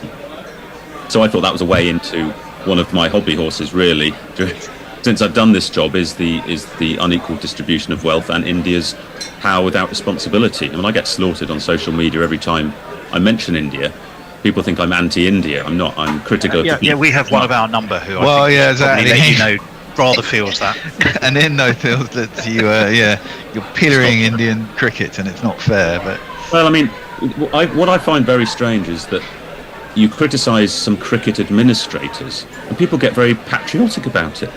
So I thought that was a way into one of my hobby horses, really. Since I've done this job, is the unequal distribution of wealth and India's power without responsibility. I mean, I get slaughtered on social media every time I mention India. People think I'm anti-India. I'm not. I'm critical. Yeah, we have one of our number who exactly. Let you know, rather feels that. And Indo feels that you're pillaring Indian cricket, and it's not fair. But well, I mean, what I find very strange is that you criticise some cricket administrators, and people get very patriotic about it.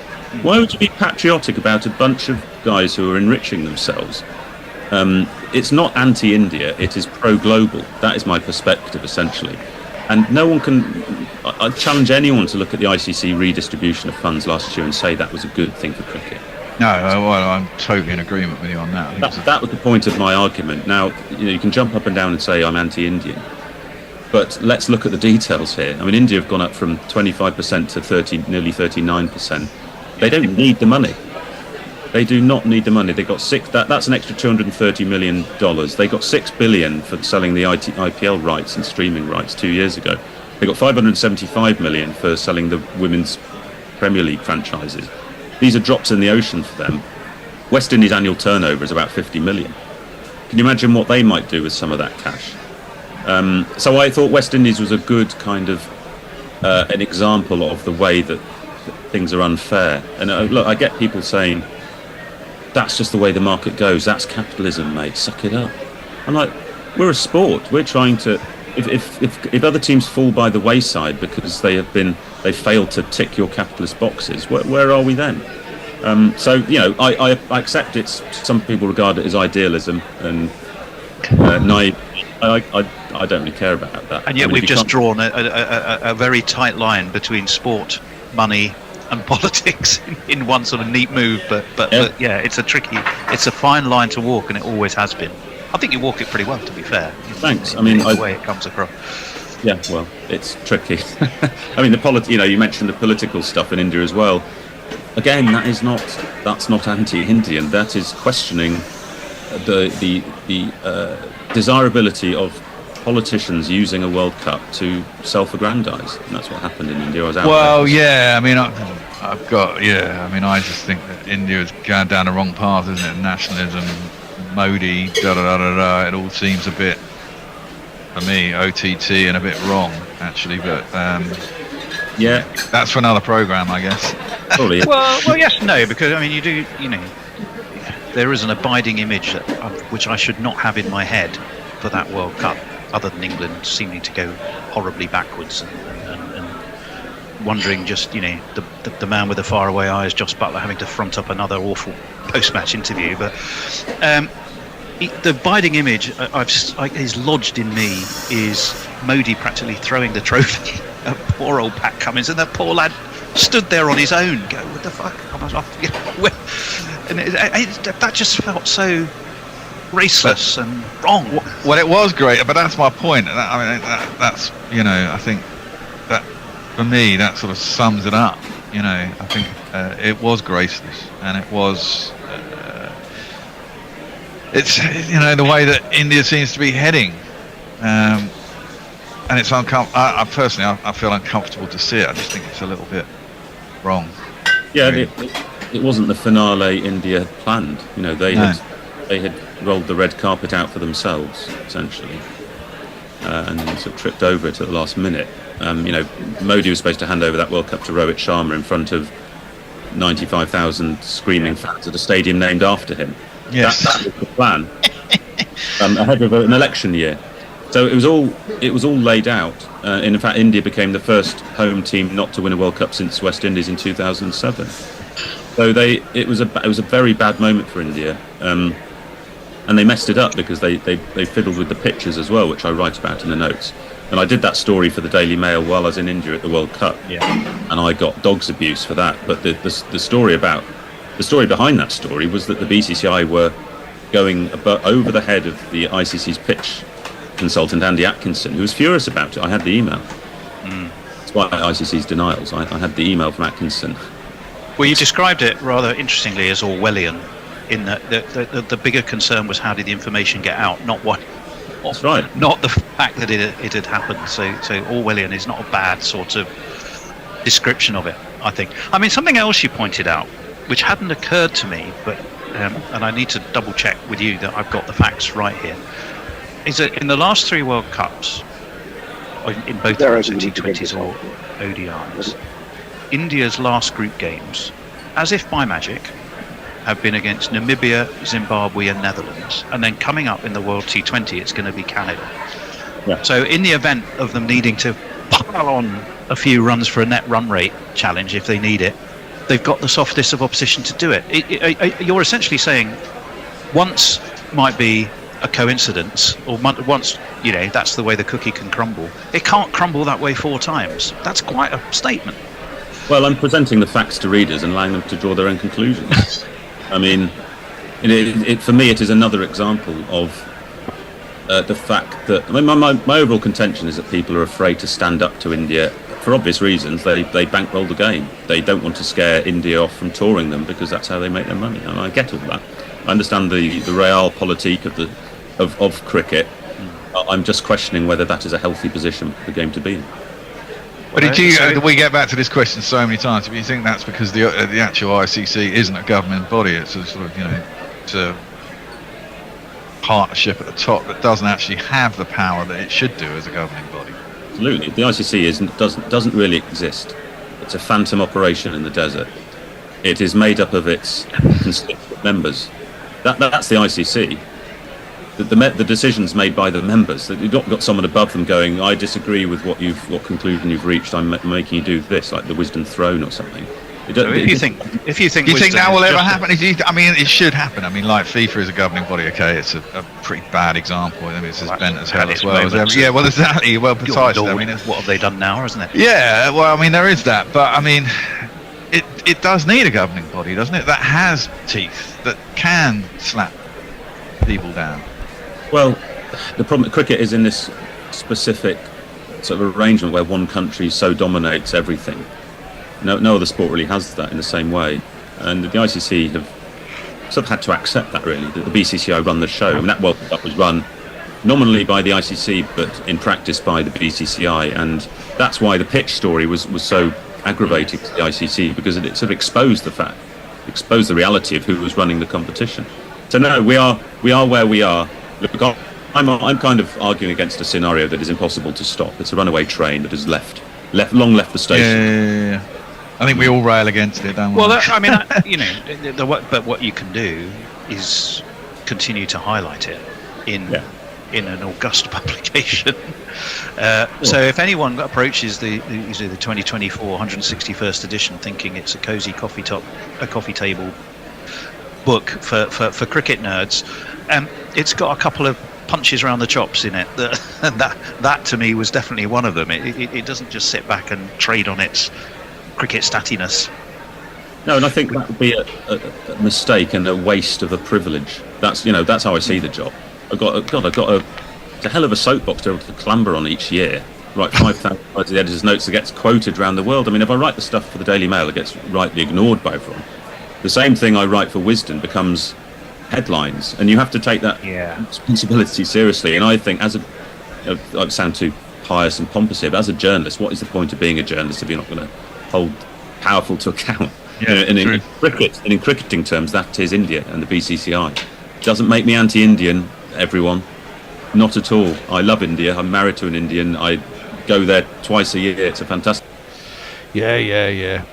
Why would you be patriotic about a bunch of guys who are enriching themselves? It's not anti-India, it is pro-global. That is my perspective, essentially. And no one can... I challenge anyone to look at the ICC redistribution of funds last year and say that was a good thing for cricket. No, well, I'm totally in agreement with you on that. That was the point of my argument. Now, you can jump up and down and say I'm anti-Indian, but let's look at the details here. I mean, India have gone up from 25% to nearly 39%. They don't need the money. They do not need the money. They got that's an extra $230 million. They got $6 billion for selling the IPL rights and streaming rights 2 years ago. They got $575 million for selling the women's Premier League franchises. These are drops in the ocean for them. West Indies' annual turnover is about 50 million. Can you imagine what they might do with some of that cash? So I thought West Indies was a good kind of an example of the way that things are unfair. And look, I get people saying, that's just the way the market goes. That's capitalism, mate. Suck it up. I'm like, we're a sport. We're trying to... If other teams fall by the wayside because they failed to tick your capitalist boxes, where are we then? So I accept it's. Some people regard it as idealism and naive. I don't really care about that. And yet we've just drawn a very tight line between sport, money, and politics in one sort of neat move. But it's a fine line to walk, and it always has been. I think you walk it pretty well, to be fair. Thanks. I mean, the way it comes across. Yeah, well, it's tricky. I mean, you mentioned the political stuff in India as well. Again, that's not anti-Indian. That is questioning the desirability of politicians using a World Cup to self-aggrandise, and that's what happened in India. I just think that India is going down the wrong path, isn't it? Nationalism, Modi, it all seems a bit, for me, OTT and a bit wrong, actually. But that's for another programme, I guess. Probably. well, yes, and no, because I mean, there is an abiding image which I should not have in my head for that World Cup, other than England seeming to go horribly backwards and wondering, just the man with the faraway eyes, Joss Butler, having to front up another awful post-match interview. But the abiding image is lodged in me is Modi practically throwing the trophy at poor old Pat Cummins, and that poor lad stood there on his own. Go, what the fuck? And that just felt so raceless and wrong. Well, it was great, but that's my point. That's I think that for me that sort of sums it up. I think it was graceless, and it was. It's the way that India seems to be heading, and it's uncomfortable. I personally feel uncomfortable to see it. I just think it's a little bit wrong. Yeah, it wasn't the finale India had planned. They had rolled the red carpet out for themselves essentially, and sort of tripped over it at the last minute. Modi was supposed to hand over that World Cup to Rohit Sharma in front of 95,000 screaming fans at a stadium named after him. Yes, that was the plan ahead of an election year. So it was all laid out. In fact, India became the first home team not to win a World Cup since West Indies in 2007. So it was a very bad moment for India, and they messed it up because they fiddled with the pitches as well, which I write about in the notes. And I did that story for the Daily Mail while I was in India at the World Cup, and I got dogs abuse for that. But the story behind that story was that the BCCI were going over the head of the ICC's pitch consultant Andy Atkinson, who was furious about it. I had the email. That's why ICC's denials. I had the email from Atkinson. Well, you described it rather interestingly as Orwellian, in that the bigger concern was how did the information get out, not what. That's right. Not the fact that it had happened. So Orwellian is not a bad sort of description of it, I think. I mean, something else you pointed out, which hadn't occurred to me, but and I need to double check with you that I've got the facts right here, is that in the last 3 World Cups, in both T20s or ODIs, India's last group games, as if by magic, have been against Namibia, Zimbabwe and Netherlands, and then coming up in the World T20 it's going to be Canada. So in the event of them needing to pile on a few runs for a net run rate challenge if they need it, they've got the softest of opposition to do it. You're essentially saying once might be a coincidence, or once that's the way the cookie can crumble. It can't crumble that way 4 times. That's quite a statement. Well, I'm presenting the facts to readers and allowing them to draw their own conclusions. I mean, for me, it is another example of the fact that my overall contention is that people are afraid to stand up to India for obvious reasons. They bankroll the game. They don't want to scare India off from touring them because that's how they make their money. And I get all that. I understand the realpolitik of cricket. I'm just questioning whether that is a healthy position for the game to be in. But we get back to this question so many times. But you think that's because the actual ICC isn't a government body? It's a sort of it's a partnership at the top that doesn't actually have the power that it should do as a governing body. Absolutely, the ICC doesn't really exist. It's a phantom operation in the desert. It is made up of its constituent members. That's the ICC. The decisions made by the members. That you've not got someone above them going, I disagree with what conclusion you've reached. I'm making you do this, like the wisdom throne or something. If you think that will ever happen? I mean, it should happen. I mean, like FIFA is a governing body. Okay, it's a pretty bad example. I mean, it's as bent as hell as well as ever. Yeah, well, exactly. Well, precisely. I mean, what have they done now, isn't it? Yeah. Well, I mean, there is that, but I mean, it does need a governing body, doesn't it? That has teeth, that can slap people down. Well, the problem cricket is in this specific sort of arrangement where one country so dominates everything. No other sport really has that in the same way, and the ICC have sort of had to accept that, really, that the BCCI run the show. I mean, that World Cup was run nominally by the ICC, but in practice by the BCCI, and that's why the pitch story was so aggravating to the ICC, because it sort of exposed the reality of who was running the competition. So no, we are where we are. Look, I'm kind of arguing against a scenario that is impossible to stop. It's a runaway train that has long left the station. Yeah. I think we all rail against it, don't we? Well, but what you can do is continue to highlight it in in an august publication. So if anyone approaches the 2024 161st edition thinking it's a cozy coffee table book for cricket nerds, it's got a couple of punches around the chops in it. That to me was definitely one of them. It doesn't just sit back and trade on its cricket stattiness. No, and I think that would be a mistake and a waste of a privilege. That's how I see the job. I've got it's a hell of a soapbox to be able to clamber on each year. Write 5,000 words of the editor's notes that gets quoted around the world. I mean, if I write the stuff for the Daily Mail, it gets rightly ignored by everyone. The same thing I write for Wisden becomes headlines, and you have to take that responsibility seriously. And I think, I sound too pious and pompous here, but as a journalist, what is the point of being a journalist if you're not going to hold powerful to account? And in cricket, and in cricketing terms, that is India and the BCCI. Doesn't make me anti-Indian, everyone. Not at all. I love India. I'm married to an Indian. I go there twice a year. It's a fantastic. Yeah.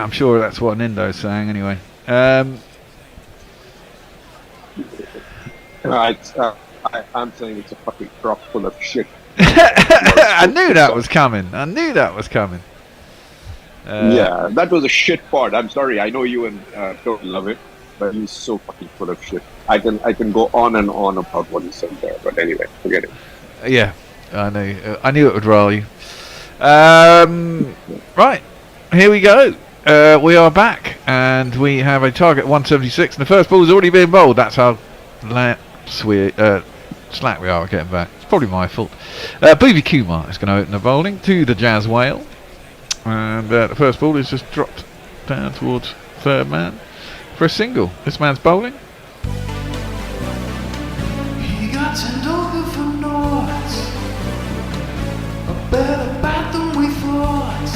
I'm sure that's what an Indo's saying anyway. I'm saying it's a fucking crock full of shit. I knew that was coming. Yeah, that was a shit part. I'm sorry. I know you and don't love it, but he's so fucking full of shit. I can go on and on about what he said there, but anyway, forget it. Yeah, I know. I knew it would rile you. Right, here we go. We are back, and we have a target 176, and the first ball has already been bowled. That's how slack we are at getting back. It's probably my fault. Bhuvi Kumar is going to open the bowling to the Jazz Whale, and the first ball is just dropped down towards third man for a single. This man's bowling. He got sent over from North, a better bat than we thought.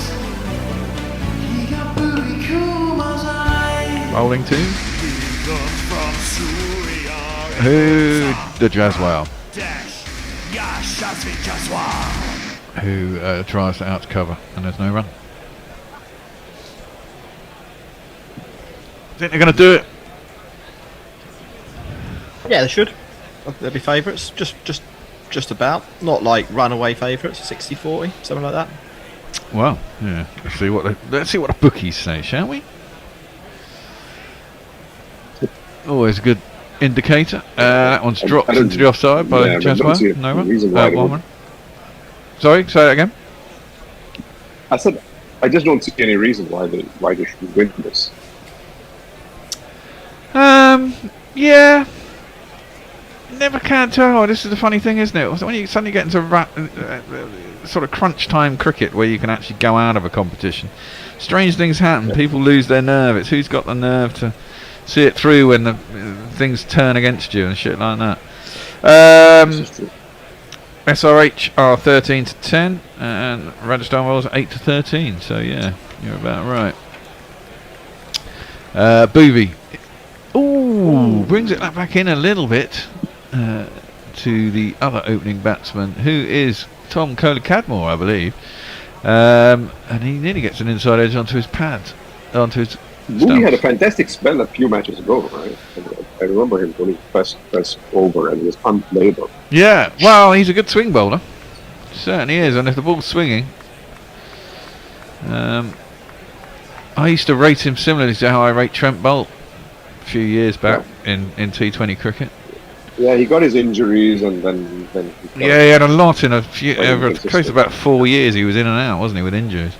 He got Bhuvi Kumar's eye. Bowling to who? The Jazz Whale, who tries to out to cover, and there's no run. Think they're going to do it? Yeah, they should. They'll be favourites, just about. Not like runaway favourites, 60-40, something like that. Well, yeah. Let's see what the bookies say, shall we? Always a good indicator. That one's dropped into the offside by Jaswell. No run. One run. Sorry, say that again. I said I just don't see any reason why they should win this. Yeah. Never can tell. This is the funny thing, isn't it? When you suddenly get into sort of crunch time cricket where you can actually go out of a competition, strange things happen. People lose their nerve. It's who's got the nerve to see it through when the things turn against you and shit like that. SRH are 13-10 and Rajasthan Royals 8-13. So yeah, you're about right. Bhuvi, brings it back in a little bit to the other opening batsman, who is Tom Kohli-Cadmore, I believe, and he nearly gets an inside edge onto his pad, onto his. Bhuvi had a fantastic spell a few matches ago, right? I remember him going first over and he was unplayable. Yeah, well, he's a good swing bowler. Certainly is, and if the ball's swinging, I used to rate him similarly to how I rate Trent Boult a few years back in T20 cricket. Yeah, he got his injuries and then he had a lot in a few over the course of about 4 years. He was in and out, wasn't he, with injuries?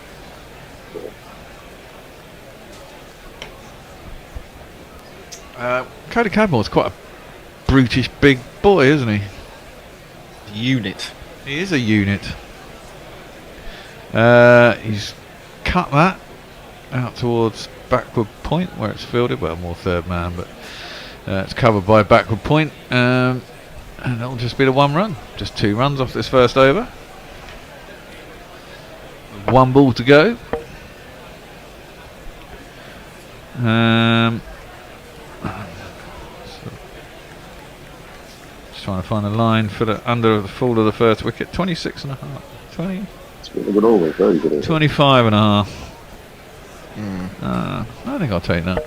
Kohli-Cadmore's quite a brutish big boy, isn't he? Unit. He is a unit. He's cut that out towards backward point where it's fielded. Well, more third man, but it's covered by backward point, and it'll just be the one run. Just 2 runs off this first over. 1 ball to go. Trying to find a line for the under the fall of the first wicket. 26.5, 20. It's been a good over, very good over. 25.5. I think I'll take that.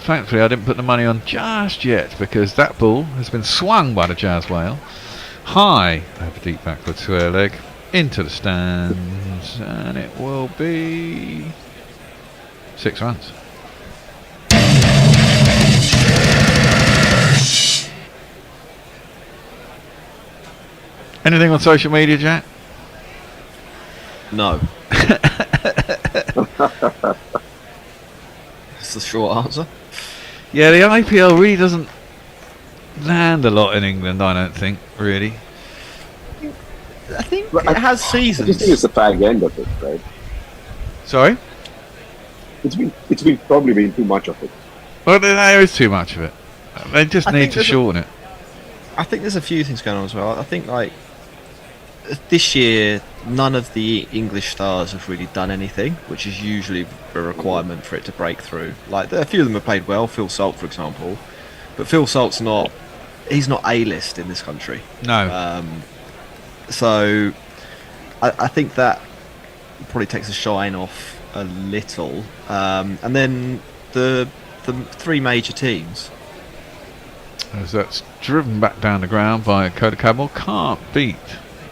thankfully I didn't put the money on just yet, because that ball has been swung by the Jazz Whale high over deep backward square leg into the stands, and it will be 6 runs. Anything on social media, Jack? No. That's the short answer. Yeah, the IPL really doesn't land a lot in England, I don't think, really. I think it has seasons. I just think it's the fag end of it, right? Sorry? It's been probably been too much of it. Well, there is too much of it. They just I need think to shorten it. I think there's a few things going on as well. I think, like, this year, none of the English stars have really done anything, which is usually a requirement for it to break through. Like, a few of them have played well, Phil Salt, for example. But Phil Salt's he's not A-list in this country. No. So, I think that probably takes the shine off a little. And then the three major teams. As that's driven back down the ground by Koda Cadmore, can't beat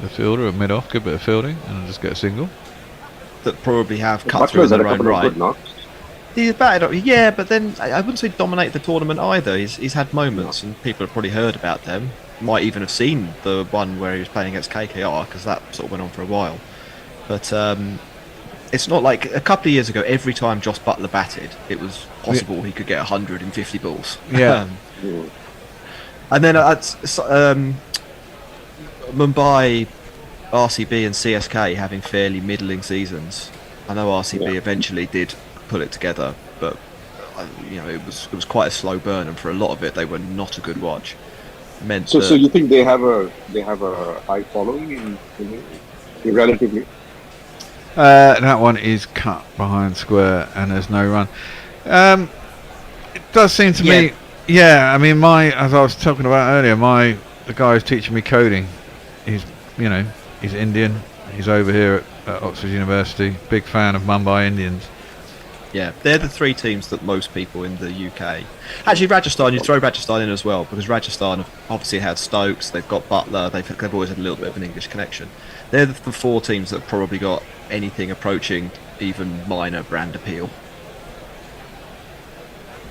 the fielder at mid-off, good bit of fielding, and just get a single. That probably have cut through in their own right. Knocks. He's batted up, yeah, but then I wouldn't say dominate the tournament either. He's had moments, and people have probably heard about them. Might even have seen the one where he was playing against KKR, because that sort of went on for a while. But it's not like a couple of years ago, every time Joss Butler batted, it was possible he could get 150 balls. Yeah. And then Mumbai, RCB and CSK having fairly middling seasons. I know RCB eventually did pull it together, but it was quite a slow burn, and for a lot of it they were not a good watch. So you think they have a high following in relatively? That one is cut behind square, and there's no run. It does seem to me. Yeah, I mean, as I was talking about earlier, the guy who's teaching me coding, he's Indian. He's over here at Oxford University. Big fan of Mumbai Indians. Yeah, they're the three teams that most people in the UK. Actually, Rajasthan, you throw Rajasthan in as well, because Rajasthan have obviously had Stokes, they've got Butler, they've always had a little bit of an English connection. They're the four teams that have probably got anything approaching even minor brand appeal.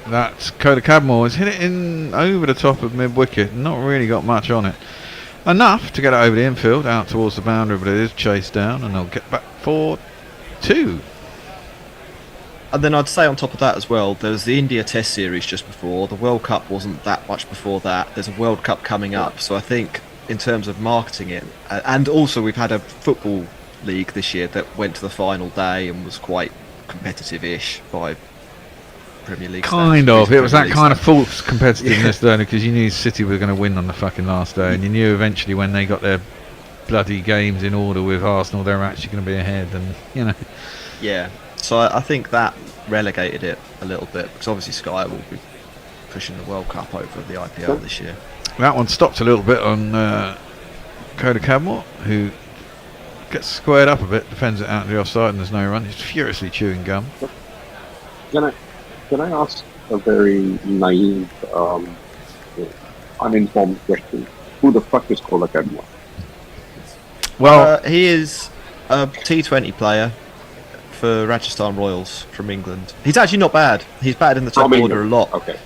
That's Koda Cadmore. Has hit it in over the top of mid-wicket, not really got much on it. Enough to get it over the infield, out towards the boundary, but it is chased down, and they'll get back for 2. And then I'd say on top of that as well, there was the India Test Series just before. The World Cup wasn't that much before that. There's a World Cup coming up, so I think in terms of marketing it, and also we've had a football league this year that went to the final day and was quite competitive-ish by Premier League kind of. It was that kind of false competitiveness though, because you knew City were going to win on the fucking last day, and you knew eventually when they got their bloody games in order with Arsenal, they were actually going to be ahead, and Yeah. So I think that relegated it a little bit, because obviously Sky will be pushing the World Cup over the IPL this year. That one stopped a little bit on Koda Cadmore, who gets squared up a bit, defends it out to the offside, and there's no run. He's furiously chewing gum. Can I ask a very naive, uninformed question? Who the fuck is Koda Cadmore? Well, he is a T20 player for Rajasthan Royals from England. He's actually not bad. He's batted in the top order a lot. Okay.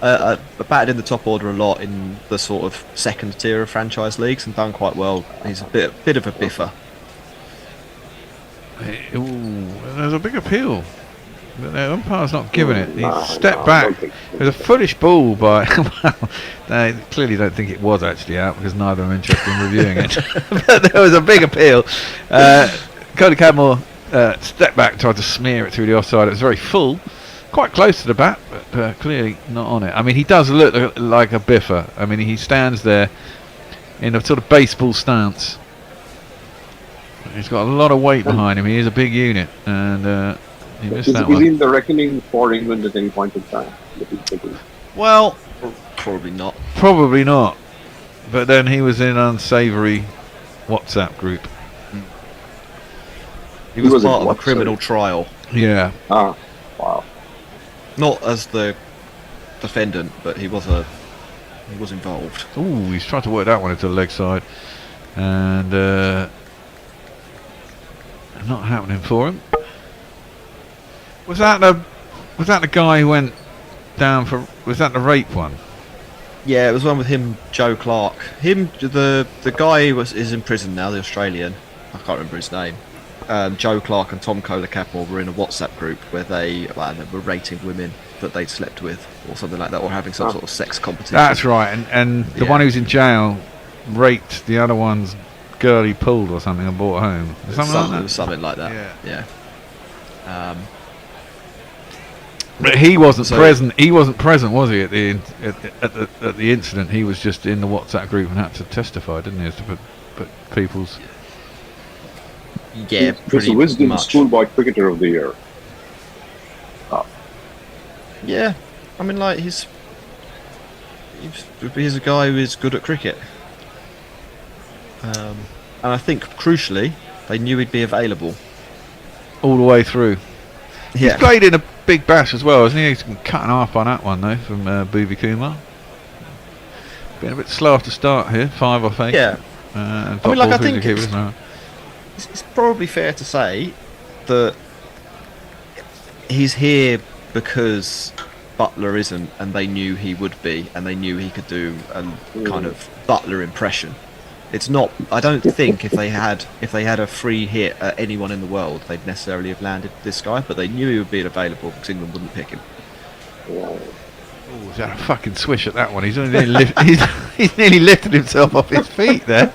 Batted in the top order a lot in the sort of second tier of franchise leagues and done quite well. He's a bit of a biffer. There's a big appeal. The umpire's not giving it. He stepped back. There's a foolish ball by. They clearly don't think it was actually out, because neither of them are interested in reviewing it. But there was a big appeal. Koda Cadmore stepped back, tried to smear it through the offside. It was very full, quite close to the bat, but clearly not on it. I mean, he does look like a biffer. I mean, he stands there in a sort of baseball stance. He's got a lot of weight behind him. He is a big unit, and he missed that one. Is he in the reckoning for England at any point in time? Well, probably not. Probably not. But then he was in an unsavoury WhatsApp group. He was part of a criminal trial. Yeah. Ah, wow. Not as the defendant, but he was involved. Ooh, he's trying to work that one into the leg side, and not happening for him. Was that the guy who went down for? Was that the rape one? Yeah, it was one with him, Joe Clark. The guy is in prison now. The Australian, I can't remember his name. Joe Clark and Tom Kohler-Cadmore were in a WhatsApp group where they were rating women that they'd slept with, or something like that, or having some sort of sex competition. That's right, and the one who's in jail raped the other one's girl he pulled or something and brought home. Something like that. Yeah. But he wasn't present. He wasn't present, was he? At the incident, he was just in the WhatsApp group and had to testify, didn't he? As to put people's. Yeah, he's the Wisdom Schoolboy Cricketer of the Year. Yeah, I mean, like he's a guy who is good at cricket, and I think crucially they knew he'd be available all the way through. Yeah. He's played in a big bash as well, hasn't he? He's been cutting half on that one though from Bhuvi Kumar. Been a bit slow off to start here, 5 off 8. Yeah, I mean, like I think it's probably fair to say that he's here because Butler isn't, and they knew he would be, and they knew he could do a kind of Butler impression. It's not. I don't think if they had a free hit at anyone in the world, they'd necessarily have landed this guy. But they knew he would be available because England wouldn't pick him. Oh, is that a fucking swish at that one? He's only he's nearly lifted himself off his feet there,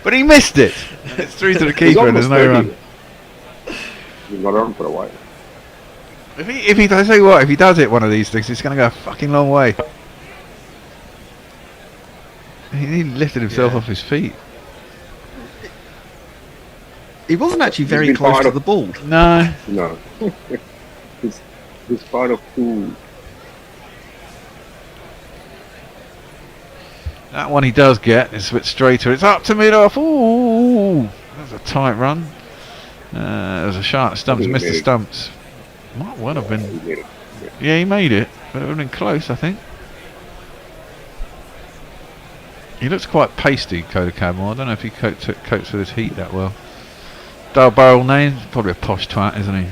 but he missed it. It's through to the keeper, and there's no run. He's not on for a while. If he I tell you what, if he does hit one of these things, it's going to go a fucking long way. He lifted himself off his feet. He wasn't actually very close to the ball. No. He's part of 2. That one he does get. It's a bit straighter. It's up to mid-off. Ooh, that's a tight run. There's a shot at stumps. Missed the stumps. Might well have been. Yeah, he made it, but it would have been close, I think. He looks quite pasty, Kohler-Cadmore. I don't know if he copes with his heat that well. Dale Barrel name, probably a posh twat, isn't he?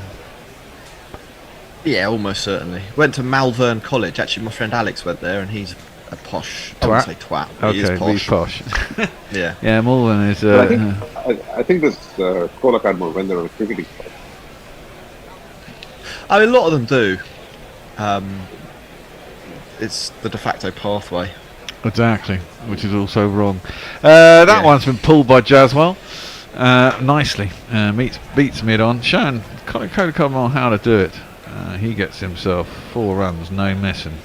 Yeah, almost certainly. Went to Malvern College. Actually, my friend Alex went there, and he's a posh. I wouldn't say twat, but okay, he is posh. Yeah. Yeah, Malvern is. I think this Kohler-Cadmore went there on a cricketing club. I mean, a lot of them do. It's the de facto pathway. Exactly, which is also wrong. That one's been pulled by Jaswell nicely. Beats mid on, showing Kohler-Cadmore how to do it. He gets himself 4 runs, no missing.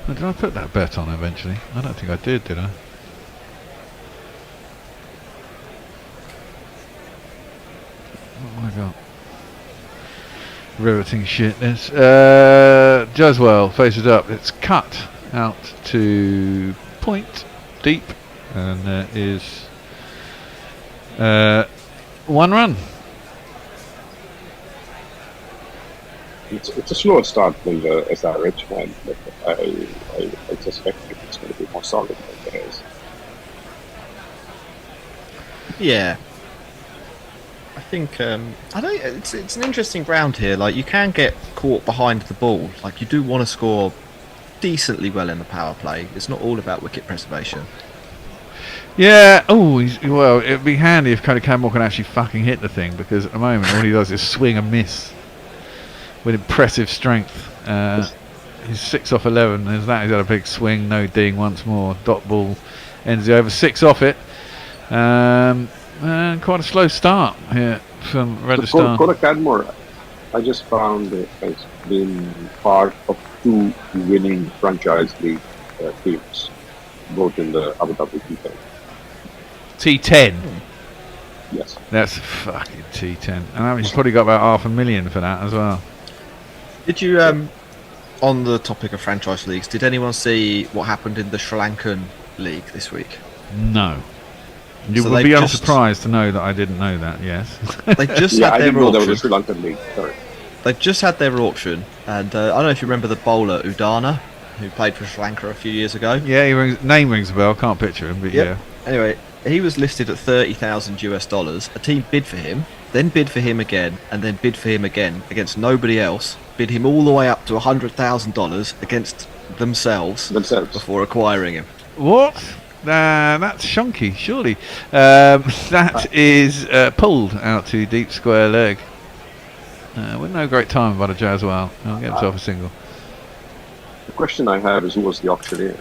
Did I put that bet on eventually? I don't think I did I? What have I got? Riveting shit this. Jaswell faces up. It's cut out to point deep, and there is 1 run. It's a slower start than the SRH one, but I suspect it's going to be more solid than the rest. Yeah. I think it's an interesting ground here. Like, you can get caught behind the ball. Like, you do want to score decently well in the power play. It's not all about wicket preservation. Yeah. Oh, well, it'd be handy if Kohler-Cadmore can actually fucking hit the thing, because at the moment all he does is swing and miss with impressive strength. He's 6 off 11. There's that. He's had a big swing, no ding once more. Dot ball ends the over. 6 off it. And quite a slow start here from Rajasthan. Kohler-Cadmore, I just found has been part of 2 winning franchise league teams, both in the Abu Dhabi T10. T10? Yes. That's fucking T10. And he's probably got about $500,000 for that as well. Did you, on the topic of franchise leagues, did anyone see what happened in the Sri Lankan league this week? No. You So would they've be just- unsurprised to know that I didn't know that. Yes. They just Yeah, I had their didn't know there was a auction. Sri Lankan league. Sorry. They've just had their auction, and I don't know if you remember the bowler Udana, who played for Sri Lanka a few years ago. Yeah, name rings a bell. Can't picture him, but Yep. Anyway, he was listed at $30,000. A team bid for him, then bid for him again, and then bid for him again against nobody else. Bid him all the way up to $100,000 against themselves before acquiring him. What? That's shonky, surely. That is pulled out to deep square leg. With no great time by the Jaswal. I'll get himself a single. The question I have is, who was the auctioneer?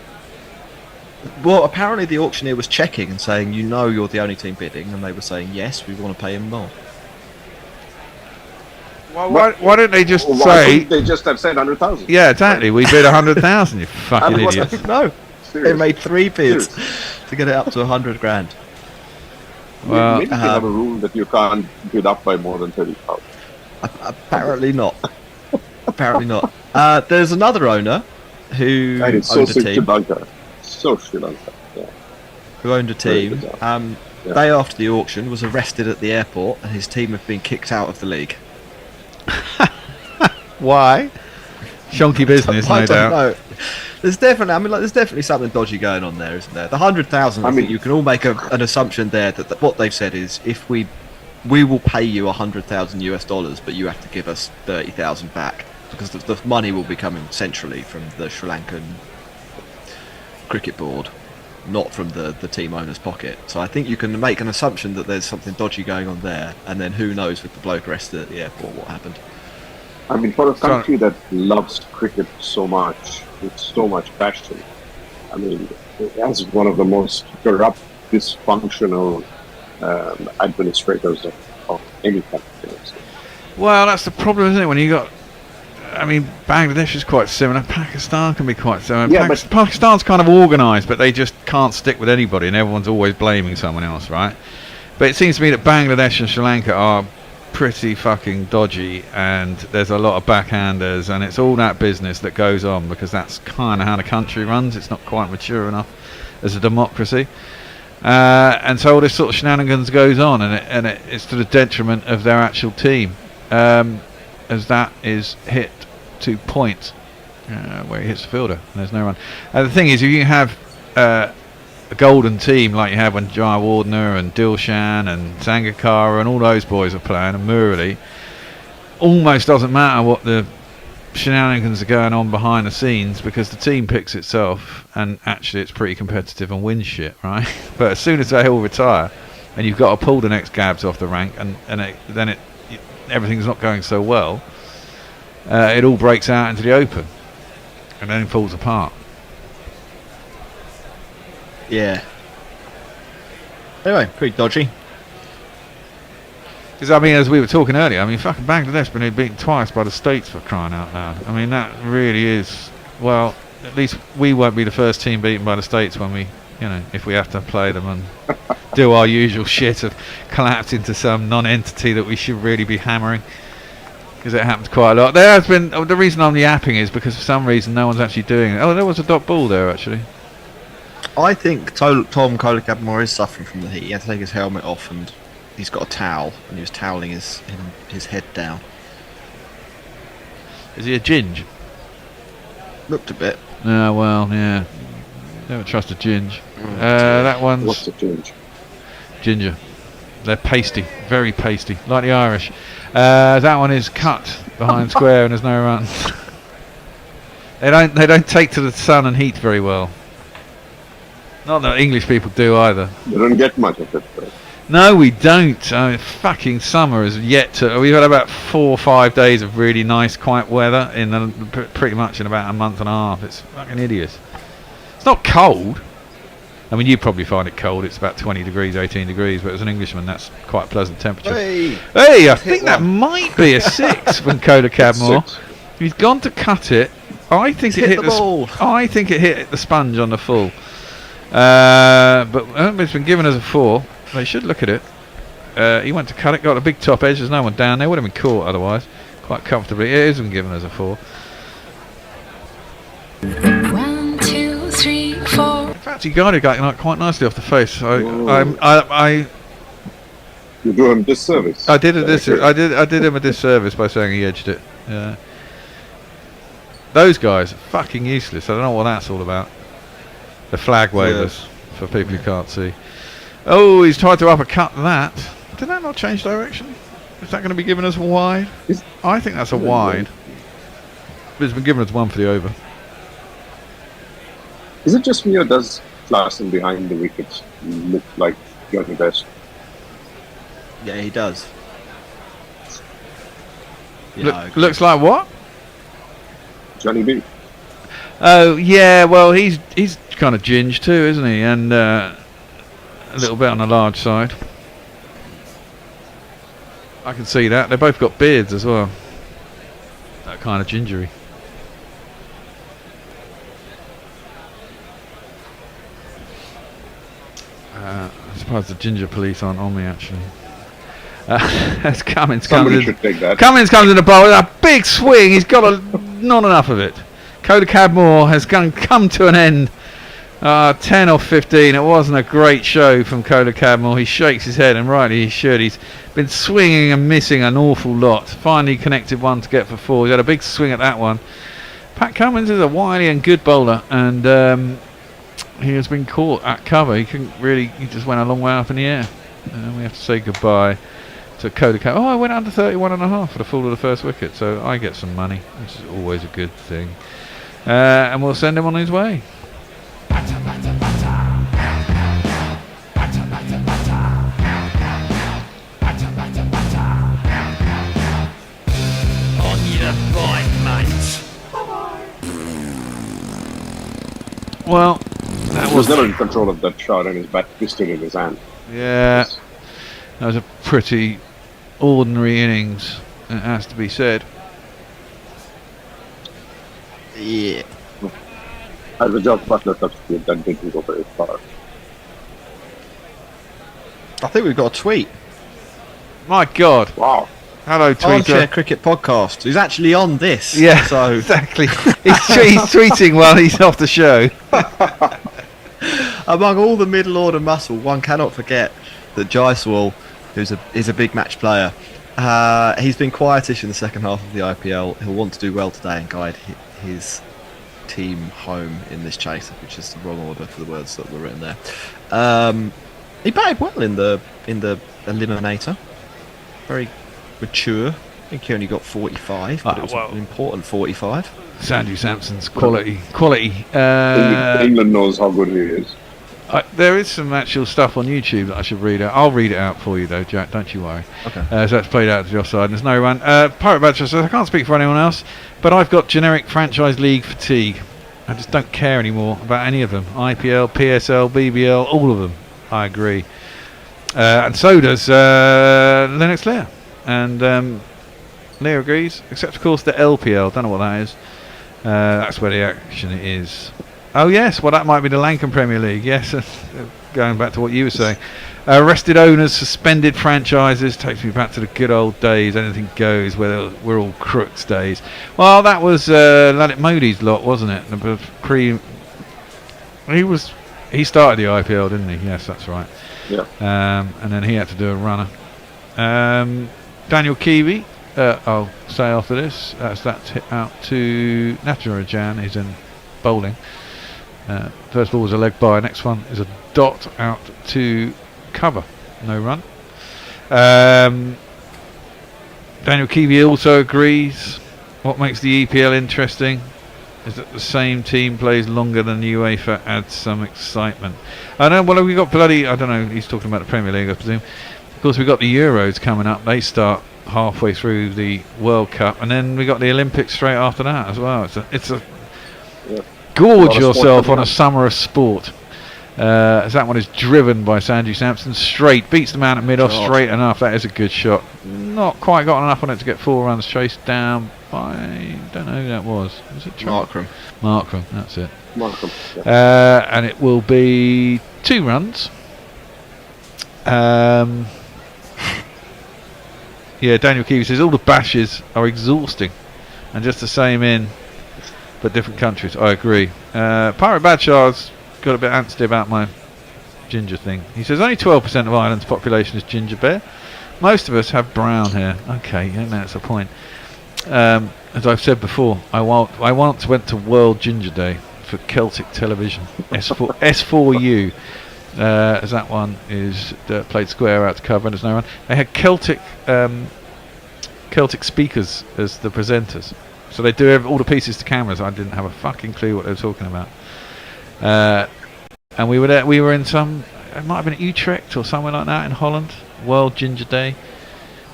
Well, apparently the auctioneer was checking and saying, you're the only team bidding, and they were saying, yes, we want to pay him more. Why don't they just Why say? couldn't they just have said 100,000? Yeah, exactly. We bid 100,000. You fucking idiots. No, Serious. they made 3 bids to get it up to 100 grand. Well, Maybe they have a rule that you can't bid up by more than 30,000. Apparently not. Apparently not. There's another owner who And it's owned so a Sri team. Lanka. So Sri Lanka. Yeah. Who owned a Very team. bizarre. Yeah. Day after the auction, was arrested at the airport, and his team have been kicked out of the league. Why? Shonky business, I no don't doubt. know. There's definitely something dodgy going on there, isn't there? The 100,000. I mean, you can all make an assumption there that what they've said is, if we will pay you $100,000 but you have to give us 30,000 back, because the money will be coming centrally from the Sri Lankan cricket board, not from the team owner's pocket. So I think you can make an assumption that there's something dodgy going on there, and then who knows with the bloke arrested at the airport what happened. I mean, for a country that loves cricket so much, with so much passion, I mean, it has one of the most corrupt, dysfunctional administrators of any country. Well, that's the problem, isn't it? When you got, I mean, Bangladesh is quite similar. Pakistan can be quite similar. Yeah, Pakistan's kind of organised, but they just can't stick with anybody, and everyone's always blaming someone else, right? But it seems to me that Bangladesh and Sri Lanka are pretty fucking dodgy, and there's a lot of backhanders, and it's all that business that goes on because that's kind of how the country runs. It's not quite mature enough as a democracy. And so all this sort of shenanigans goes on, and it's to the detriment of their actual team, as that is hit to point where he hits the fielder and there's no run. The thing is, if you have a golden team like you had when Jayawardene and Dilshan and Sangakkara and all those boys are playing, and Murali, almost doesn't matter what the shenanigans are going on behind the scenes, because the team picks itself, and actually it's pretty competitive and wins shit, right? But as soon as they all retire and you've got to pull the next Gabs off the rank, and then everything's not going so well, it all breaks out into the open and then falls apart. Yeah. Anyway, pretty dodgy. Because, I mean, as we were talking earlier, I mean, fucking Bangladesh been beaten twice by the States, for crying out loud. I mean, that really is, well, at least we won't be the first team beaten by the States when we, if we have to play them and do our usual shit of collapse into some non-entity that we should really be hammering. Because it happens quite a lot. There has been, the reason I'm yapping is because for some reason no one's actually doing it. Oh, there was a dot ball there, actually. I think Tom Kolakabmore is suffering from the heat. He had to take his helmet off, and he's got a towel, and he was toweling his head down. Is he a ginge? Looked a bit. Well, yeah. Never trust a ginge. That one's... What's a ginge? Ginger. They're pasty. Very pasty. Like the Irish. That one is cut behind square and there's no run. They don't take to the sun and heat very well. Not that English people do either. They don't get much of it, though. No, we don't. I mean, fucking summer is yet to... We've had about 4 or 5 days of really nice, quiet weather pretty much in about a month and a half. It's fucking hideous. It's not cold. I mean, you probably find it cold. It's about 20 degrees, 18 degrees, but as an Englishman, that's quite a pleasant temperature. Hey, I think that might be a 6 from Kolakabmore. He's gone to cut it. I think it hit the ball. I think it hit the sponge on the full. But it's been given as a 4. They should look at it. He went to cut it, got a big top edge. There's no one down there. Would have been caught otherwise, quite comfortably. It isn't given as a 4. 1, 2, 3, 4. In fact, actually guided like quite nicely off the face. You do him disservice. I did him a disservice by saying he edged it. Yeah. Those guys are fucking useless. I don't know what that's all about. The flag wavers for people who can't see. Oh, he's tried to uppercut that. Did that not change direction? Is that going to be giving us a wide? I think that's a wide. But it's been given us one for the over. Is it just me or does Klaassen behind the wickets look like Johnny Best? Yeah, he does. Looks like what? Johnny B. Oh yeah, well he's kind of ginge too, isn't he? And a little bit on the large side. I can see that. They both got beards as well. That kind of gingery. I'm surprised the ginger police aren't on me actually. As Cummins comes in the bowl with a big swing. He's got not enough of it. Coda Cadmore has come to an end. 10 or 15. It wasn't a great show from Coda Cadmore. He shakes his head, and rightly he should. He's been swinging and missing an awful lot. Finally connected one to get for 4. He's had a big swing at that one. Pat Cummins is a wily and good bowler, and he has been caught at cover. He just went a long way up in the air. We have to say goodbye to Coda Cadmore. I went under 31.5 for the fall of the first wicket, so I get some money, which is always a good thing. And we'll send him on his way. On your bike, mate. Well, He was never in control of that shot, and his bat twisted in his hand. Yeah, that was a pretty ordinary innings, it has to be said. Yeah. As a Josh Butler substitute, that didn't go very far. I think we've got a tweet. My God. Wow. Hello, tweeter. Armchair Cricket Podcast. Who's actually on this? Yeah, so exactly. He's tweeting while he's off the show. Among all the middle order muscle, one cannot forget that Jaiswal, is a big match player. He's been quietish in the second half of the IPL. He'll want to do well today and guide his team home in this chase, which is the wrong order for the words that were written there. He batted well in the eliminator. Very mature. I think he only got 45, but it was an important 45. Sandeep Sampson's quality. England knows how good he is. There is some actual stuff on YouTube that I should read out. I'll read it out for you though, Jack, don't you worry. Okay. So that's played out to the offside. There's no run. Pirate Badger says, I can't speak for anyone else, but I've got generic franchise league fatigue. I just don't care anymore about any of them. IPL, PSL, BBL, all of them. I agree. And so does Lennox Lear. And Lear agrees, except of course the LPL. Don't know what that is. That's where the action is. Oh yes, well that might be the Lankan Premier League. Yes, going back to what you were saying. Arrested owners, suspended franchises, takes me back to the good old days. Anything goes, where we're all crooks days. Well, that was Lalit Modi's lot, wasn't it? He started the IPL, didn't he? Yes, that's right. Yeah. And then he had to do a runner. Daniel Kiwi, I'll say after this, that's hit out to Natarajan, he's in bowling. First ball was a leg bye, next one is a dot out to cover, no run. Daniel Kiwi also agrees what makes the EPL interesting is that the same team plays longer than the UEFA, adds some excitement. I know, well, we got bloody, I don't know, he's talking about the Premier League, I presume. Of course, we've got the Euros coming up. They start halfway through the World Cup, and then we got the Olympics straight after that as well. It's a gorge yourself on a summer of sport. As that one is driven by Sanju Sampson, straight, beats the man at mid-off, straight enough. That is a good shot. Not quite got enough on it to get 4 runs, chased down by, don't know who that was. Was it Markram? Markram, that's it. Markram, yeah. And it will be 2 runs. Yeah, Daniel Kiwi says all the bashes are exhausting and just the same in but different countries. I agree. Pirate Badshaw's got a bit antsy about my ginger thing. He says only 12% of Ireland's population is ginger bear. Most of us have brown hair. Okay, yeah, that's the point. As I've said before, I once went to World Ginger Day for Celtic television. S4U, as that one is played square out to cover, and there's no one. They had Celtic speakers as the presenters, so they do all the pieces to cameras. I didn't have a fucking clue what they were talking about. And we were there. We were in some. It might have been Utrecht or somewhere like that in Holland. World Ginger Day.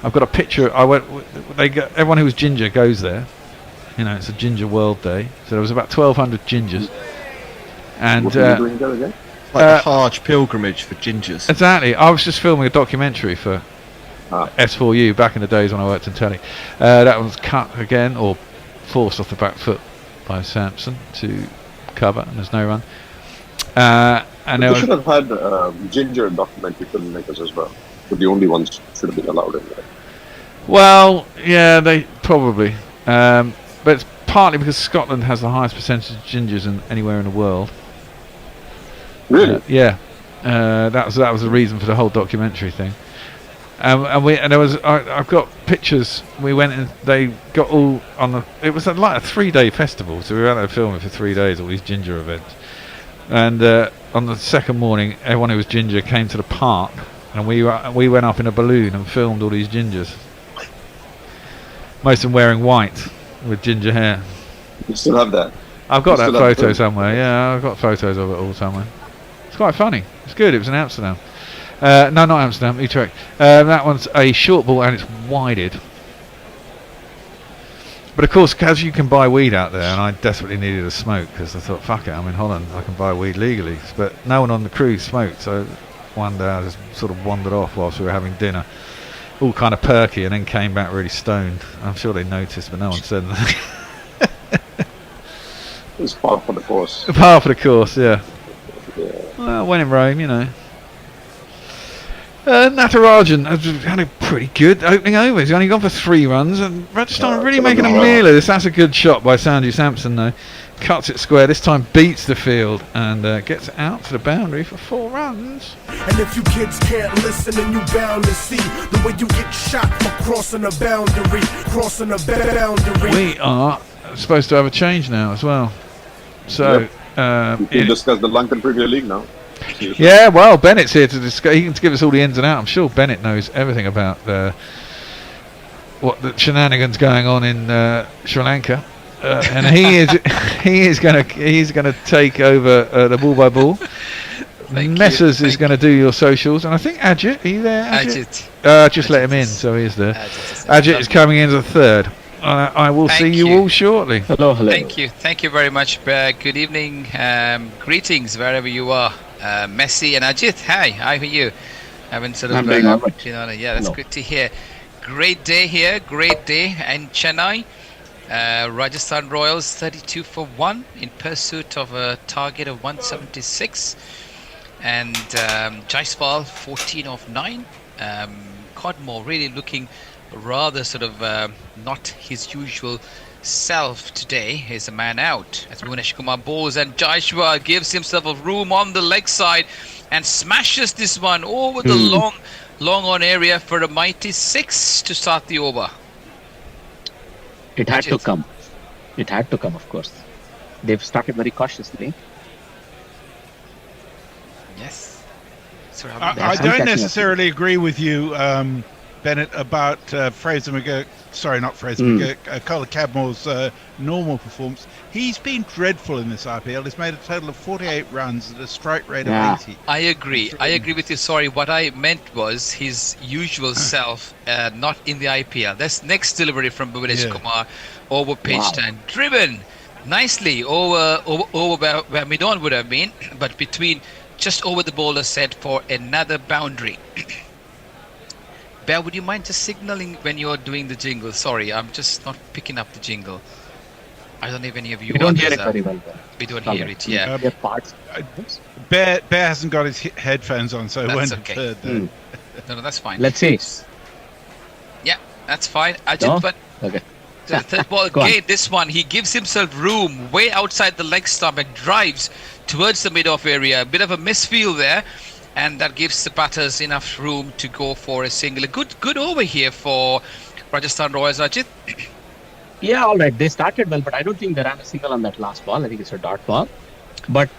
I've got a picture. Everyone who was ginger goes there. You know, it's a Ginger World Day. So there was about 1,200 gingers. And what were you doing there again? Like a Hajj pilgrimage for gingers. Exactly. I was just filming a documentary for S4U back in the days when I worked in telly. That was cut again, or forced off the back foot by Samson to cover, and there's no run. And they should have had ginger documentary filmmakers as well. But the only ones should have been allowed in there. Well, yeah, they probably. But it's partly because Scotland has the highest percentage of gingers anywhere in the world. Really? Yeah. That was the reason for the whole documentary thing. And there was I've got pictures. We went and they got all on the. It was like a 3-day festival, so we were out there filming for 3 days, all these ginger events. And on the second morning, everyone who was ginger came to the park, and we went up in a balloon and filmed all these gingers. Most of them wearing white with ginger hair. You still have that? I've got that photo somewhere. Yeah, I've got photos of it all somewhere. It's quite funny. It's good. It was in Amsterdam. No, not Amsterdam, Utrecht. That one's a short ball and it's wided. But of course, as you can buy weed out there, and I desperately needed a smoke because I thought, fuck it, I'm in Holland, I can buy weed legally. But no one on the cruise smoked, so one day I just sort of wandered off whilst we were having dinner, all kind of perky, and then came back really stoned. I'm sure they noticed, but no one said anything. It was part of the course. Part of the course, yeah. Well, when in Rome, you know. Natarajan had a pretty good opening over. He's only gone for 3 runs, and Rajasthan really making a meal of this. That's a good shot by Sanju Sampson, though. Cuts it square, this time beats the field, and gets it out to the boundary for 4 runs. And if you kids can't listen, then you bound to see the way you get shot for crossing a boundary, crossing a boundary. We are supposed to have a change now as well. So, we can discuss the Lankan Premier League now. Yeah, well, Bennett's here to discuss. He can give us all the ins and outs. I'm sure Bennett knows everything about what the shenanigans going on in Sri Lanka, and he's going to take over the ball by ball. Messers is going to do your socials, and I think Ajit, are you there? Ajit. Just let him in, so he is there. Ajit is coming in as a third. I will see you all shortly. Hello. Thank you very much. Good evening, greetings wherever you are. Messi and Ajit, hi, how are you? Haven't sort of yeah, that's good to hear. Great day here, great day in Chennai. Rajasthan Royals 32 for 1 in pursuit of a target of 176, and Jaiswal 14 of 9. Codmore really looking rather sort of not his usual self today. He's a man out as Bhuvanesh Kumar bowls, and Jaiswal gives himself a room on the leg side and smashes this one over the long on area for a mighty 6 to start the over. It had to come. It had to come, of course. They've started very cautiously. Yes. I don't necessarily agree with you, Bennett, about Fraser McGurk. Sorry, not Fraser McGurk. Colin Cadmore's normal performance. He's been dreadful in this IPL. He's made a total of 48 runs at a strike rate of 80. I agree with you. Sorry, what I meant was his usual self, not in the IPL. That's next delivery from Bhuvanesh Kumar, over pitched and driven nicely over where Midon would have been, but between just over the bowler set for another boundary. Bear, would you mind just signaling when you're doing the jingle? Sorry, I'm just not picking up the jingle. I don't know if any of you... We don't hear it very well. We don't hear it, yeah. Bear hasn't got his headphones on, so it won't have heard that. No, that's fine. Let's see. Yeah, that's fine. Ajit, but... Okay. the third ball Go on. again. This one, he gives himself room way outside the leg stump and drives towards the mid-off area. A bit of a misfield there, and that gives the batters enough room to go for a single. A good over here for Rajasthan Royals, Ajit. Yeah, all right. They started well, but I don't think they ran a single on that last ball. I think it's a dot ball. But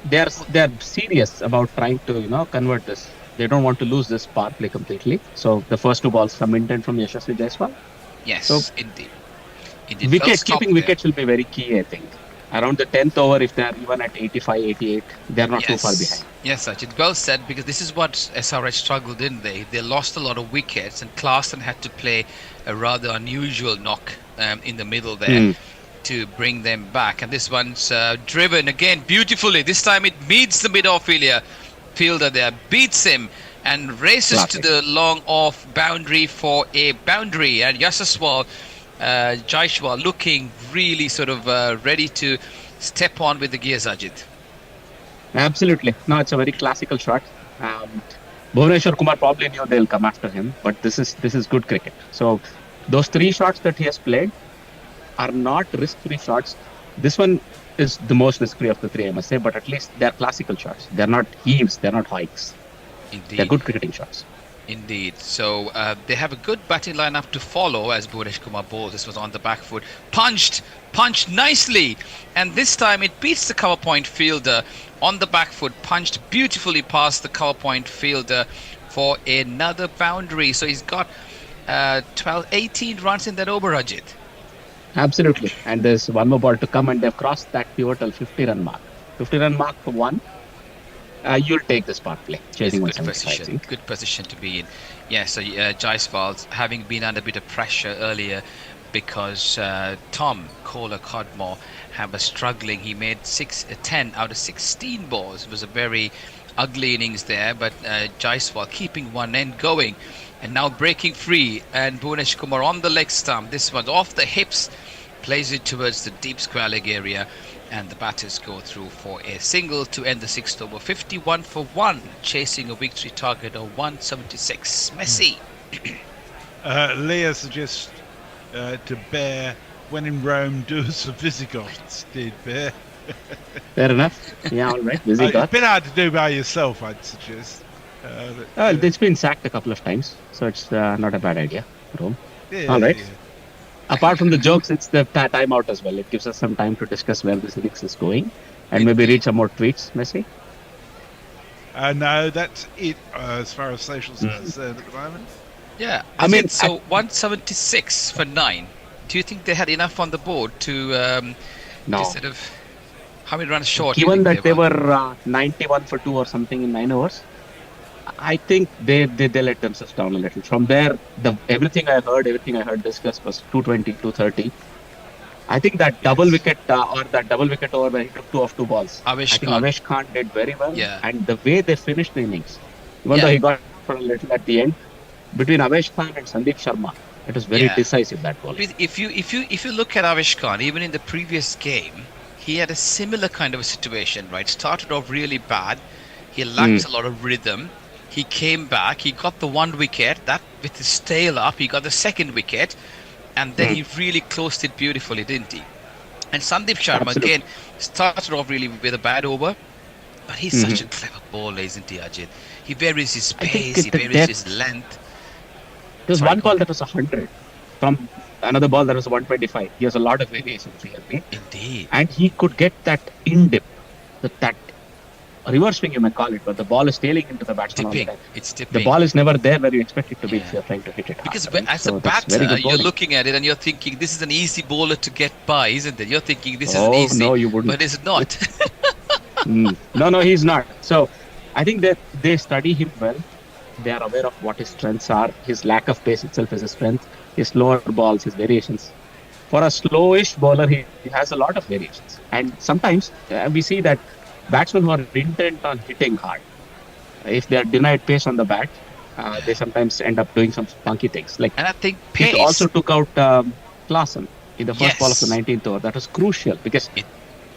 they're serious about trying to convert this. They don't want to lose this power play completely. So the first two balls, some intent from Yashasvi Jaiswal. Yes, So indeed. Keeping wickets will be very key, I think. Around the 10th over, if they're even at 85, 88, they're not too far behind. Yes, Ajit, well said, because this is what SRH struggled, didn't they? They lost a lot of wickets, and Klaasen had to play a rather unusual knock in the middle there to bring them back. And this one's driven again beautifully. This time it meets the mid-off fielder there, beats him, and races to the long off boundary for a boundary. And Jaiswal looking really sort of ready to step on with the gears, Ajit. Absolutely. No, it's a very classical shot. Bhuvneshwar Kumar probably knew they'll come after him, but this is good cricket. So those three shots that he has played are not risk-free shots. This one is the most risk-free of the three, I must say, but at least they're classical shots. They're not heaves, they're not hikes. Indeed. They're good cricketing shots. Indeed. So they have a good batting lineup to follow as Bhuvnesh Kumar bowls. This was on the back foot. Punched nicely. And this time it beats the cover point fielder on the back foot. Punched beautifully past the cover point fielder for another boundary. So he's got 18 runs in that over, Ajit. Absolutely. And there's one more ball to come, and they've crossed that pivotal 50-run mark. 50-run mark for one. You'll take this power play. Chasing Good position. Good position to be in. Yeah, so Jaiswal, having been under a bit of pressure earlier because Tom Kohler-Codmore was struggling. He made 10 out of 16 balls. It was a very ugly innings there, but Jaiswal keeping one end going and now breaking free. And Bhuvnesh Kumar on the leg stump. This one off the hips, plays it towards the deep square leg area. And the batters go through for a single to end the sixth over. 51 for 1, chasing a victory target of 176. Messi. Leah suggests to Bear, when in Rome, do as the Visigoths did, Bear. Fair enough. Yeah, all right. It's a bit hard to do by yourself, I'd suggest. It's been sacked a couple of times, so it's not a bad idea, Rome. Yeah, all right. yeah. Apart from the jokes, it's the timeout as well. It gives us some time to discuss where this innings is going and maybe read some more tweets, Messi. No, that's it as far as socials are concerned at the moment. Yeah, I mean, so 176 for 9. Do you think they had enough on the board to sort of how many runs short? Given that they were 91 for 2 or something in 9 overs, I think they let themselves down a little. From there, everything I heard discussed was 220, 230. I think that double wicket over where he took 2 of 2 balls. Avesh Khan did very well. Yeah. And the way they finished the innings, even though he got for a little at the end, between Avesh Khan and Sandeep Sharma, it was very decisive, that ball. If you look at Avesh Khan, even in the previous game, he had a similar kind of a situation, right? Started off really bad. He lacked a lot of rhythm. He came back, he got the 1 wicket, that with his tail up, he got the 2nd wicket, and then he really closed it beautifully, didn't he? And Sandeep Sharma, again, started off really with a bad over, but he's such a clever bowler, isn't he, Ajit? He varies his pace, he varies his length. There was one ball that was 100, from another ball that was 125. He has a lot of variations, really. Indeed. And he could get that in-dip, that reverse swing you may call it, but the ball is tailing into the batsman all the time. It's tipping. The ball is never there where you expect it to be if you're trying to hit it hard. Because as a batter, you're looking at it and you're thinking, this is an easy bowler to get by, isn't it? You're thinking this is easy, no, you wouldn't. But it's not. No, he's not. So I think that they study him well. They are aware of what his strengths are. His lack of pace itself is a strength. His slower balls, his variations. For a slowish bowler, he has a lot of variations. And sometimes we see that batsmen who are intent on hitting hard, if they are denied pace on the bat, they sometimes end up doing some funky things. And I think pace. He also took out Klaasen in the first ball of the 19th over. That was crucial because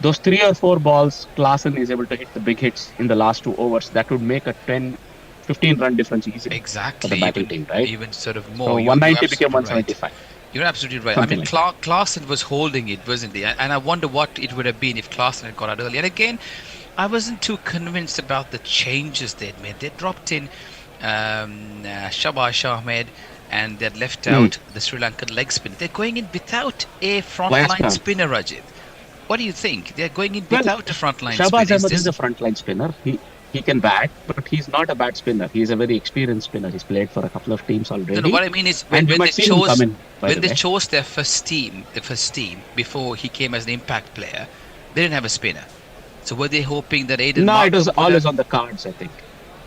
those 3 or 4 balls, Klaasen is able to hit the big hits in the last 2 overs. That would make a 10-15 run difference easily for the batting team, right? Even sort of more. So 190 became 175. You're absolutely right. Something I mean, Klaasen was holding it, wasn't he? And I wonder what it would have been if Klaasen had got out early. And again, I wasn't too convinced about the changes they'd made. They dropped in Shabash Ahmed, and they'd left out the Sri Lankan leg spinner. They're going in without a frontline spinner, Rajit. What do you think? They're going in without a frontline spinner. Shahbaz Ahmed is a frontline spinner. He can bat, but he's not a bad spinner. He's a very experienced spinner. He's played for a couple of teams already. No, what I mean is when they chose their first team, before he came as an impact player, they didn't have a spinner. So were they hoping that Aiden No, Markham it was always on the cards, I think.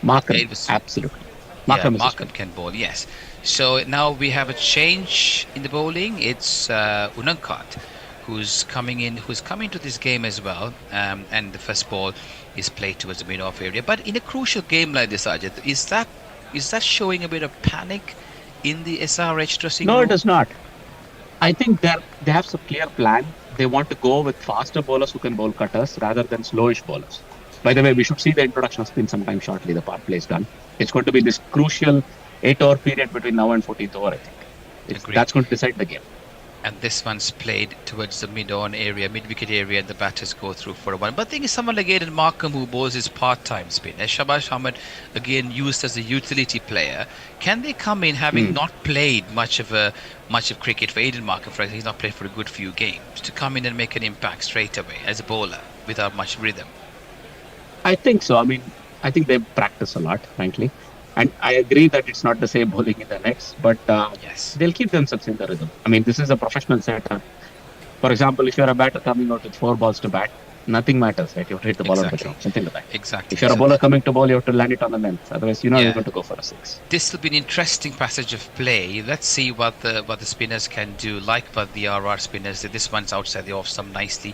Markham, absolutely. Markham can bowl, yes. So now we have a change in the bowling. It's Unankat who's coming to this game as well, and the first ball is played towards the mid-off area. But in a crucial game like this, Ajit, is that showing a bit of panic in the SRH dressing room? No, it is not. I think they have some clear plan. They want to go with faster bowlers who can bowl cutters rather than slowish bowlers. By the way, we should see the introduction of spin sometime shortly. The power play is done. It's going to be this crucial 8-hour period between now and 14th over, I think. That's going to decide the game. And this one's played towards the mid-wicket area, and the batters go through for a one. But the thing is, someone like Aiden Markham who bowls his part-time spin, as Shabash Ahmed again used as a utility player, can they come in having not played much of cricket for Aiden Markham? For example, he's not played for a good few games, to come in and make an impact straight away as a bowler without much rhythm? I think so. I mean, I think they practice a lot, frankly. And I agree that it's not the same bowling in the nets, but they'll keep themselves in the rhythm. I mean, this is a professional setup. For example, if you're a batter coming out with 4 balls to bat, nothing matters, right? You have to hit the ball on the ground, something like that. Exactly. If you're a bowler coming to bowl, you have to land it on the length. Otherwise, you're going to go for a 6. This will be an interesting passage of play. Let's see what the spinners can do, like what the RR spinners did. This one's outside the off stump, nicely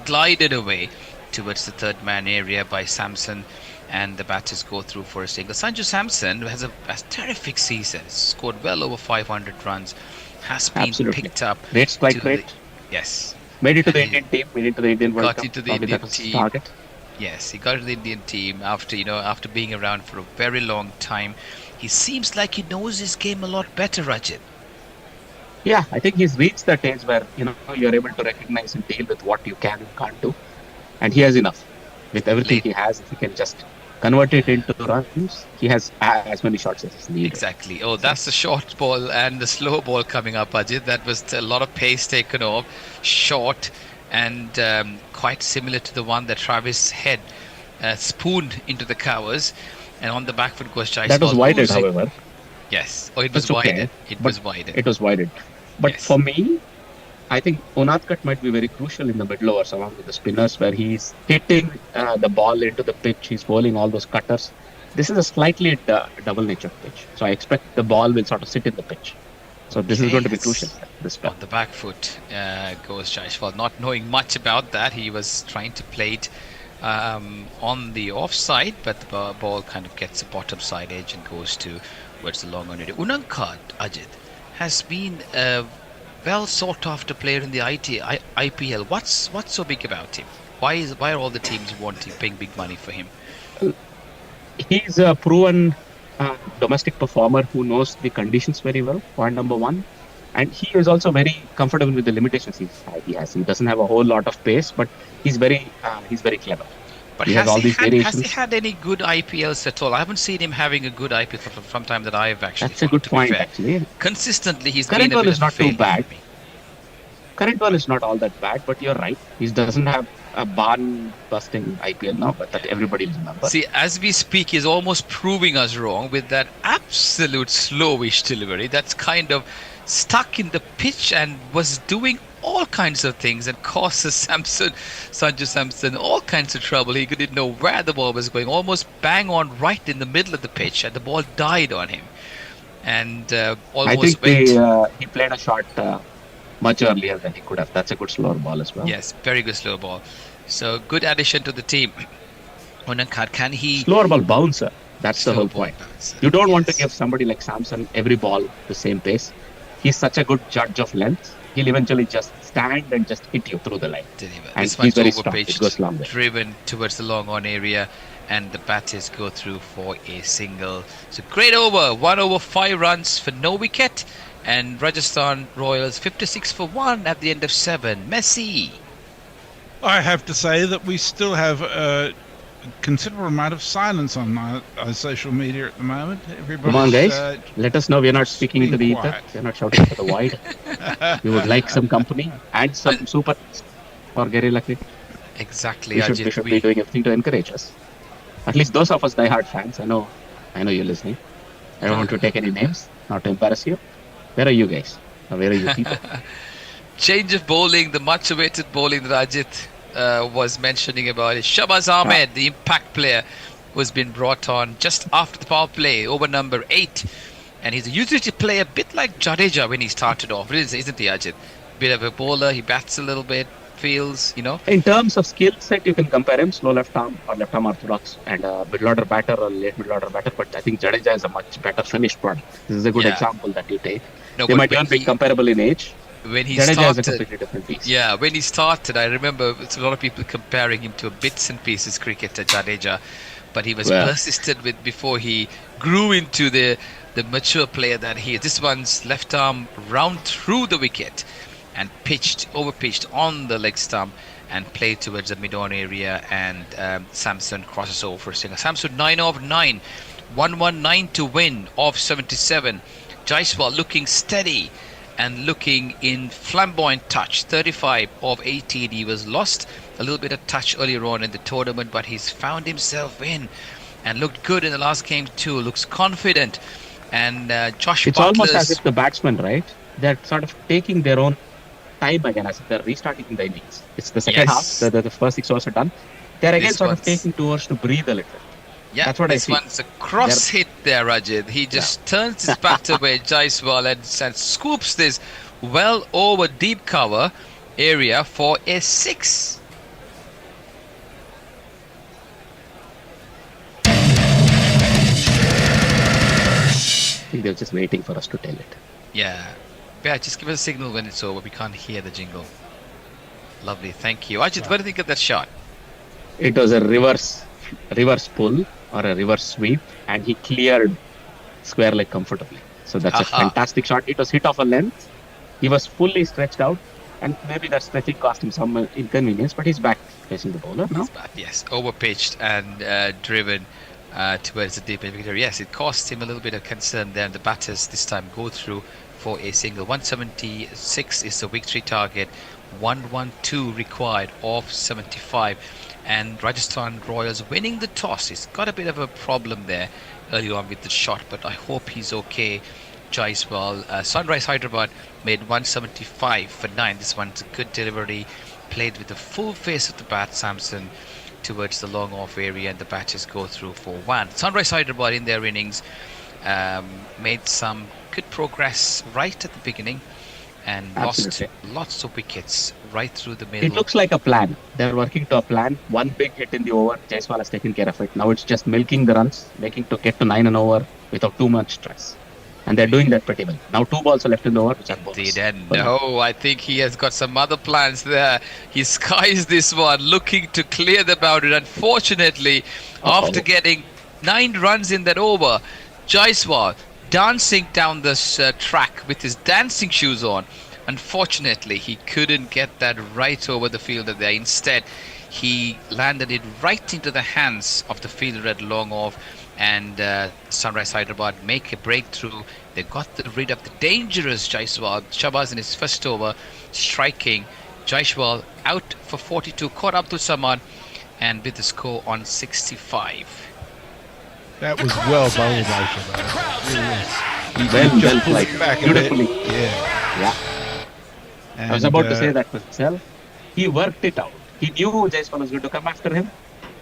glided away towards the third man area by Samson, and the batters go through for a single. Sanju Samson has a terrific season. Scored well over 500 runs. Has been picked up. Great strike rate. Yes. Made it to the Indian team. Made it to the Indian World Cup. Got into the Indian team. Target. Yes, he got into the Indian team after being around for a very long time. He seems like he knows his game a lot better, Rajit. Yeah, I think he's reached that age where you're able to recognize and deal with what you can and can't do, and he has enough. With everything he has, if he can just convert it into runs, he has as many shots as he's needed. Exactly. Oh, that's the short ball and the slow ball coming up, Ajit. That was a lot of pace taken off. Short and quite similar to the one that Travis Head spooned into the covers. And on the back foot goes Jaiswal. That was wided, however. Yes. Oh, it was wided. It was wided. But for me, I think Unadkat might be very crucial in the middle overs along with the spinners, where he's hitting the ball into the pitch. He's bowling all those cutters. This is a slightly double-natured pitch, so I expect the ball will sort of sit in the pitch. So this is going to be crucial. On the back foot goes Jaiswal, not knowing much about that. He was trying to play it on the offside, but the ball kind of gets the bottom side edge and goes towards the long on area. Unankat, Ajit, has been well sought after player in the IPL. What's so big about him? Why are all the teams paying big money for him? He's a proven domestic performer who knows the conditions very well, point number one. And he is also very comfortable with the limitations he has. He doesn't have a whole lot of pace, but he's very clever. But has he had any good IPLs at all? I haven't seen him having a good IPL from time that I've actually. That's a good point, actually. Consistently, he's current been a one bit is not too bad. Current one is not all that bad, but you're right. He doesn't have a barn-busting IPL now, but that everybody remembers. See, as we speak, he's almost proving us wrong with that absolute slowish delivery that's kind of stuck in the pitch and was doing all kinds of things and causes Sanju Samson all kinds of trouble. He didn't know where the ball was going, almost bang on right in the middle of the pitch, and the ball died on him. And almost I think he played a shot much earlier than he could have. That's a good slower ball as well. Yes, very good slow ball. So good addition to the team. Unankat, can he... Slower ball bouncer. That's the whole point. You don't want to give somebody like Samson every ball the same pace. He's such a good judge of length. He'll eventually just stand and just hit you through the line. And this he's very over strong. pitched, it goes long way. driven towards the long on area, and the batters go through for a single. So great over, 1 over 5 runs for no wicket. And Rajasthan Royals 56 for 1 at the end of 7. Messi. I have to say that we still have a considerable amount of silence on our social media at the moment. Everybody's, Come on, guys. Let us know we're not speaking into the ether. quiet. We're not shouting to the void. We would like some company and some super for Guerilla cricket. Exactly, We should Ajit. be doing everything to encourage us. At least those of us die-hard fans. I know you're listening. I don't want to take any names, not to embarrass you. Where are you guys? Or where are you people? Change of bowling, the much awaited bowling that Ajit was mentioning about it. Shabaz Ahmed, the impact player, was been brought on just after the power play, over number 8. And he's a utility player, a bit like Jadeja when he started off, isn't he, Ajit? Bit of a bowler, he bats a little bit, fields, In terms of skill set, you can compare him, slow left arm or left arm orthodox, and a middle order batter or late middle order batter. But I think Jadeja is a much better finished product. This is a good example that you take. No, they but might even be comparable in age. When he Jadeja started, is a completely different piece. Yeah, when he started, I remember it's a lot of people comparing him to a bits and pieces cricketer, Jadeja, but he was persistent with before he grew into the mature player that he is. This one's left arm round through the wicket and overpitched on the leg stump and played towards the mid-on area, and Samson crosses over for a single. Samson 9 of 9, 119 to win off 77. Jaiswal looking steady and looking in flamboyant touch, 35 of 18. He was lost a little bit of touch earlier on in the tournament, but he's found himself in and looked good in the last game too. Looks confident. And Josh It's Buttler's, almost as if the batsmen, right? They're sort of taking their own time again, as if they're restarting the innings. It's the second half. The first 6 overs are done. They're again sort of taking 2 overs to breathe a little. Yeah, that's what I see. This one's a cross hit there, Rajit. He just turns his bat away, Jaiswal, and scoops this well over deep cover area for a 6. I think they're just waiting for us to tell it. Yeah, just give us a signal when it's over. We can't hear the jingle. Lovely, thank you. Ajit, what do you think of that shot? It was a reverse pull or a reverse sweep, and he cleared square leg comfortably. So that's a fantastic shot. It was hit off a length. He was fully stretched out, and maybe that stretching cost him some inconvenience, but he's back facing the bowler now. He's back, yes. Overpitched and driven towards the deep wicket. Yes, it cost him a little bit of concern there, and the batters this time go through for a single. 176 is the victory target. 112 required off 75. And Rajasthan Royals winning the toss. He's got a bit of a problem there early on with the shot, but I hope he's okay. Jaiswal, Sunrise Hyderabad made 175 for 9. This one's a good delivery, played with the full face of the bat, Samson, towards the long off area, and the batters go through for 1. Sunrise Hyderabad in their innings made some good progress right at the beginning and lost lots of wickets right through the middle. It looks like a plan. They're working to a plan. One big hit in the over. Jaiswal has taken care of it. Now it's just milking the runs, making to get to 9 and over without too much stress. And they're doing that pretty well. Now 2 balls are left in the over, which are bonus. And no, I think he has got some other plans there. He skies this one, looking to clear the boundary. Unfortunately, after getting 9 runs in that over, Jaiswal dancing down this track with his dancing shoes on. Unfortunately, he couldn't get that right over the fielder there. Instead, he landed it right into the hands of the fielder at long off, and Sunrise Hyderabad make a breakthrough. They got rid of the dangerous Jaiswal. Shabaz in his first over, striking. Jaiswal out for 42, caught Abdul Samad, and with the score on 65. That was well bowled by Shabaz. Well played. Back Beautifully. Yeah. I was about to say that myself. He worked it out. He knew Jaiswal was going to come after him,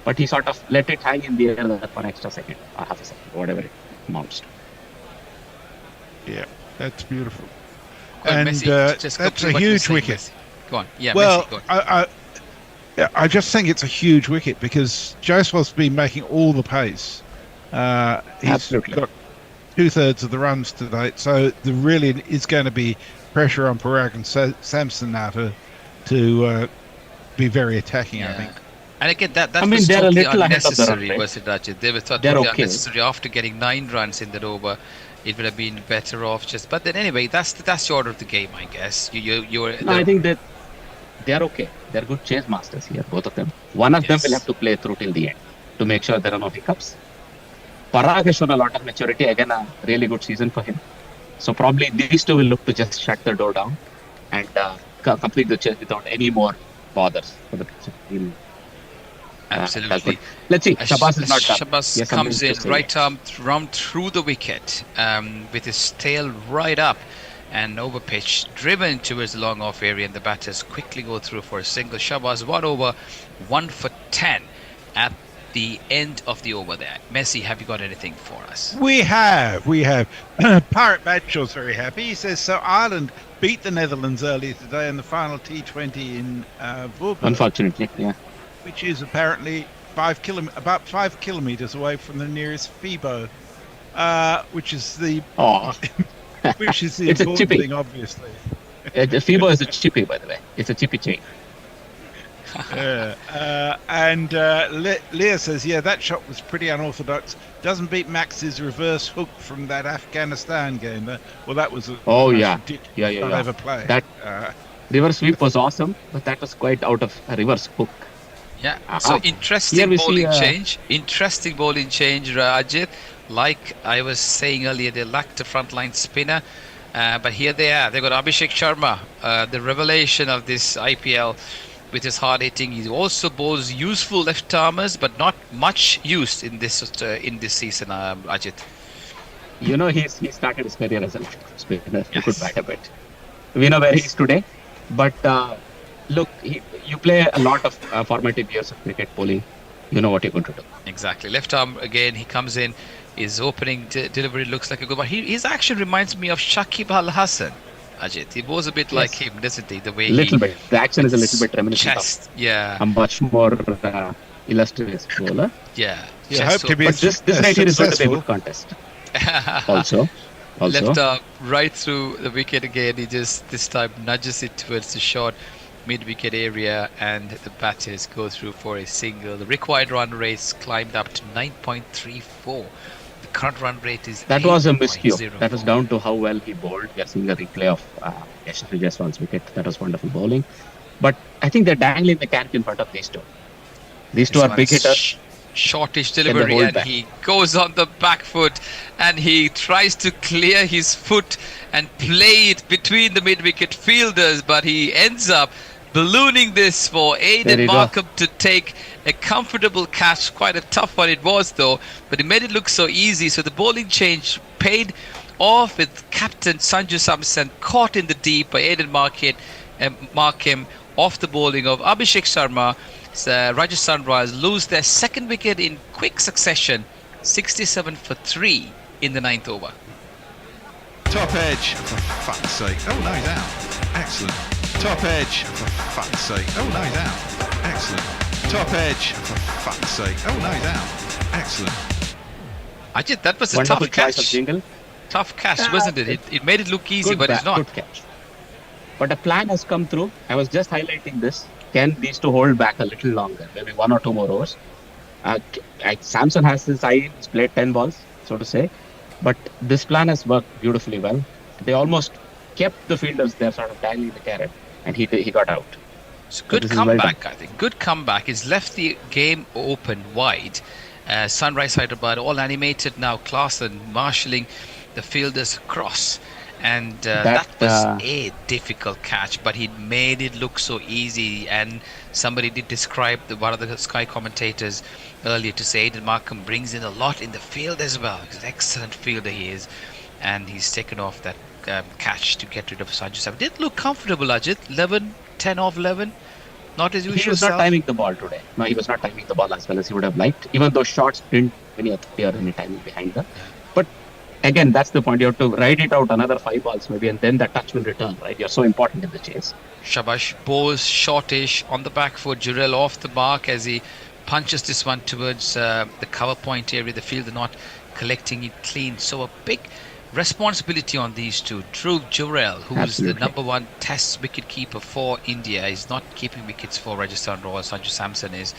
but he sort of let it hang in the air for an extra second or half a second, whatever it amounts to. Yeah, that's beautiful. And that's a huge wicket. Messi. Go on. Yeah, well, Messi, go on. I just think it's a huge wicket because Jaiswal's been making all the pace. He's Absolutely got 2/3 of the runs to date, so there really is going to be pressure on Parag and Samson now to be very attacking, I think. And again, that was totally unnecessary, was it, Rajit? They were totally unnecessary after getting 9 runs in that over. it would have been better off just. But then anyway, that's the order of the game, I guess. You're. No, I think that they are okay. They're good chase masters here, both of them. One of them will have to play through till the end to make sure there are no hiccups. Parag has shown a lot of maturity. Again, a really good season for him. So probably these two will look to just shut the door down and complete the chase without any more bothers for the team. Absolutely. Let's see. Shabazz is not done. Shabazz Yes, comes in something to right say. arm through the wicket with his tail right up and over pitch, driven towards the long off area, and the batters quickly go through for a single. Shabazz 1 over, 1 for 10 at the end of the over there. Messi, have you got anything for us? We have. Pirate Badshaw's very happy. He says, so Ireland beat the Netherlands earlier today in the final T20 in Voorburg, Unfortunately, yeah. which is apparently about 5 kilometers away from the nearest FIBO, which is the which is the It's a important chippy. thing, obviously. The FIBO is a chippy, by the way. It's a chippy chain. And Leah says, yeah, that shot was pretty unorthodox. Doesn't beat Max's reverse hook from that Afghanistan game. Well, that was ridiculous. Yeah. Ever play. That reverse sweep was awesome, but that was quite out of a reverse hook. Yeah, Aha. so Here interesting we bowling see, change. Interesting bowling change, Ajit. Like I was saying earlier, they lacked a frontline spinner. But here they are. They've got Abhishek Sharma, the revelation of this IPL with his hard hitting. He also bowls useful left-armers, but not much used in this season, Ajit. You know, he started his career as a left spinner. He could bat a bit. We know where he is today. But look, you play a lot of formative years of cricket bowling. You know what you're going to do. Exactly. Left arm again. He comes in. His opening delivery looks like a good one. His action reminds me of Shakib Al Hasan, Ajit. He was a bit like him, doesn't he? The way Little bit. The action is a little bit reminiscent chest, of yeah. a much more illustrious bowler. Yeah. You hope to be But this right here is going to be a good contest. Also. Left arm right through the wicket again. He just this time nudges it towards the short mid-wicket area, and the batters go through for a single. The required run rate climbed up to 9.34. The current run rate is That was a miscue. 8.04. That was down to how well he bowled. We are seeing a replay of Yashasvi Jaiswal's wicket. That was wonderful bowling. But I think they're dangling the carrot in front of these two. These two This are big one's hitters. Shortish they delivery, hold and back? he goes on the back foot and he tries to clear his foot and play it between the mid-wicket fielders, but he ends up ballooning this for There Aidan you go. Markham to take a comfortable catch. Quite a tough one it was though, but he made it look so easy. So the bowling change paid off with captain Sanju Samson caught in the deep by Aidan Markham off the bowling of Abhishek Sharma. Rajasthan Royals lose their second wicket in quick succession, 67 for 3 in the 9th over. Top edge, for fuck's sake. Oh no, he's out. Excellent. Top edge, for fuck's sake. Oh no, he's out. Excellent. Top edge, for fuck's sake. Oh no, he's out. Excellent. Ajit, that was a Wonderful tough choice of catch. jingle. Tough catch, Yeah, wasn't it? It made it look easy, but it's not. Good catch. But a plan has come through. I was just highlighting this. Can these two hold back a little longer? Maybe 1 or 2 more overs. Samson has his eye. He's played 10 balls, so to say. But this plan has worked beautifully well. They almost kept the fielders there, sort of dangling the carrot, and he got out. It's a good this is well comeback, I think. Good comeback. He's left the game open wide. Sunrise Hyderabad all animated now. Klaasen marshalling the fielders across. And that was a difficult catch, but he made it look so easy. And somebody did describe one of the Sky commentators earlier to say that Markham brings in a lot in the field as well. He's an excellent fielder he is, and he's taken off that catch to get rid of Sanju Sam. Did look comfortable, Ajit. 10 off 11. Not as usual. He was not timing the ball today. No, he was not timing the ball as well as he would have liked. Even though shots didn't really appear any timing behind them. But again, that's the point. You have to ride it out another 5 balls maybe, and then the touch will return, right? You're so important in the chase. Shabash bowls shortish on the back foot. Guerilla off the mark as he punches this one towards the cover point area. The fielder not collecting it clean. So a big responsibility on these two. Dhruv Jurel, who's Absolutely. the #1 test wicket keeper for India, is not keeping wickets for Rajasthan Royals. Sanju Samson is,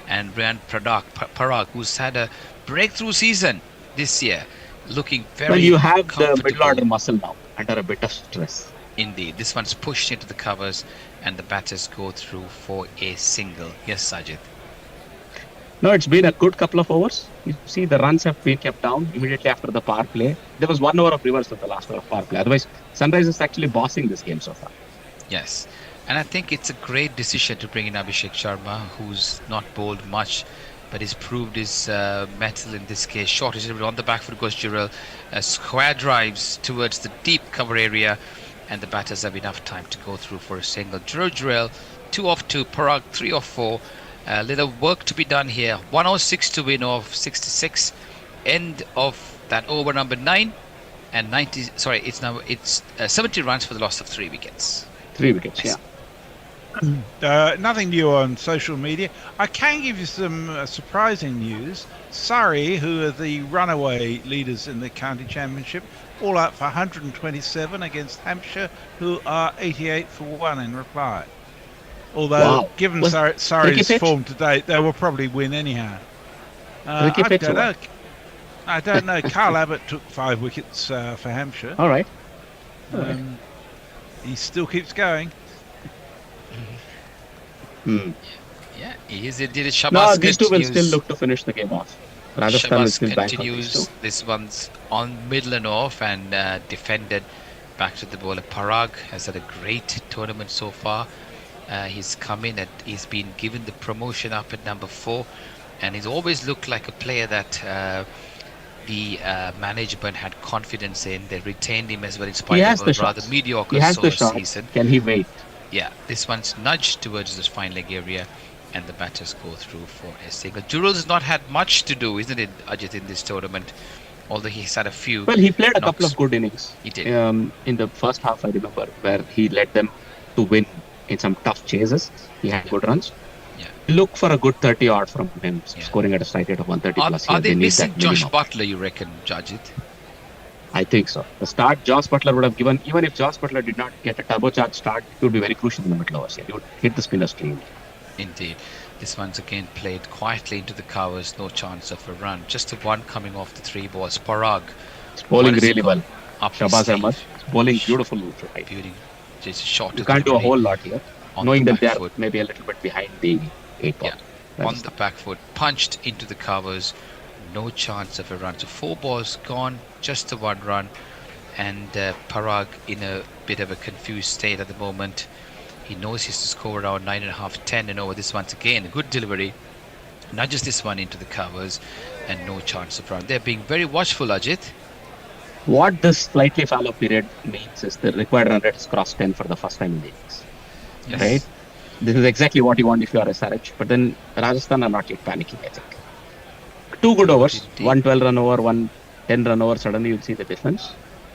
and Ryan Parag, who's had a breakthrough season this year. looking very Well, you have the comfortable. middle order muscle now under a bit of stress. Indeed, this one's pushed into the covers, and the batters go through for a single. Yes, Sajid. No, it's been a good couple of overs. You see, the runs have been kept down immediately after the power play. There was 1 over of reverse with the last over of power play. Otherwise, Sunrise is actually bossing this game so far. Yes, and I think it's a great decision to bring in Abhishek Sharma, who's not bowled much, but he's proved his mettle in this case. Short is on the back foot goes Guerilla. Square drives towards the deep cover area, and the batters have enough time to go through for a single. Guerilla, 2 off 2, Parag 3 off 4. A little work to be done here. 106 to win off 66. End of that over number 9, and 90. Sorry, it's 70 runs for the loss of 3 wickets. 3 wickets, yeah. Nothing new on social media. I can give you some surprising news. Surrey, who are the runaway leaders in the county championship, all out for 127 against Hampshire, who are 88 for 1 in reply. Although, given Surrey's form today, they will probably win anyhow. I don't know. Carl Abbott took 5 wickets for Hampshire. All right. He still keeps going. Yeah, he is indeed. Shabazz No, these two will continues. still look to finish the game off. Rajasthan will still bank on these two. This one's on middle and off and defended back to the bowler. Parag has had a great tournament so far. He's come in and he's been given the promotion up at number 4, and he's always looked like a player that the management had confidence in. They retained him as well in spite of a rather mediocre season. Can he wait? Yeah, this one's nudged towards this fine leg area, and the batters go through for a single. Guerilla has not had much to do, isn't it, Ajit, in this tournament? Although he's had a few. Well, he played a couple of good innings. He did. In the first half, I remember, where he led them to win in some tough chases. He had good runs. Yeah. Look for a good 30 odd from him, scoring at a strike rate of 130 plus. Are they missing Josh minimum. Butler, you reckon, Ajit? I think so. The start Josh Butler would have given, even if Josh Butler did not get a turbocharged start, it would be very crucial in the middle overs. He would hit the spinners clean. Indeed. This one's again played quietly into the covers, no chance of a run. Just a 1 coming off the 3 balls. Parag. It's bowling really well. Shabazz Ahmed. It's bowling beautiful. Right. Beauty. Just short. You can't do a whole lot here, knowing that they are maybe a little bit behind the 8 ball. Yeah. On the back foot, punched into the covers. No chance of a run. So 4 balls gone, just the 1 run. And Parag in a bit of a confused state at the moment. He knows he has to score around 9.5, 10 and over. This one's again a good delivery. Nudges this one into the covers, and no chance of run. They're being very watchful, Ajit. What this slightly fallow period means is the required run rate has crossed 10 for the first time in the innings. Yes. Right? This is exactly what you want if you are SRH. But then Rajasthan are not yet panicking, I think. 2 good overs, 112 run over, 110 run over, suddenly you'll see the difference.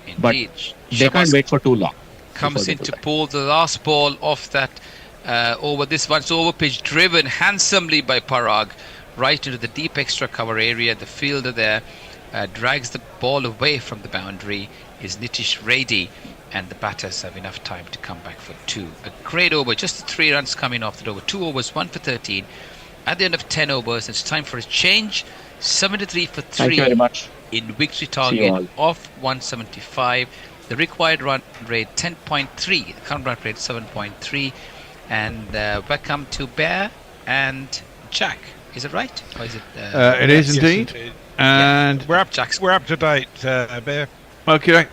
Indeed. But they can't wait for too long. Comes in to pull the last ball off that over. This one's over pitch, driven handsomely by Parag right into the deep extra cover area. The fielder there drags the ball away from the boundary is Nitish Reddy, and the batters have enough time to come back for 2. A great over, just 3 runs coming off that over. 2 overs, 1 for 13. At the end of 10 overs, it's time for a change. 73 for 3. Thank you very much. In victory target of 175. The required run rate 10.3. The current run rate 7.3. And welcome to Bear and Jack. Is it right? Or is it? It is indeed. Yes, indeed. And we're up to date, Bear. Okay.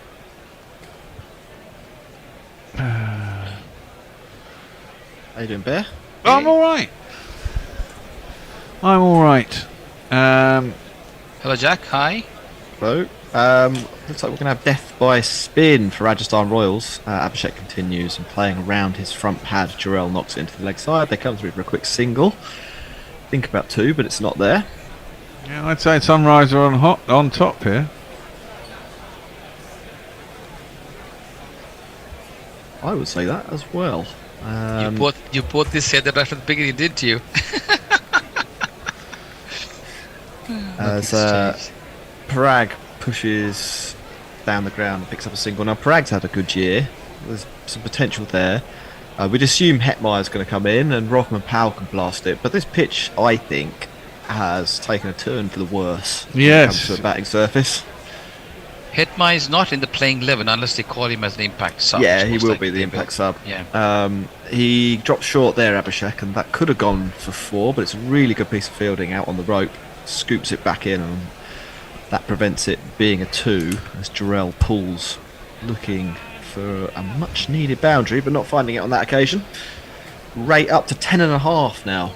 How you doing, Bear? I'm all right. Hello, Jack. Hi. Hello. Looks like we're going to have death by spin for Rajasthan Royals. Abhishek continues and playing around his front pad. Jarrell knocks it into the leg side. They come through for a quick single. Think about 2, but it's not there. Yeah, I'd say Sunrise are on top here. I would say that as well. You both this said that right from the beginning, didn't you? As Parag pushes down the ground and picks up a single. Now Parag's had a good year. There's some potential there. We'd assume Hetmeyer's going to come in and Rockman Powell can blast it, but this pitch, I think, has taken a turn for the worse when it comes to a batting surface. Hetmai is not in the playing 11 unless they call him as an impact sub. Yeah, which he most will likely be the they impact sub. Yeah. He dropped short there, Abhishek, and that could have gone for 4, but it's a really good piece of fielding out on the rope. Scoops it back in, and that prevents it being a 2 as Jarrell pulls, looking for a much needed boundary, but not finding it on that occasion. Rate up to 10.5 now.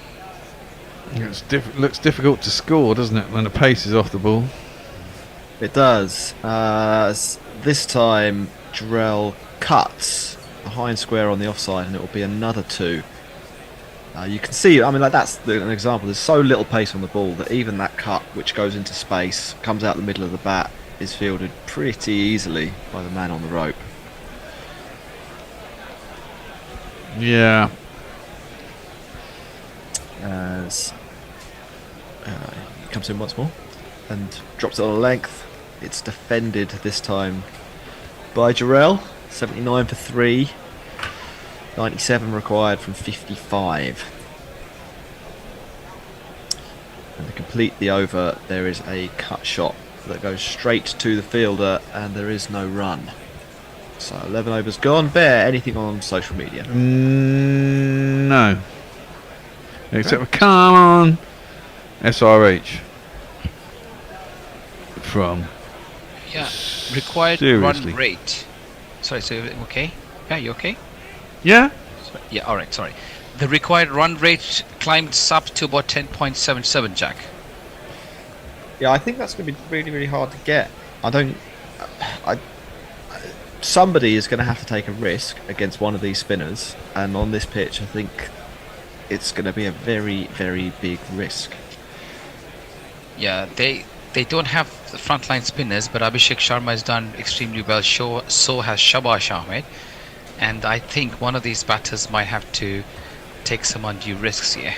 Looks difficult to score, doesn't it, when the pace is off the ball? It does. This time, Jarrell cuts a hind square on the offside, and it will be another 2. You can see, I mean, like that's an example. There's so little pace on the ball that even that cut, which goes into space, comes out the middle of the bat, is fielded pretty easily by the man on the rope. Yeah. As he comes in once more and drops it on a length. It's defended this time by Jarrell. 79 for 3. 97 required from 55. And to complete the over, there is a cut shot that goes straight to the fielder, and there is no run. So 11 overs gone. Bear, anything on social media? No. Except for, come on, SRH. From. Yeah, required Seriously. run rate. Sorry, so okay? Yeah, you okay? Yeah? Yeah, alright, sorry. The required run rate climbed up to about 10.77, Jack. Yeah, I think that's going to be really, really hard to get. Somebody is going to have to take a risk against one of these spinners, and on this pitch, I think it's going to be a very, very big risk. Yeah, they don't have the frontline spinners, but Abhishek Sharma has done extremely well. So has Shabash Ahmed, and I think one of these batters might have to take some undue risks here.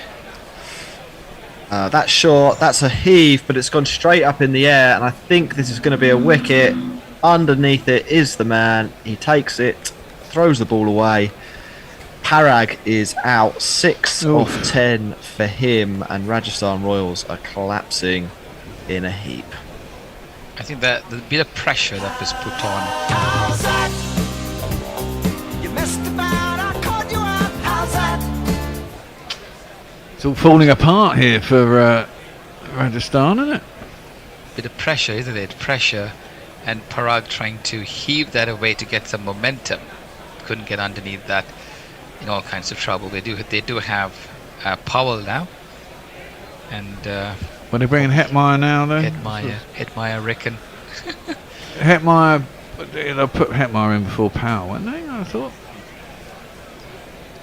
That's short, that's a heave, but it's gone straight up in the air, and I think this is going to be a wicket. Underneath it is the man. He takes it, throws the ball away. Parag is out. 6 off 10 for him, and Rajasthan Royals are collapsing in a heap. I think that the bit of pressure that was put on. How's that? You messed about, I caught you out. How's that? It's all falling apart here for Rajasthan, isn't it? Bit of pressure, isn't it? Pressure, and Parag trying to heave that away to get some momentum. Couldn't get underneath that. In all kinds of trouble. They do have Powell now, and When they bring in Hetmeyer now, then Hetmeyer reckon. Hetmeyer, they'll put Hetmeyer in before Powell, won't they? I thought.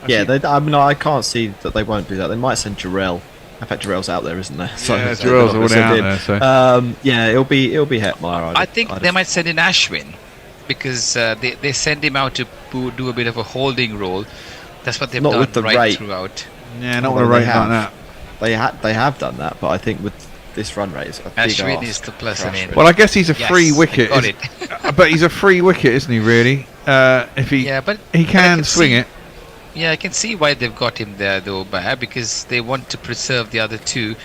I can't see that they won't do that. They might send Jarrell. In fact, Jarrell's out there, isn't there? So Jarrell's already out there. So. It'll be Hetmeyer. I think they might send in Ashwin, because they send him out to do a bit of a holding role. That's what they've Not done with the right rate. throughout. Yeah, not with a rate like that. They have done that, but I think with this run rate, it's a big Ashwin ask is the plus in it. Well, I guess he's a Yes, free wicket. got it. But he's a free wicket, isn't he? Really? If he he can swing it. Yeah, I can see why they've got him there, though, because they want to preserve the other two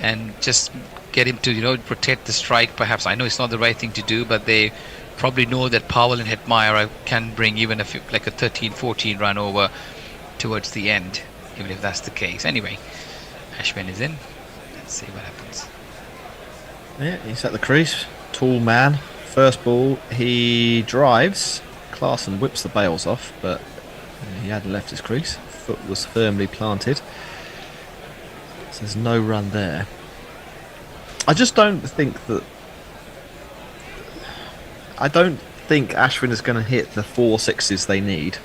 and just get him to protect the strike. Perhaps I know it's not the right thing to do, but they probably know that Powell and Hetmeyer can bring even a 13-14 run over towards the end, even if that's the case. Anyway, Ashwin is in. Let's see what happens. Yeah, he's at the crease. Tall man. First ball, he drives. Clarkson whips the bails off, but he hadn't left his crease. Foot was firmly planted. So there's no run there. I just don't think that. I don't think Ashwin is going to hit the 4 sixes they need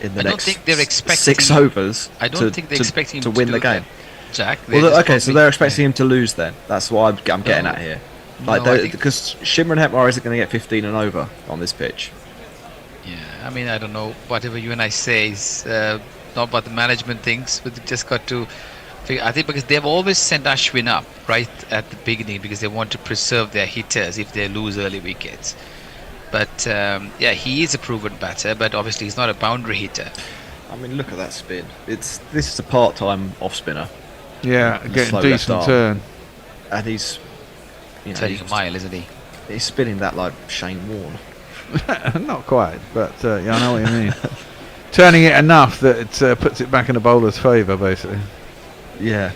in the next 6 overs. I don't think they're expecting him to win the do game. That, Jack. So they're expecting him to lose then. That's what I'm getting at here. Because Shimron Hetmeyer isn't going to get 15 and over on this pitch. Yeah, I mean, I don't know. Whatever you and I say is not about the management things, but they just got to figure. I think because they've always sent Ashwin up right at the beginning because they want to preserve their hitters if they lose early wickets. But he is a proven batter, but obviously he's not a boundary hitter. I mean, look at that spin. This is a part-time off spinner. Yeah, getting decent turn. And he's turning a mile, isn't he? He's spinning that like Shane Warne. Not quite, but yeah, I know what you mean. Turning it enough that it puts it back in the bowler's favour, basically. Yeah.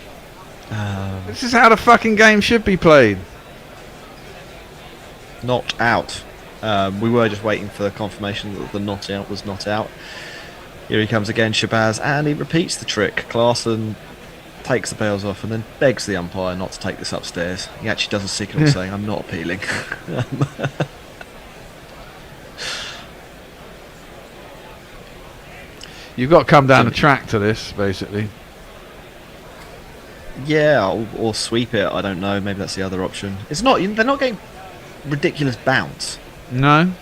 This is how the fucking game should be played. Not out. We were just waiting for the confirmation that the not out was not out. Here he comes again, Shabazz, and he repeats the trick. Klaasen takes the bails off and then begs the umpire not to take this upstairs. He actually does a signal saying, I'm not appealing. You've got to come down the track to this, basically. Yeah, or sweep it, I don't know. Maybe that's the other option. It's not. They're not getting ridiculous bounce. No?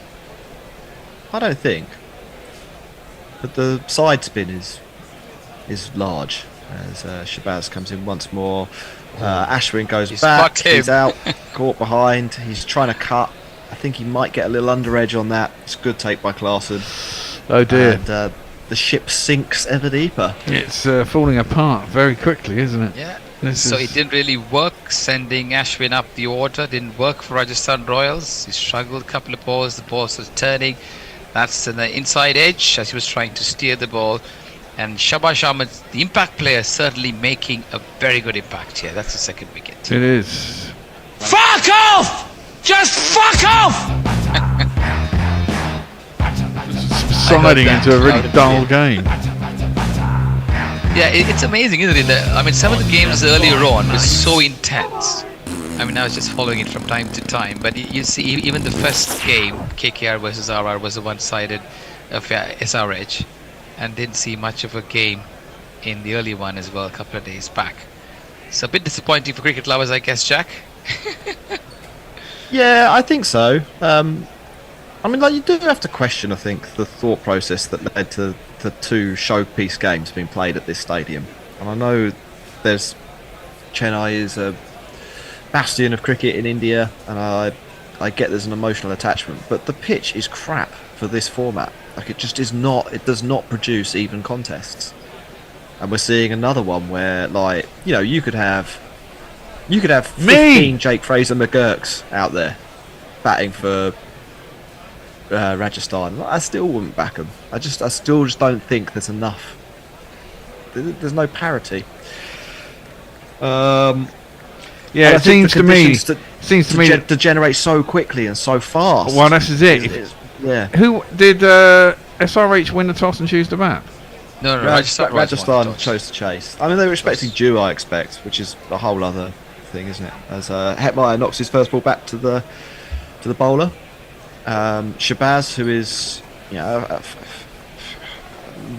I don't think. But the side spin is large as Shabazz comes in once more. Ashwin goes back. He's out, caught behind. He's trying to cut. I think he might get a little under edge on that. It's a good take by Klaasen. Oh dear. And the ship sinks ever deeper. It's falling apart very quickly, isn't it? Yeah. So it didn't really work, sending Ashwin up the order. Didn't work for Rajasthan Royals. He struggled a couple of balls. The balls was turning. That's the inside edge as he was trying to steer the ball. And Sandeep Sharma, the impact player, certainly making a very good impact here. That's the second wicket. It is. Fuck off! Just fuck off! Subsiding into a really dull game. Yeah, it's amazing, isn't it? I mean, some of the games earlier on were so intense. I mean, I was just following it from time to time. But you see, even the first game, KKR versus RR, was a one-sided affair, SRH. And didn't see much of a game in the early one as well, a couple of days back. So a bit disappointing for cricket lovers, I guess, Jack. Yeah, I think so. I mean, like, you do have to question, I think, the thought process that led to the two showpiece games being played at this stadium. And I know Chennai is a bastion of cricket in India, and I get there's an emotional attachment, but the pitch is crap for this format. Like, it just is not. It does not produce even contests. And we're seeing another one where, like, you know, you could have 15 Jake Fraser McGurks out there batting for Rajasthan. I still wouldn't back them. I still just don't think there's enough. There's no parity. Yeah, it seems to me to generate so quickly and so fast. Well, this is it. Yeah. Who did SRH win the toss and choose to bat? No, Rajasthan chose to chase. I mean, they were expecting Dew, I expect, which is a whole other thing, isn't it? As Hetmeyer knocks his first ball back to the bowler. Shabazz, who is, you know,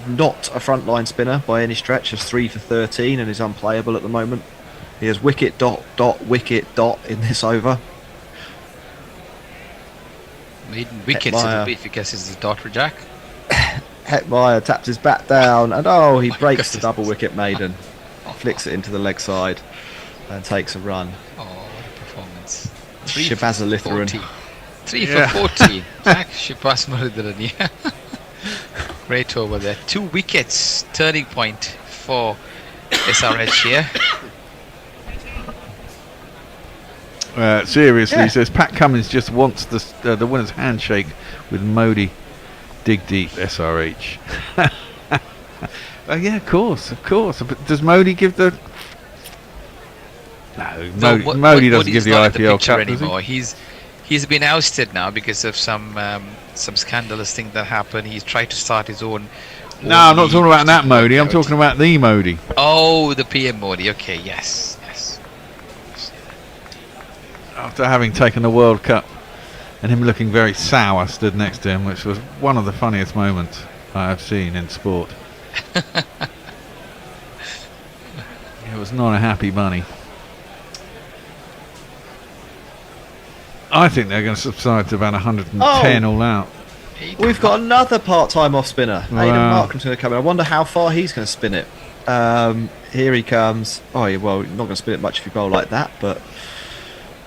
not a frontline spinner by any stretch, has 3 for 13 and is unplayable at the moment. He has wicket dot in this over. Maiden wickets, it'll be if he guesses the dot for Jack. Hetmeyer taps his bat down and he breaks the double wicket maiden, flicks it into the leg side and takes a run. Oh, what a performance. Shabazz 3 for 14. Jack Shabazz Maridharan, yeah. Great over there. 2 wickets, turning point for SRH here. Seriously, he says Pat Cummins just wants the winner's handshake with Modi. Dig deep, SRH. Yeah, of course. But does Modi give the? No, Modi doesn't give the IPL Cup anymore. He's been ousted now because of some scandalous thing that happened. He's tried to start his own. No, I'm not talking about that Modi. I'm talking about the Modi. Oh, the PM Modi. Okay, yes. After having taken the World Cup and him looking very sour stood next to him, which was one of the funniest moments I have seen in sport. It was not a happy bunny. I think they're going to subside to about 110 all out. We've got another part-time off spinner. Aidan Markram's going to come in. I wonder how far he's going to spin it. Here he comes. Oh, yeah, well, you're not going to spin it much if you bowl like that, but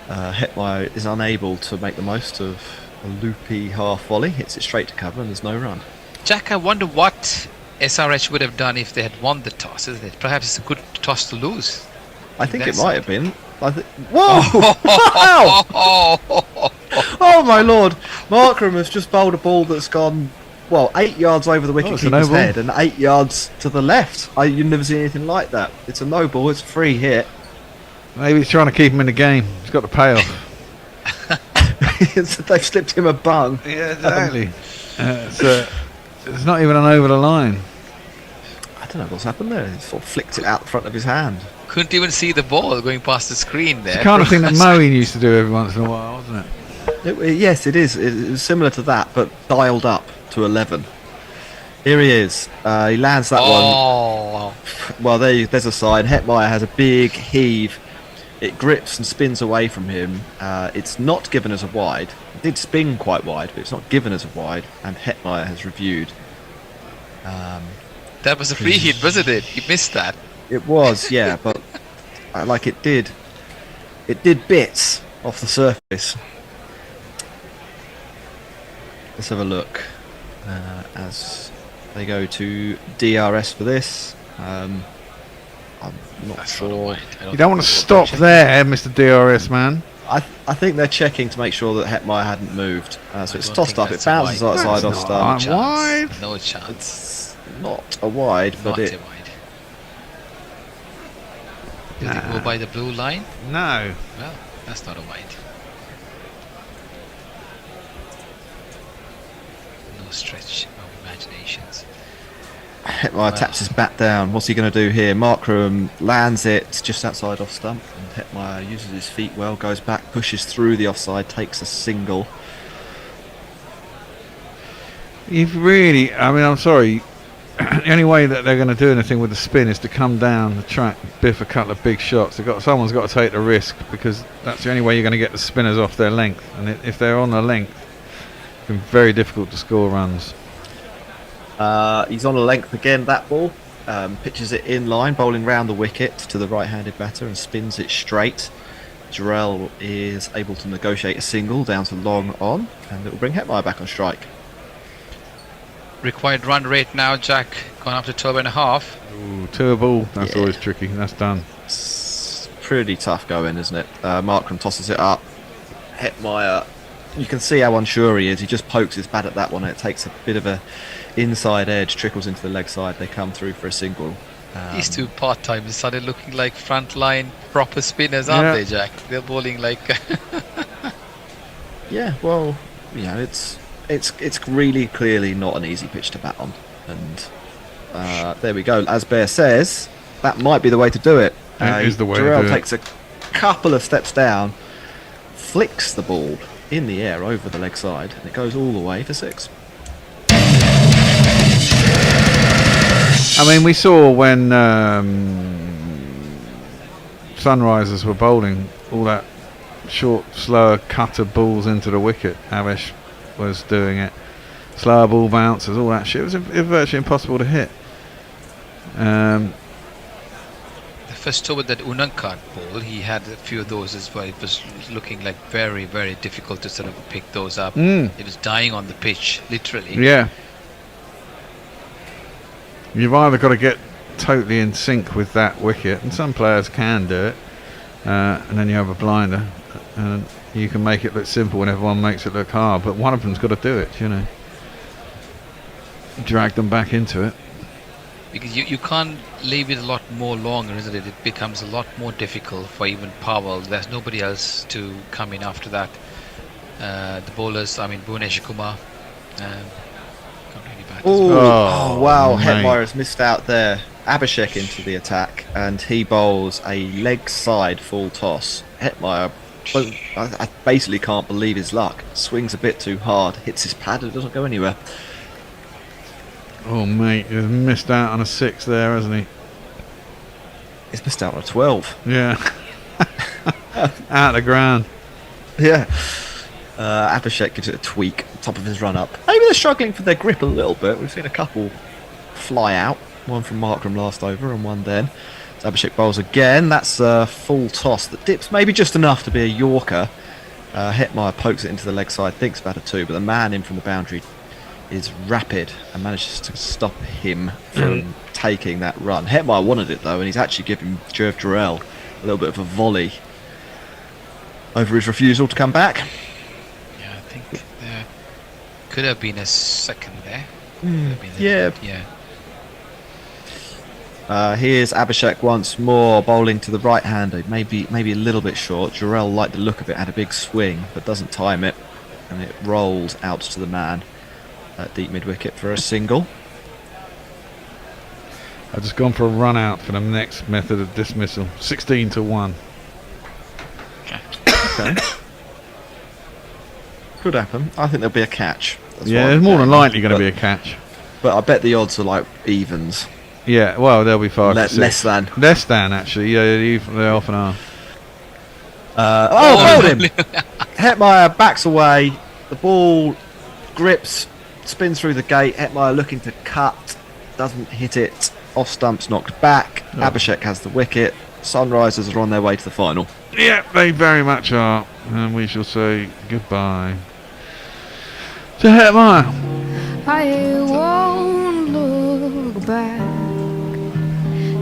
Hetmeyer is unable to make the most of a loopy half volley. Hits it straight to cover and there's no run. Jack, I wonder what SRH would have done if they had won the toss, isn't it? Perhaps it's a good toss to lose. I think it might have been. Whoa! Wow! Oh my lord! Markram has just bowled a ball that's gone, well, 8 yards over the it's a wicketkeeper's no ball. head and 8 yards to the left. You've never seen anything like that. It's a no ball. It's a free hit. Maybe he's trying to keep him in the game. He's got the payoff. They've slipped him a bung. Yeah, exactly. It's not even an over the line. I don't know what's happened there. He sort of flicked it out the front of his hand. Couldn't even see the ball going past the screen there. It's the kind of thing that Moeen used to do every once in a while, wasn't it? Yes, it is. It's similar to that, but dialed up to 11. Here he is. He lands that one. Well, there's a sign. Hetmeyer has a big heave. It grips and spins away from him. It's not given as a wide. It did spin quite wide, but it's not given as a wide. And Hetmeyer has reviewed. That was a free hit, wasn't it? He missed that. It was, yeah, but like it did bits off the surface. Let's have a look as they go to DRS for this. I'm not sure. You don't want to stop there, Mr. DRS man. I think they're checking to make sure that Hetmeyer hadn't moved. So it's tossed up. It bounces outside off stump. Wide. No chance. It's not a wide, but Not a wide. Did they go by the blue line? No. Well, that's not a wide. No stretch of imaginations. Hetmeyer taps his bat down. What's he going to do here? Markram lands it just outside off stump, and Hetmeyer uses his feet well, goes back, pushes through the offside, takes a single. You've really, I mean, I'm sorry. The only way that they're going to do anything with the spin is to come down the track, biff a couple of big shots. Someone's got to take the risk, because that's the only way you're going to get the spinners off their length. And if they're on their length, it's been very difficult to score runs. He's on a length again, that ball. Pitches it in line, bowling round the wicket to the right-handed batter and spins it straight. Guerilla is able to negotiate a single down to long on, and it will bring Hetmeyer back on strike. Required run rate now, Jack, gone up to 12.5. Ooh, to a ball, that's always tricky. That's done. It's pretty tough going, isn't it? Markram tosses it up. Hetmeyer, you can see how unsure he is. He just pokes his bat at that one, and it takes a bit of a inside edge, trickles into the leg side. They come through for a single. These two part-timers started looking like front-line proper spinners, aren't they, Jack? They're bowling like... Yeah, well, you know, it's really clearly not an easy pitch to bat on. And there we go. As Bear says, that might be the way to do it. That is the way to Guerilla do it. takes a couple of steps down, flicks the ball in the air over the leg side, and it goes all the way for 6. I mean, we saw when Sunrisers were bowling all that short, slower cutter balls into the wicket. Avesh was doing it. Slower ball bounces, all that shit. It was virtually impossible to hit. The first over that Unankar ball, he had a few of those as well. It was looking like very, very difficult to sort of pick those up. It was dying on the pitch, literally. Yeah. You've either got to get totally in sync with that wicket, and some players can do it, and then you have a blinder, and you can make it look simple and everyone makes it look hard, but one of them's got to do it, you know. Drag them back into it. Because you can't leave it a lot more longer, isn't it? It becomes a lot more difficult for even Powell. There's nobody else to come in after that. The bowlers, I mean, Bhunesh Kumar. Oh wow, mate. Hetmeyer has missed out there. Abhishek into the attack, and he bowls a leg side full toss. Hetmeyer, I basically can't believe his luck. Swings a bit too hard, hits his pad, and it doesn't go anywhere. Oh mate, he's missed out on a 6 there, hasn't he? He's missed out on a 12. Yeah. Out of the ground. Yeah. Abhishek gives it a tweak, top of his run up. Maybe they're struggling for their grip a little bit. We've seen a couple fly out. One from Markram last over and one then. So Abhishek bowls again. That's a full toss that dips maybe just enough to be a Yorker. Hetmeyer pokes it into the leg side, thinks about a 2, but the man in from the boundary is rapid and manages to stop him from taking that run. Hetmeyer wanted it though, and he's actually giving Jerv Jarrell a little bit of a volley over his refusal to come back. Yeah, I think Could have been a second there. Yeah. Here's Abhishek once more, bowling to the right-hander. Maybe a little bit short. Guerilla liked the look of it, had a big swing, but doesn't time it, and it rolls out to the man at deep mid-wicket for a single. I've just gone for a run out for the next method of dismissal. 16 to 1. Okay. Could happen. I think there'll be a catch. That's Yeah, what there's I'm more than saying. likely going to be a catch. But I bet the odds are like evens. Yeah, well, they'll be 5 to 6. Less than. Less than, actually. Yeah, they often are. Bowled him! Hetmeyer backs away. The ball grips, spins through the gate. Hetmeyer looking to cut, doesn't hit it. Off stumps, knocked back. Oh. Abhishek has the wicket. Sunrisers are on their way to the final. Yeah, they very much are. And we shall say goodbye to Hetmeyer. I won't look back.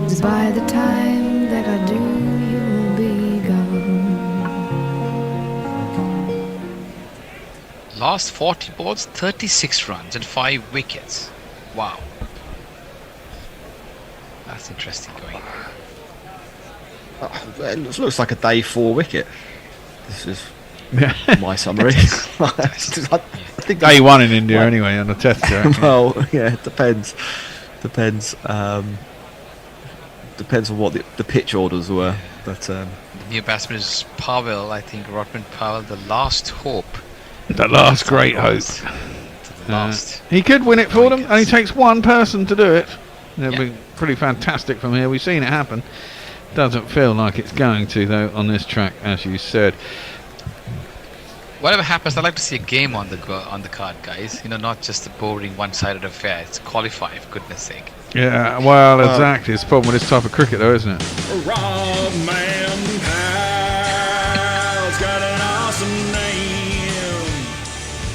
Just by the time that I do, you'll be gone. Last 40 balls, 36 runs and 5 wickets. Wow. That's interesting going. It looks like a day 4 wicket. This is my summary. I think Day 1 in India anyway on the test track. Well, yeah, it depends. Depends on what the pitch orders were. But The new batsman is Powell, I think, Rodman Powell, the last hope. The last great hope. The last. He could win it for them, and he takes one person to do it. It'll Yeah. be pretty fantastic from here. We've seen it happen. Doesn't feel like it's going to, though, on this track, as you said. Whatever happens, I'd like to see a game on the card, guys. You know, not just a boring one-sided affair. It's qualify, for goodness sake. Yeah, well, exactly. It's the problem with this type of cricket, though, isn't it? Rob Man Powell's got an awesome name.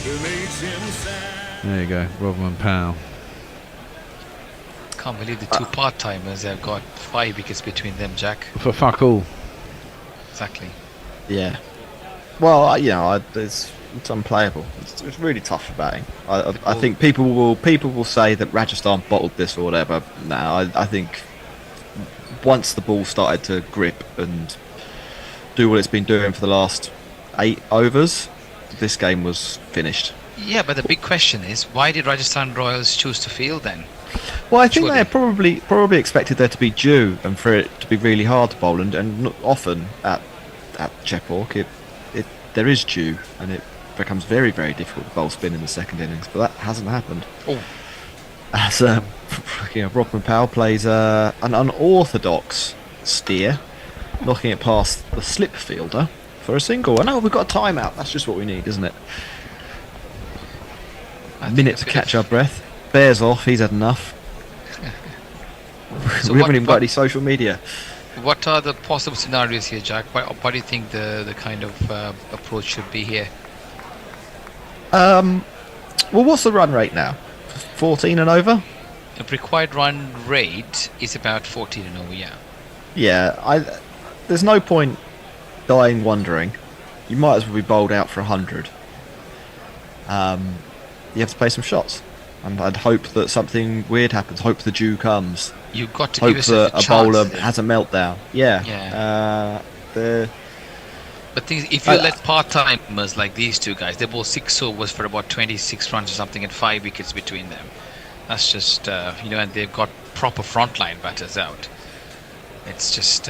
It makes him sound. There you go, Rodman Powell. Can't believe the two part-timers have got 5 wickets between them, Jack. For fuck all. Exactly. yeah. Well, it's unplayable. It's really tough for batting. I think people will say that Rajasthan bottled this or whatever. No, I think once the ball started to grip and do what it's been doing for the last 8 overs, this game was finished. Yeah, but the big question is, why did Rajasthan Royals choose to field then? Well, I think Surely. they probably expected there to be dew and for it to be really hard to bowl, and often at Chepauk there is dew and it becomes very, very difficult to bowl spin in the second innings, but that hasn't happened. Oh. As Rodman Powell plays an unorthodox steer, knocking it past the slip fielder for a single. And we've got a timeout. That's just what we need, isn't it? A minute to catch our breath. Bears off. He's had enough. So we haven't even got any social media. What are the possible scenarios here, Jack? What do you think the kind of approach should be here? Well, what's the run rate now? 14 and over? The required run rate is about 14 and over, yeah. Yeah, there's no point dying wondering. You might as well be bowled out for 100. You have to play some shots. And I'd hope that something weird happens. Hope the dew comes. You've got to hope give yourself that a a bowler chance. has a meltdown. Yeah. But things, if you let part-timers like these two guys, they bowl 6 overs for about 26 runs or something and 5 wickets between them. That's just, and they've got proper frontline batters out. It's just...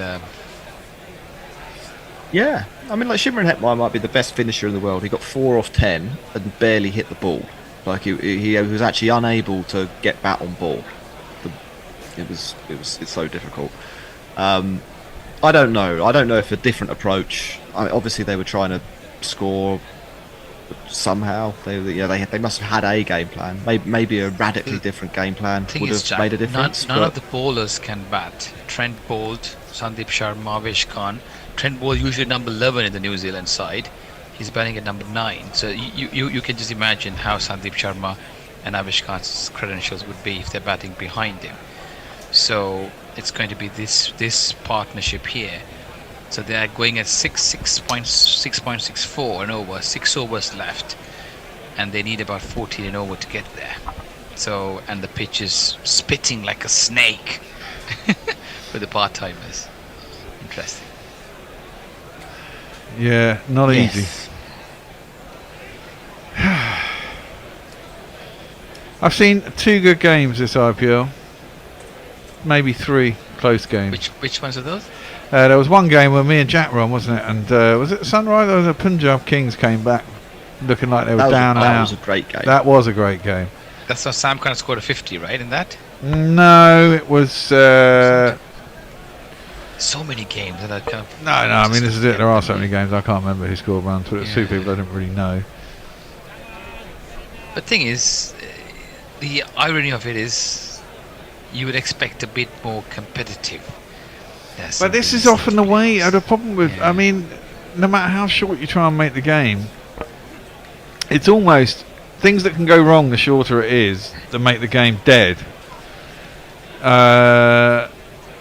Yeah. I mean, like Shimron Hetmeyer might be the best finisher in the world. He got 4 off 10 and barely hit the ball. Like he was actually unable to get bat on ball. It's so difficult. I don't know. I don't know if a different approach. I mean, obviously, they were trying to score somehow. They must have had a game plan. Maybe a radically different game plan would have made a difference. None of the bowlers can bat. Trent bowled, Sandeep Sharma, Avesh Khan. Trent bowled usually number 11 in the New Zealand side. He's batting at number 9. So you can just imagine how Sandeep Sharma and Avesh Khan's credentials would be if they're batting behind him. So it's going to be this partnership here. So they are going at 6.64 and over, 6 overs left. and they need about 14 and over to get there. So, and the pitch is spitting like a snake for the part-timers. Interesting. Yeah, not easy. I've seen 2 good games this IPL. Maybe 3 close games. Which ones are those? There was one game where me and Jack were on, wasn't it? And was it Sunrise or the Punjab Kings came back looking like they were down and out? That was a great game. That was a great game. That's how Sam kind of scored a 50, right, in that? No, it was... so many games that I kind of... No, I mean, this is it. There are so many games. I can't remember who scored runs, but it's 2 people I didn't really know. The thing is, the irony of it is, you would expect a bit more competitive. But this is often the way. The problem with, I mean, no matter how short you try and make the game, it's almost things that can go wrong the shorter it is that make the game dead.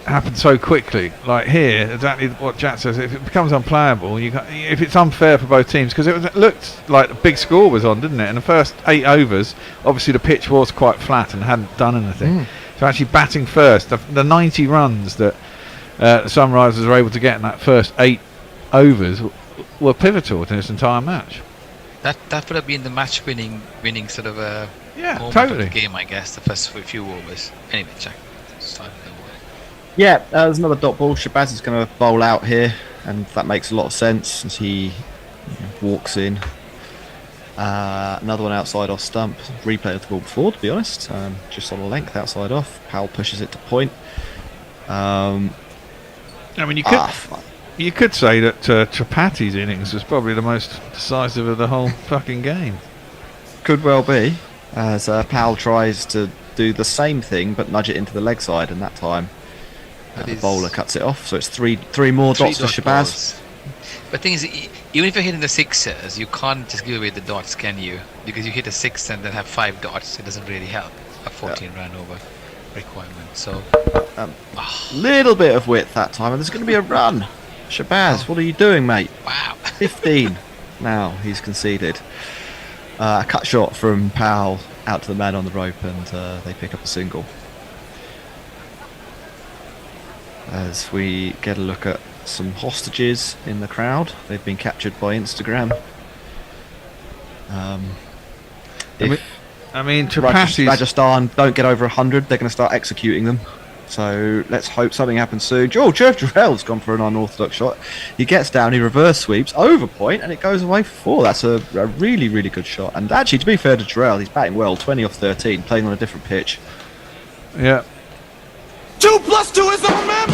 Happen so quickly. Like here, exactly what Jack says. If it becomes unplayable, if it's unfair for both teams, because it looked like the big score was on, didn't it? In the first 8 overs, obviously the pitch was quite flat and hadn't done anything. So actually batting first, the 90 runs that the Sunrisers were able to get in that first 8 overs were pivotal to this entire match. That would have been the match-winning sort of moment totally. of the game, I guess. The first few overs. Anyway, Jack, start the word. Yeah, there's another dot ball. Shabazz is going to bowl out here, and that makes a lot of sense as he walks in. Another one outside off stump. Replay of the ball before, to be honest. Just on a length outside off. Powell pushes it to point. I mean, you could say that Tripathi's innings was probably the most decisive of the whole fucking game. Could well be, as Powell tries to do the same thing but nudge it into the leg side, and that time the bowler cuts it off. So it's three more dots to Shabazz. But the thing is, even if you're hitting the sixers, you can't just give away the dots, can you? Because you hit a 6 and then have 5 dots, it doesn't really help a 14 run over requirement. So little bit of width that time, and there's going to be a run. Shabazz, what are you doing, mate? Wow. 15. Now he's conceded. A cut shot from Powell out to the man on the rope, and they pick up a single. As we get a look at some hostages in the crowd, they've been captured by Instagram. I mean, Rajasthan don't get over 100, they're going to start executing them. So let's hope something happens soon. Jarrell's gone for an unorthodox shot. He gets down, he reverse sweeps over point, and it goes away for 4. That's a really, really good shot. And actually, to be fair to Jarrell, he's batting well, 20 off 13, playing on a different pitch. Yeah. 2 + 2 is our man.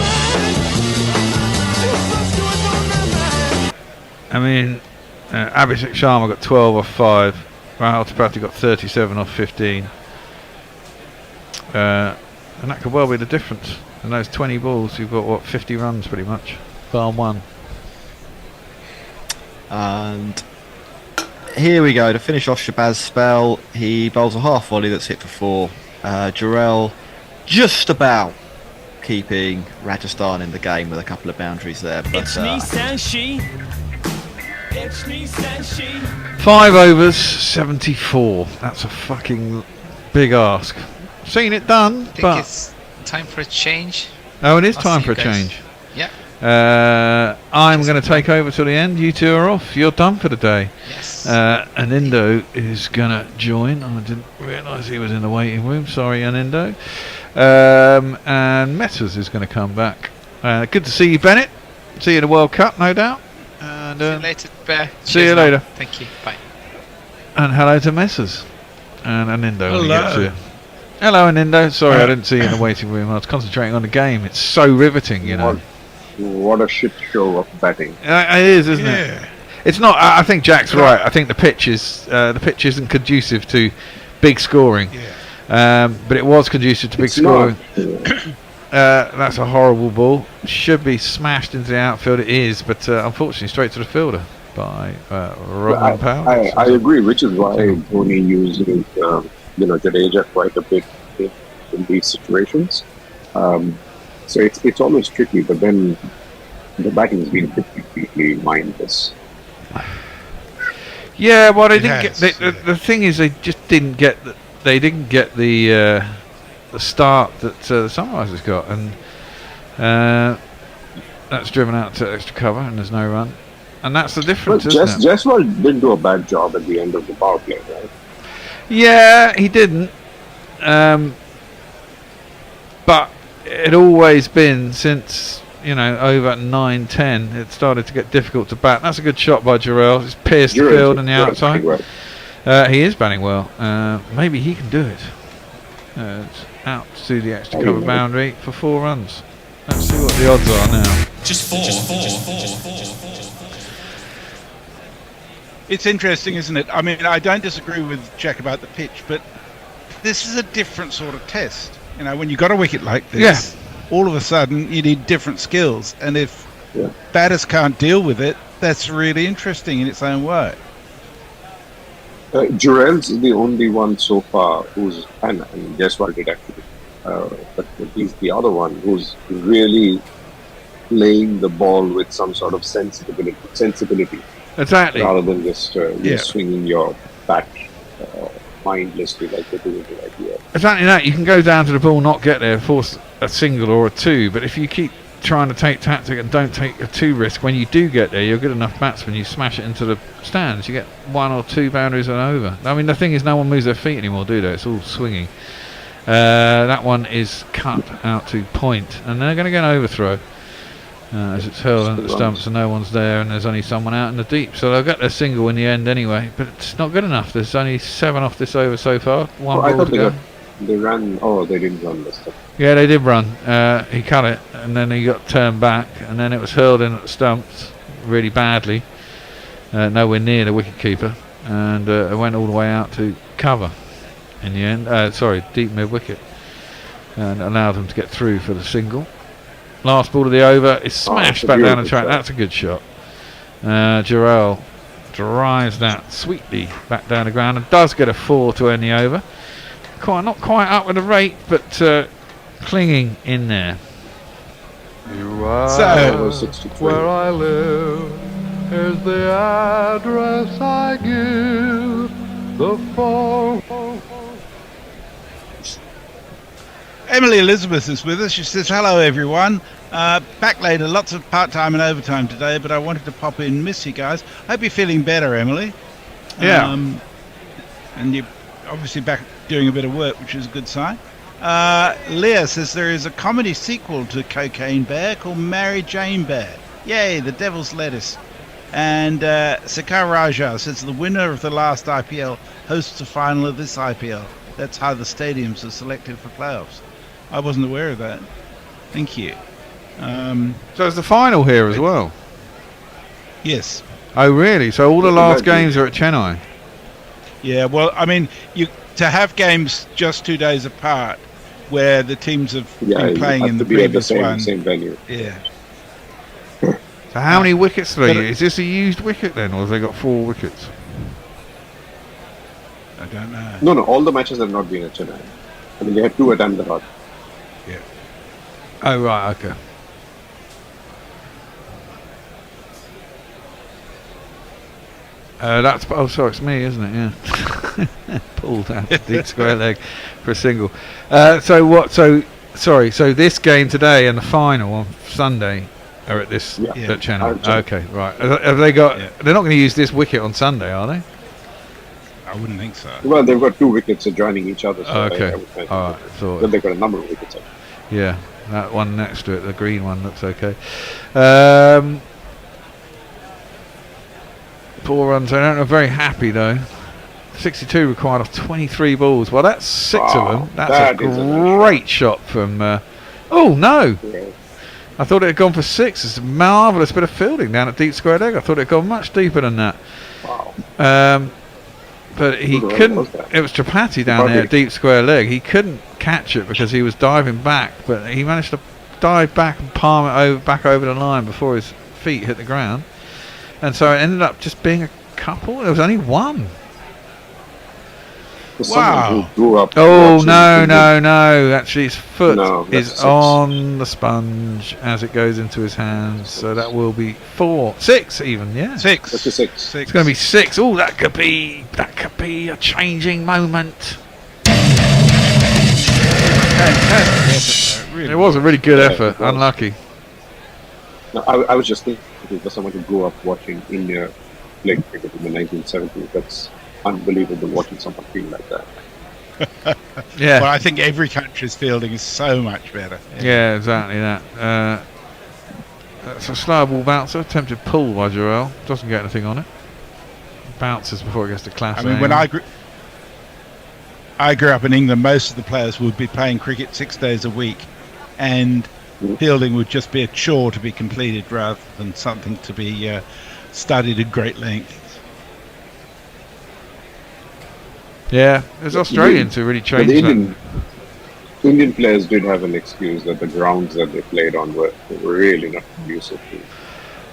I mean, Abhishek Sharma got 12 off 5. Rahul Tripathi got 37 off 15. And that could well be the difference. In those 20 balls, you've got, what, 50 runs pretty much, bar 1. And here we go, to finish off Shabazz's spell, he bowls a half volley that's hit for 4. Jarrell just about keeping Rajasthan in the game with a couple of boundaries there. But, It's me, Sanshi. It's me, Sanshi. 5 overs, 74. That's a fucking big ask. Seen it done, I think but it's time for a change. Oh, it is I'll time see for a you guys. change. Yeah. I'm going to take over till the end. You two are off. You're done for the day. Yes. Anindo is going to join. I didn't realise he was in the waiting room. Sorry, Anindo. And Metters is going to come back. Good to see you, Bennett. See you in the World Cup, no doubt. And, see you later, Bear. See you Cheers, later. man. Thank you. Bye. And hello to Messers. And Anindo. when he gets Hello. here. Hello, Anindo. Sorry, I didn't see you in the waiting room. I was concentrating on the game. It's so riveting, you know. What a shit show of batting. It is, isn't it? It's not. I think Jack's right. I think the pitch isn't conducive to big scoring. But it was conducive to big scoring. That's a horrible ball. Should be smashed into the outfield. It is, but unfortunately, straight to the fielder by Robin Powell. I agree, which is why Dhoni uses Jadeja quite a bit in these situations. So it's always tricky, but then the batting has been completely mindless. Yeah, well, they It didn't has, get. The thing is, they just didn't get. They didn't get the start that the Sunrisers got, and that's driven out to extra cover, and there's no run, and that's the difference, But isn't it? Jaiswal didn't do a bad job at the end of the power play, right? Yeah, he didn't. But it always been since, over 9-10, it started to get difficult to bat. That's a good shot by Guerilla. It's pierced the field on the outside. He is batting well. Maybe he can do it. It's out to the extra cover boundary for 4 runs. Let's see what the odds are now. Just four. It's interesting, isn't it? I mean, I don't disagree with Jack about the pitch, but this is a different sort of test. When you got a wicket like this, all of a sudden you need different skills, and if batters can't deal with it, that's really interesting in its own way. Jurel's the only one so far who's, and Jaiswal did actually, but he's the other one who's really playing the ball with some sort of sensibility. Exactly. Rather than just swinging your bat mindlessly like they do in the idea. Exactly that. You can go down to the ball, not get there, force a single or a 2, but if you keep trying to take tactic and don't take a 2 risk, when you do get there, you're a good enough batsman, you smash it into the stands, you get 1 or 2 boundaries and over. I mean, the thing is, no one moves their feet anymore, do they? It's all swinging. That one is cut out to point, and they're going to get an overthrow as it's hurled into the stumps and no one's there, and there's only someone out in the deep, so they'll get their single in the end anyway, but it's not good enough. There's only 7 off this over so far. One ball to go. They ran. Oh, they didn't run this time. Yeah, they did run. He cut it, and then he got turned back, and then it was hurled in at the stumps really badly, nowhere near the wicket-keeper, and it went all the way out to cover in the end. Deep mid-wicket, and allowed them to get through for the single. Last ball of the over is smashed back down the track. That's a good shot. Guerilla drives that sweetly back down the ground and does get a 4 to end the over. Not quite up with the rate, but clinging in there. You are where I live. Here's the address I give. The phone. Emily Elizabeth is with us. She says, hello everyone. Back later, lots of part-time and overtime today, but I wanted to pop in and miss you guys. Hope you're feeling better, Emily. Yeah. And you're obviously back doing a bit of work, which is a good sign. Leah says there is a comedy sequel to Cocaine Bear called Mary Jane Bear. Yay, the devil's lettuce. And Sakar Raja says the winner of the last IPL hosts the final of this IPL. That's how the stadiums are selected for playoffs. I wasn't aware of that. Thank you. So it's the final here as well? Yes. Oh, really? So all the last games are at Chennai? Yeah, well, I mean, to have games just 2 days apart where the teams have been playing in the previous one. Same venue. Yeah. So how many wickets do they use? Is this a used wicket then, or have they got 4 wickets? I don't know. No, all the matches have not been at Chennai. I mean, they had 2 at Ahmedabad. Yeah. Oh, right, okay. Sorry, it's me, isn't it? Yeah. Pulled out the deep square leg for a single. So this game today and the final on Sunday are at this at Chennai. Okay, right. Have they got? Yeah. They're not going to use this wicket on Sunday, are they? I wouldn't think so. Well, they've got 2 wickets adjoining each other. So okay. All right. Then they've got a number of wickets. Yeah, that one next to it, the green one, looks okay. 4 runs. I don't know. Very happy though. 62 required off 23 balls. Well, that's 6 of them. That's a great shot from. Oh no! Yeah. I thought it had gone for 6. It's a marvellous bit of fielding down at deep square leg. I thought it had gone much deeper than that. Wow. But he couldn't. It was Tripathi down there at deep square leg. He couldn't catch it because he was diving back, but he managed to dive back and palm it back over the line before his feet hit the ground. And so it ended up just being a couple. There was only 1. For someone who grew up. Oh watching no, Indian- no! Actually, his foot No, that's is six. on the sponge as it goes into his hands. So that will be 4, 6 even. Yeah, Six. That's a six. it's going to be 6. Oh, that could be a changing moment. Fantastic effort, though, really. It was a really good Yeah, effort. it was. Unlucky. No, I was just thinking, for someone who grew up watching India play cricket in the 1970s, that's unbelievable watching someone feel like that. Yeah. Well, I think every country's fielding is so much better. Yeah, exactly that. That's a slow ball bouncer. Attempted pull by Jarrell. Doesn't get anything on it. Bounces before it gets to class. I mean, when I grew up in England, most of the players would be playing cricket 6 days a week, and fielding would just be a chore to be completed rather than something to be studied at great length. Yeah, there's Australians who really But changed the Indian players did have an excuse that the grounds that they played on were really not conducive to.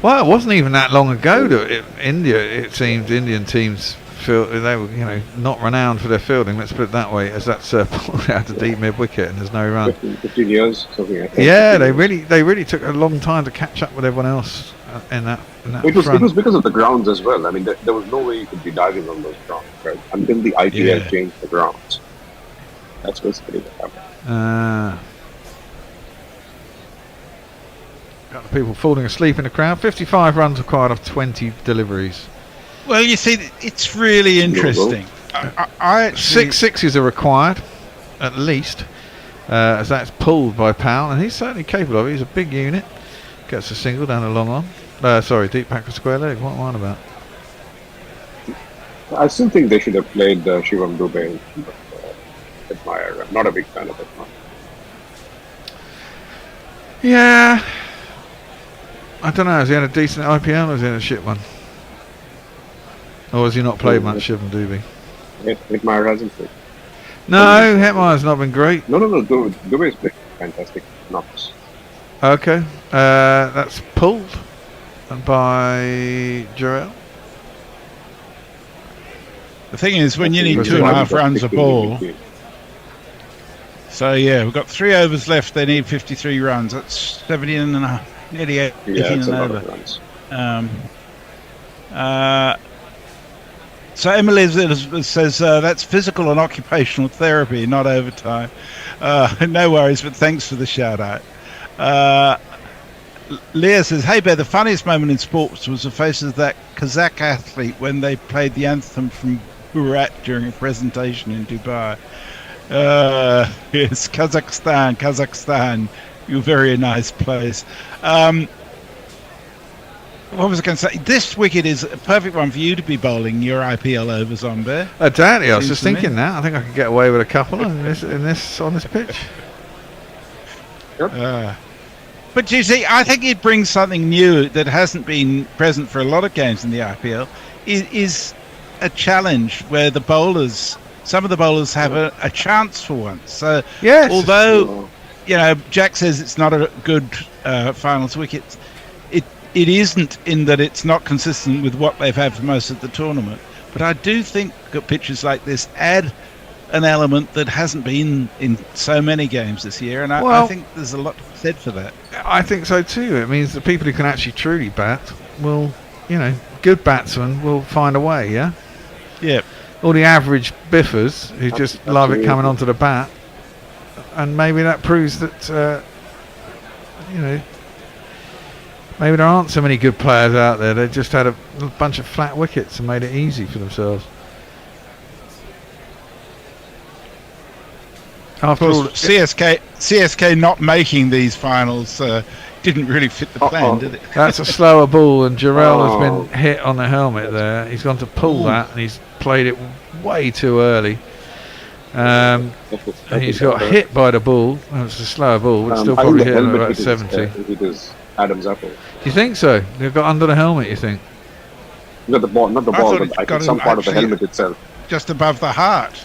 Well, it wasn't even that long ago that India, it seemed, Indian teams they were, not renowned for their fielding. Let's put it that way, as that's pulled out to deep mid wicket and there's no run. 15 years, something like that. Yeah, they really took a long time to catch up with everyone else in that. It was front. because of the grounds as well. I mean, there was no way you could be diving on those grounds, right? Until the IPL changed the grounds. That's basically what happened. Got the people falling asleep in the crowd. 55 runs required off 20 deliveries. Well, you see, it's really interesting. I actually, 6 sixes are required, at least, as that's pulled by Powell, and he's certainly capable of it. He's a big unit. Gets a single down a long on. Deep pack of square leg. What am I on about? I still think they should have played Shivam Dubey, but admire. I'm not a big fan of it. Yeah. I don't know. Has he had a decent IPL or has he had a shit one? Or has he not played much, Shivam Dubey? Hitmire hasn't played. No, Hetmire's not been great. No. Dubey's played fantastic knocks. Okay. That's pulled by Jarrell. the thing is, when you need 2.5 runs a ball. So yeah, we've got 3 overs left. They need 53 runs. That's 17 and a half, nearly 18 and over. So Emily says that's physical and occupational therapy, not overtime. No worries, but thanks for the shout out. Leah says, "Hey Bear, the funniest moment in sports was the face of that Kazakh athlete when they played the anthem from Burat during a presentation in Dubai." Yes, Kazakhstan, you very nice place. What was I going to say? This wicket is a perfect one for you to be bowling your IPL overs on, Bear. Exactly. I was just thinking that. I think I could get away with a couple on this pitch. But you see, I think it brings something new that hasn't been present for a lot of games in the IPL. Is a challenge where some of the bowlers have a chance for once. So yes, although Jack says it's not a good finals wicket, it isn't in that it's not consistent with what they've had for most of the tournament. But I do think that pitches like this add an element that hasn't been in so many games this year, and I think there's a lot to be said for that. I think so too. It means the people who can actually truly bat will, good batsmen will find a way, yeah? Yeah. All the average biffers who just love it coming onto the bat, and maybe that proves that, maybe there aren't so many good players out there. They just had a bunch of flat wickets and made it easy for themselves. After all, CSK not making these finals didn't really fit the plan, did it? That's a slower ball, and Guerilla has been hit on the helmet there. He's gone to pull that, and he's played it way too early. And he's got hit by the ball. It's a slower ball, but still probably hit him about 70. It is Adam's apple. You think so? They've got under the helmet, you think? Not the ball, but I think some part of the helmet itself. Just above the heart.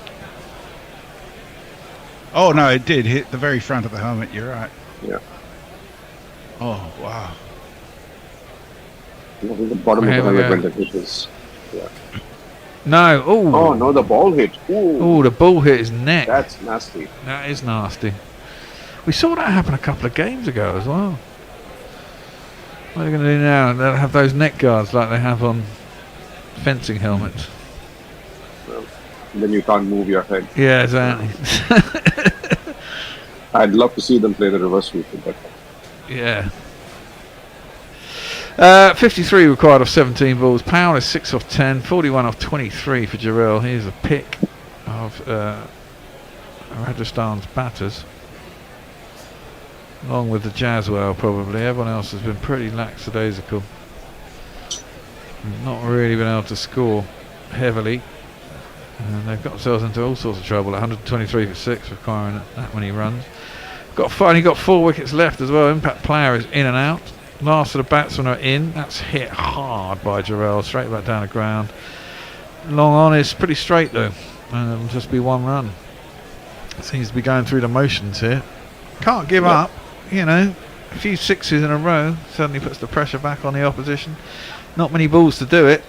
Oh no, it did hit the very front of the helmet. You're right. Yeah. Oh wow. The bottom of the helmet when the hit was. Yeah. No. Ooh. Oh no, the ball hit. Oh, the ball hit his neck. That's nasty. That is nasty. We saw that happen a couple of games ago as well. What are they going to do now? They'll have those neck guards like they have on fencing helmets. Well, then you can't move your head. Yeah, exactly. I'd love to see them play the reverse sweep, but Yeah. 53 required off 17 balls. Powell is 6 off 10. 41 off 23 for Guerilla. Here's a pick of Rajasthan's batters. Along with the Jaswell, probably. Everyone else has been pretty lackadaisical. Not really been able to score heavily. And they've got themselves into all sorts of trouble. 123 for 6, requiring that many runs. Only got 4 wickets left as well. Impact player is in and out. Last of the batsmen are in. That's hit hard by Guerilla, straight back down the ground. Long on is pretty straight though. And it'll just be 1 run. Seems to be going through the motions here. Can't give up. You know, a few 6s in a row suddenly puts the pressure back on the opposition. Not many balls to do it.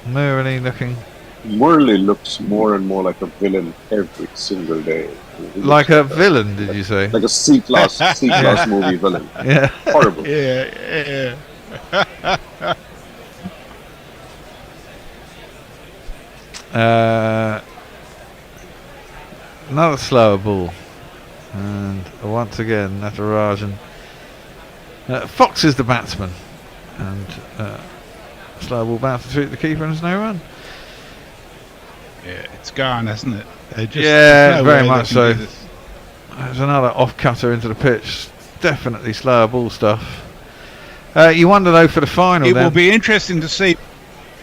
Murali looking. Murali looks more and more like a villain every single day. Like a villain, did you say? Like a C-class movie villain. Yeah. Horrible. Yeah. Another slower ball, and once again Natarajan. Fox is the batsman, and slow ball bounces through the keeper and there's no run. Yeah, it's gone, hasn't it? Yeah, very much so. There's another off cutter into the pitch. Definitely slower ball stuff. You wonder though for the final. It will be interesting to see.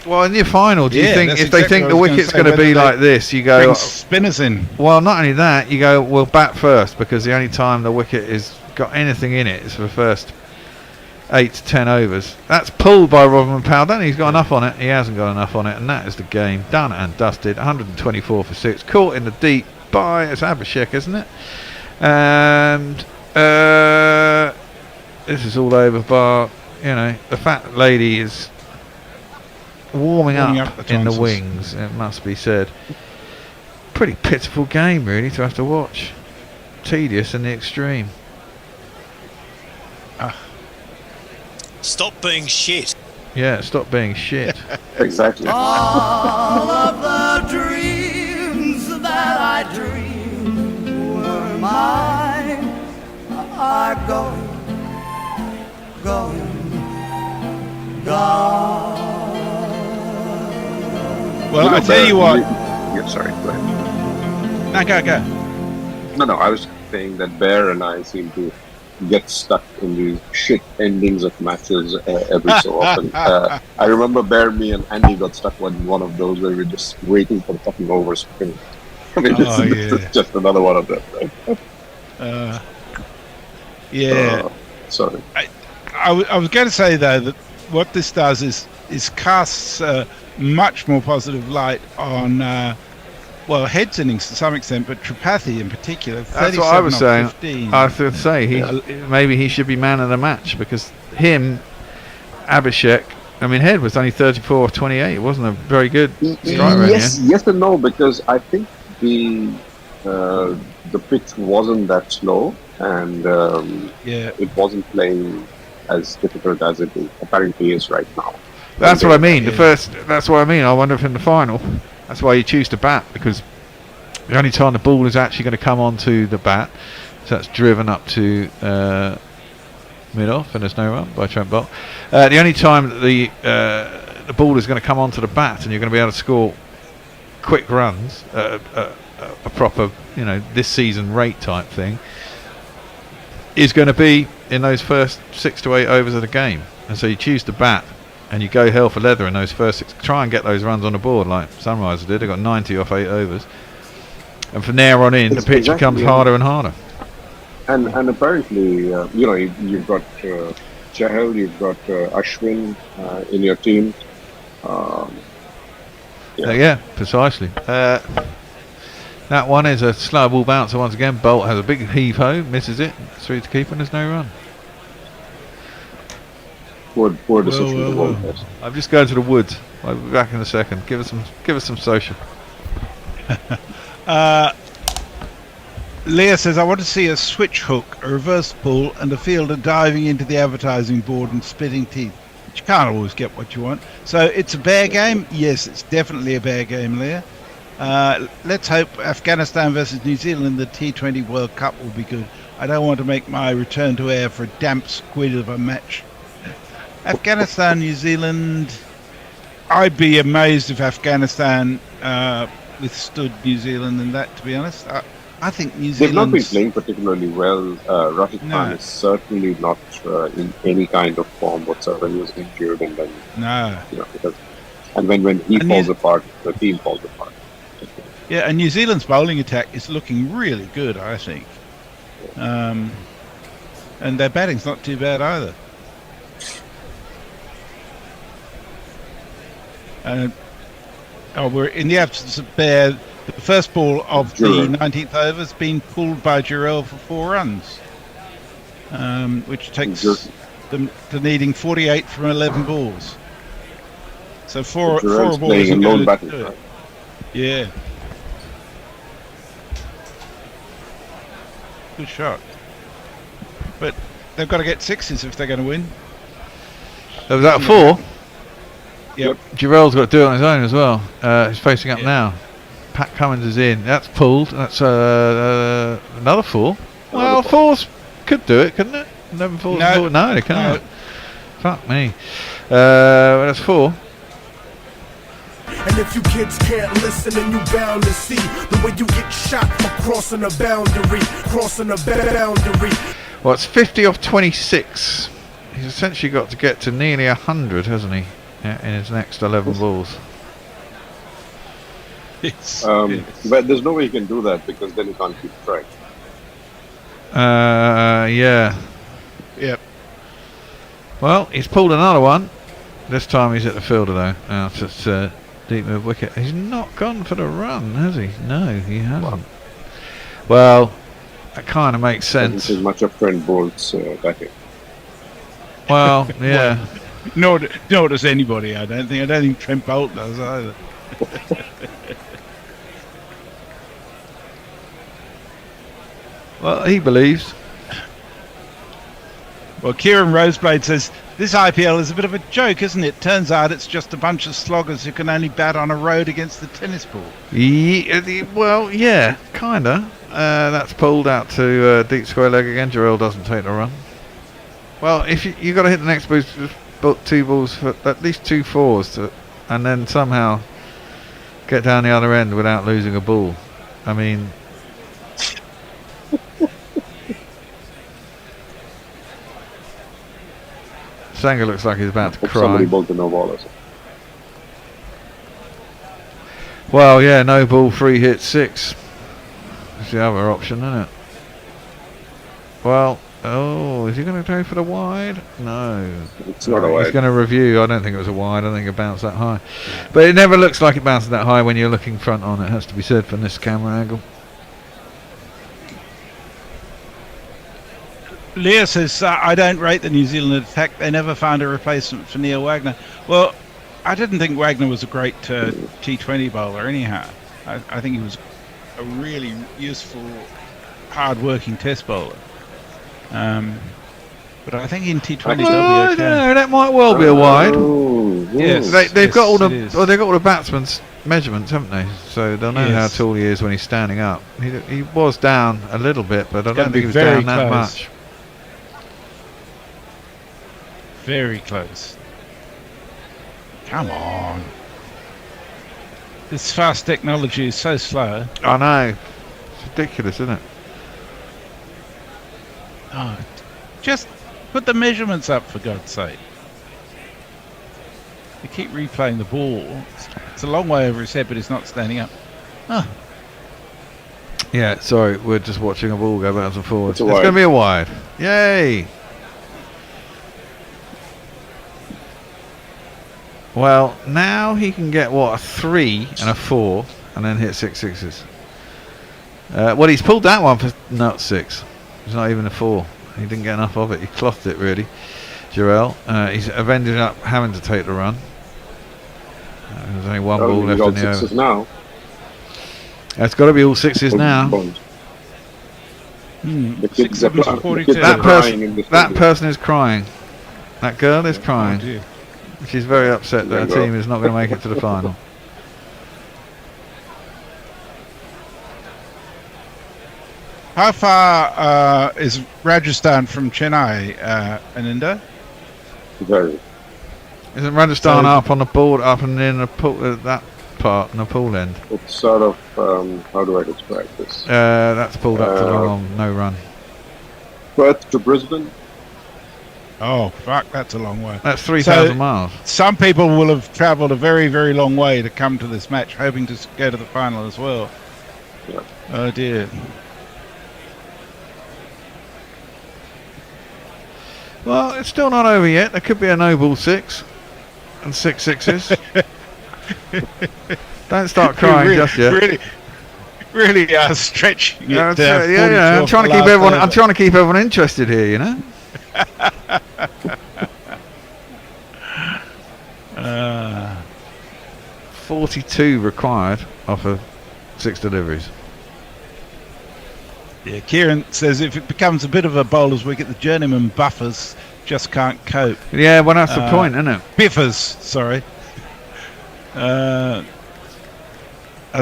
Well, in your final, do you think if they think the wicket's going to be like this, you go bring spinners in? Well, not only that, you go we'll bat first because the only time the wicket is got anything in it is for the first 8 to 10 overs. That's pulled by Rodman Powell. Don't think he's got enough on it. He hasn't got enough on it, and that is the game done and dusted. 124 for 6, caught in the deep by it's Abhishek, isn't it? And this is all over. Bar, you know, the fat lady is warming up in the wings, it must be said. Pretty pitiful game really to have to watch. Tedious in the extreme. Stop being shit. Yeah, stop being shit. Exactly. All of the dreams that I dreamed were mine are gone. Well, I tell you what. Yeah, sorry, go ahead. No, go. No, I was saying that Bear and I seem to get stuck in these shit endings of matches every so often. I remember Bear, me and Andy got stuck in one of those where we were just waiting for the fucking overs to finish. I mean, this is just another one of them, right? Sorry. I was going to say though that what this does is casts much more positive light on Head's innings to some extent, but Tripathi in particular. That's what I was saying. 15. I would say maybe he should be man of the match because Abhishek. I mean, Head was only 34 of 28. It wasn't a very good strike rate. Yes and no, because I think the pitch wasn't that slow, and it wasn't playing as difficult as it apparently is right now. That's what I mean. That's what I mean. I wonder if in the final, that's why you choose to bat, because the only time the ball is actually going to come onto the bat, so that's driven up to mid-off, and there's no run by Trent Bolt. The only time that the ball is going to come onto the bat, and you're going to be able to score quick runs, a proper, this season rate type thing, is going to be in those first 6 to 8 overs of the game. And so you choose to bat and you go hell for leather in those first 6, try and get those runs on the board like Sunrisers did. They got 90 off 8 overs, and from there on in the pitch becomes harder and harder. And apparently you've got Chahal, you've got Ashwin in your team. Precisely. That one is a slow ball bouncer once again. Bolt has a big heave ho, misses it, through to keeper, and there's no run. Poor decision to whoa. vote this. I'm just going to the woods. I'll be back in a second. Give us some social. Leah says, I want to see a switch hook, a reverse pull, and a fielder diving into the advertising board and spitting teeth. But you can't always get what you want. So it's a bear game? Yes, it's definitely a bear game, Leah. Let's hope Afghanistan versus New Zealand in the T20 World Cup will be good. I don't want to make my return to air for a damp squid of a match. Afghanistan, New Zealand. I'd be amazed if Afghanistan withstood New Zealand in that, to be honest. I think New They've not been Zealand's... playing particularly well. Rajasthan is certainly not in any kind of form whatsoever. He was injured, and then when he falls apart, the team falls apart. Yeah, and New Zealand's bowling attack is looking really good, I think. And their batting's not too bad either. We're in the absence of Bear. The first ball of the 19th over has been pulled by Guerilla for 4 runs, which takes them to needing 48 from 11 balls. So four balls playing are lone going to batting, do it. right? Yeah. Good shot. But they've got to get 6s if they're going to win. There was that a 4. Yep. Girold's got to do it on his own as well. He's facing up now. Pat Cummins is in. That's pulled. That's another 4. Well, 4s could do it, couldn't it? 11 4s. No, they can't. Fuck me. That's 4. And if you kids can't listen, then you bound to see the way you get shot for crossing a boundary, Well, it's 50 off 26. He's essentially got to get to nearly 100, hasn't he? Yeah, in his next 11 balls. But there's no way you can do that because then you can't keep track. Yeah. Yep. Well, he's pulled another one. This time he's at the fielder though. Out at deep mid wicket. He's not gone for the run, has he? No, he hasn't. Well, that kind of makes sense. This is much of Trent Bolt's batting. Well, yeah. Nor does anybody, I don't think Trent Bolt does either. Well, he believes. Well, Kieran Roseblade says, this IPL is a bit of a joke, isn't it? Turns out it's just a bunch of sloggers who can only bat on a road against the tennis ball. Well, yeah, kinda. That's pulled out to deep square leg again. Jarrell doesn't take the run. Well, if you got to hit the next boost, just 2 balls for at least 2 4s, and then somehow get down the other end without losing a ball. I mean, Sanger looks like he's about to cry. Somebody bowled the no ballers. Well, yeah, no ball, 3 hit 6. That's the other option, isn't it? Well, is he going to go for the wide? No. It's not a wide. He's going to review. I don't think it was a wide. I don't think it bounced that high. But it never looks like it bounced that high when you're looking front on, it has to be said, from this camera angle. Leah says, I don't rate the New Zealand attack. They never found a replacement for Neil Wagner. Well, I didn't think Wagner was a great T20 bowler anyhow. I think he was a really useful, hard-working test bowler. But I think in T20 they'll be okay. I don't know, that might well be a wide. Yes, they've got all the batsman's measurements, haven't they? So they'll know how tall he is when he's standing up. He was down a little bit, but I don't think he was down that much. Very close. Come on. This fast technology is so slow. I know. It's ridiculous, isn't it? Oh, just put the measurements up, for God's sake. You keep replaying the ball. It's a long way over his head, but he's not standing up. Oh. Yeah, sorry, we're just watching a ball go backwards and forwards. It's going to be a wide. Yay! Well, now he can get, a 3 and a 4, and then hit 6 sixes. Well, he's pulled that one for not 6. It's not even a 4. He didn't get enough of it. He clothed it, really. Jarrell. He's ended up having to take the run. There's only one ball left in the over. Now. It's got to be all sixes now. The kids are That person is crying. That girl is crying. dear. She's very upset that her team is not going to make it to the final. How far is Rajasthan from Chennai, Ananda? Very. Isn't Rajasthan up on the board, up and in the pool, that part, in the pool end? It's sort of, how do I describe this? That's pulled up to long, no run. Perth to Brisbane. Oh, fuck, that's a long way. That's 3,000 miles. Some people will have travelled a very, very long way to come to this match, hoping to go to the final as well. Yeah. Oh, dear. Well, it's still not over yet. There could be a no ball 6 and 6 sixes. Don't start crying just yet. Really stretching it. Yeah. I'm trying to keep everyone. I'm trying to keep everyone interested here. You know. 42 required off of 6 deliveries. Yeah, Kieran says if it becomes a bit of a bowler's wicket, the journeyman buffers just can't cope. Yeah, well, that's the point, isn't it? Biffers, sorry. I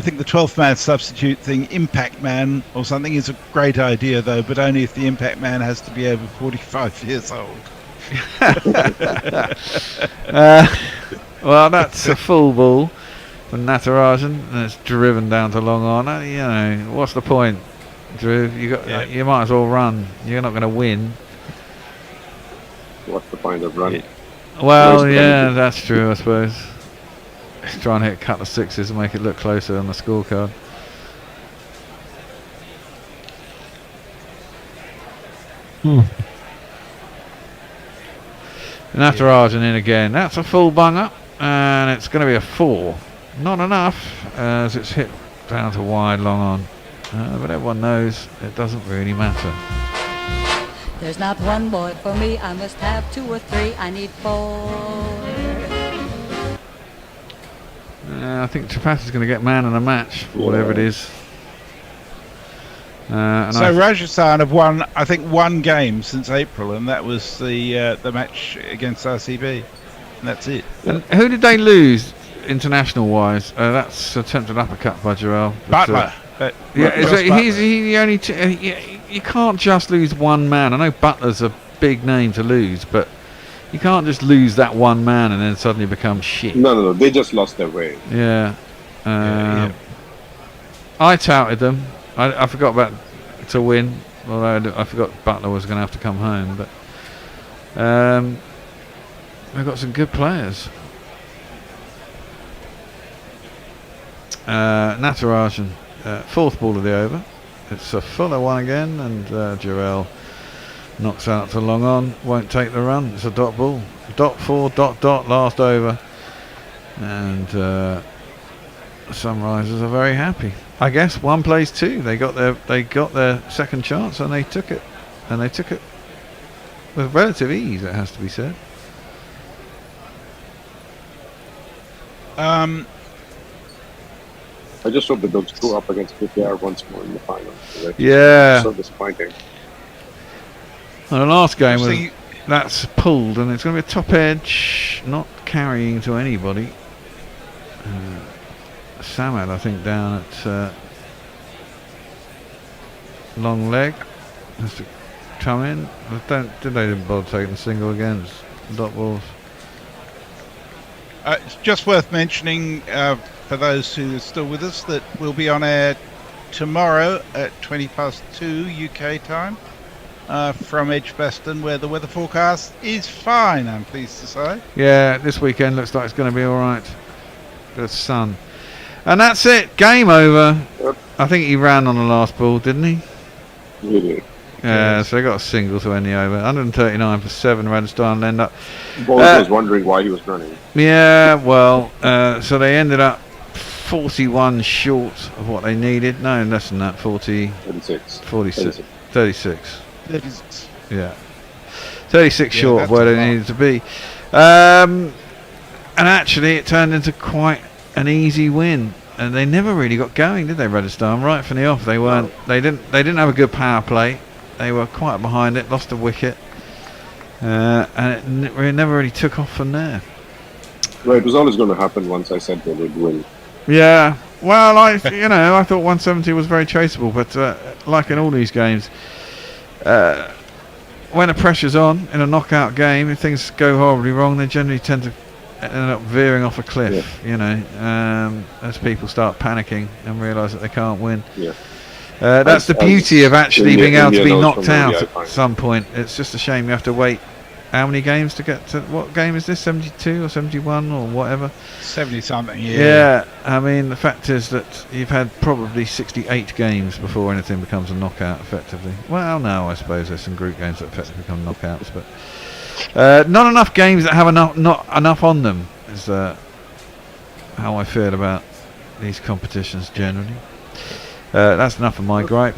think the 12th man substitute thing, impact man or something, is a great idea, though, but only if the impact man has to be over 45 years old. Well, that's a full ball from Natarajan, and it's driven down to long on. You know, what's the point, Drew? You might as well run. You're not going to win. What's the point of running? Well, yeah, that's true, I suppose. Just try and hit a couple of sixes and make it look closer on the scorecard. Natarajan in again. That's a full bung up, and it's going to be a 4. Not enough, as it's hit down to wide long on. But everyone knows it doesn't really matter. There's not one boy for me, I must have 2 or 3, I need 4. I think Tripathi's going to get man of the match, whatever it is. So Rajasthan have won, I think, 1 game since April, and that was the match against RCB, and that's it. And who did they lose, international-wise? That's attempted uppercut by Jarrell. Butler. He's the only. You can't just lose one man. I know Butler's a big name to lose, but you can't just lose that one man and then suddenly become shit. No. They just lost their way. Yeah. I touted them. I forgot about to win. Although I forgot Butler was going to have to come home, but they've got some good players. Natarajan, 4th ball of the over. It's a fuller one again, and Jarrell knocks out to long on. Won't take the run. It's a dot ball. Dot 4. Dot. Last over, and Sunrisers are very happy. I guess 1 plays 2. They got their second chance, and they took it. And they took it with relative ease, it has to be said. I just hope they don't screw up against KKR once more in the final. Yeah. So disappointing. Well, the last game that's pulled, and it's going to be a top edge, not carrying to anybody. Samad, I think, down at long leg has to come in. They didn't bother taking a single against dot balls. It's just worth mentioning for those who are still with us that we'll be on air tomorrow at 2:20 UK time from Edgbaston, where the weather forecast is fine, I'm pleased to say. Yeah, this weekend looks like it's going to be alright. Good sun. And that's it. Game over. Yep. I think he ran on the last ball, didn't he? He did. Yeah, so they got a single to end the over. 139 for 7. Rajasthan end up. Bowler was wondering why he was running. Yeah, well, so they ended up 41 short of what they needed. No, less than that. 36. 36. Yeah. 36 Yeah, short of that's where a they lot. needed to be. And actually, it turned into quite an easy win. And they never really got going, did they, Rajasthan? Right from the off, they weren't. They didn't have a good power play. They were quite behind it, lost a wicket, and it never really took off from there. Well, it was always going to happen once I said they would win. Yeah. Well, I thought 170 was very chaseable, but like in all these games, when the pressure's on in a knockout game, if things go horribly wrong, they generally tend to end up veering off a cliff. As people start panicking and realise that they can't win. Yeah. That's the beauty of actually being able to be knocked out at at some point. It's just a shame you have to wait. How many games to get to? What game is this? 72 or 71 or whatever? 70 something. Yeah. I mean, the fact is that you've had probably 68 games before anything becomes a knockout, effectively. Well, no, I suppose there's some group games that effectively become knockouts, but not enough games that have not enough on them is how I feel about these competitions generally. That's enough of my gripe.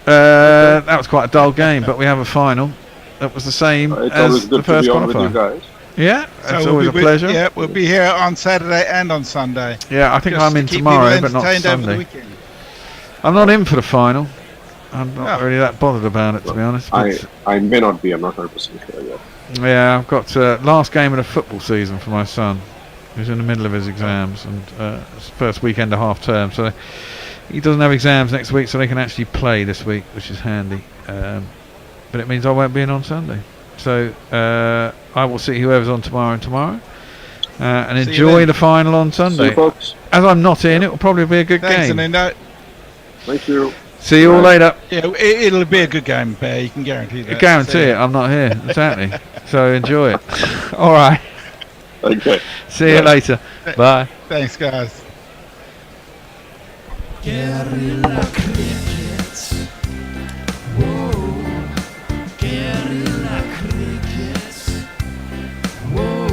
That was quite a dull game, but we have a final. That was the same as the first qualifier. Yeah, it's always a pleasure. Yeah, we'll be here on Saturday and on Sunday. Yeah, I think I'm in tomorrow, but not Sunday. I'm not in for the final. I'm not really that bothered about it, to be honest. I may not be. I'm not 100% sure yet. Yeah, I've got last game of the football season for my son, who's in the middle of his exams, and it's the first weekend of half term, so he doesn't have exams next week, so they can actually play this week, which is handy. But it means I won't be in on Sunday. So I will see whoever's on tomorrow and enjoy the final on Sunday. See you, folks. As I'm not in, it will probably be a good game. Thank you. See you all later. Yeah, it'll be a good game, Bear. You can guarantee that. Guarantee it. I'm not here. Exactly. So enjoy it. All right. Okay. See you later. Bye. Thanks, guys. Guerilla cricket. Whoa. Guerilla cricket. Whoa.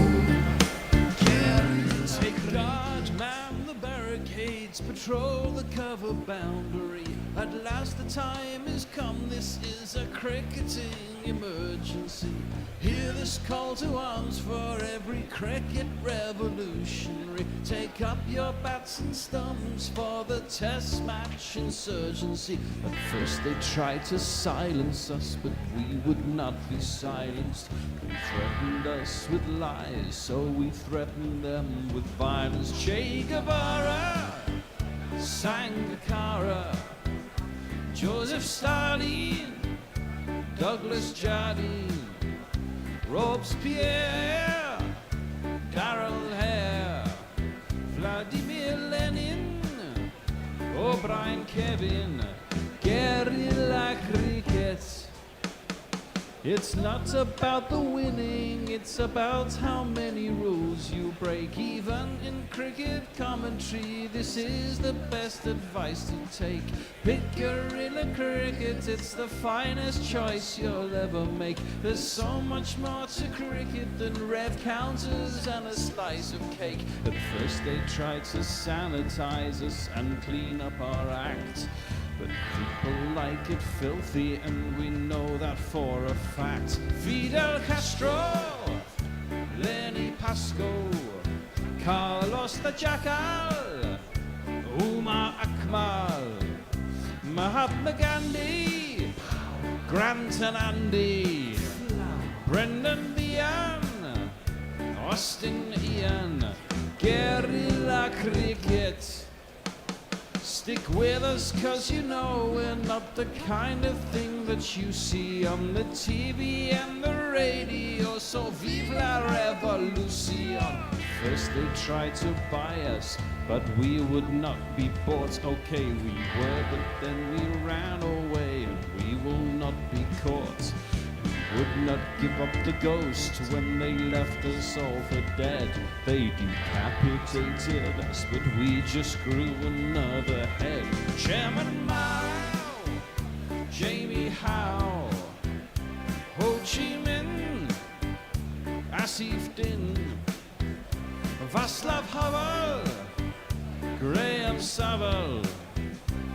Guerilla. Take guard, man the barricades, patrol the cover boundary. At last the time is come, this is a cricketing emergency. Hear this call to arms for every cricket revolutionary. Take up your bats and stumps for the test match insurgency. At first they tried to silence us, but we would not be silenced. They threatened us with lies, so we threatened them with violence. Che Guevara, Sangakkara, Joseph Stalin, Douglas Jardine, Robespierre, Darrell Hare, Vladimir Lenin, O'Brien Kevin, guerrilla cricket. It's not about the winning, it's about how many rules you break. Even in cricket commentary, this is the best advice to take. Pick guerrilla cricket, it's the finest choice you'll ever make. There's so much more to cricket than rev counters and a slice of cake. At first they tried to sanitize us and clean up our act, but people like it filthy, and we know that for a fact. Fidel Castro, Lenny Pasco, Carlos the Jackal, Umar Akmal, Mahatma Gandhi, Grant and Andy, Brendan Behan, Austin Ian, guerrilla cricket. Stick with us, cause you know we're not the kind of thing that you see on the TV and the radio. So vive la revolution. First they tried to buy us, but we would not be bought. Okay, we were, but then we ran away, and we will not be caught. Would not give up the ghost when they left us all for dead. They decapitated us, but we just grew another head. Chairman Mao, Jamie Howe, Ho Chi Minh, Asif Din, Václav Havel, Graham Saville,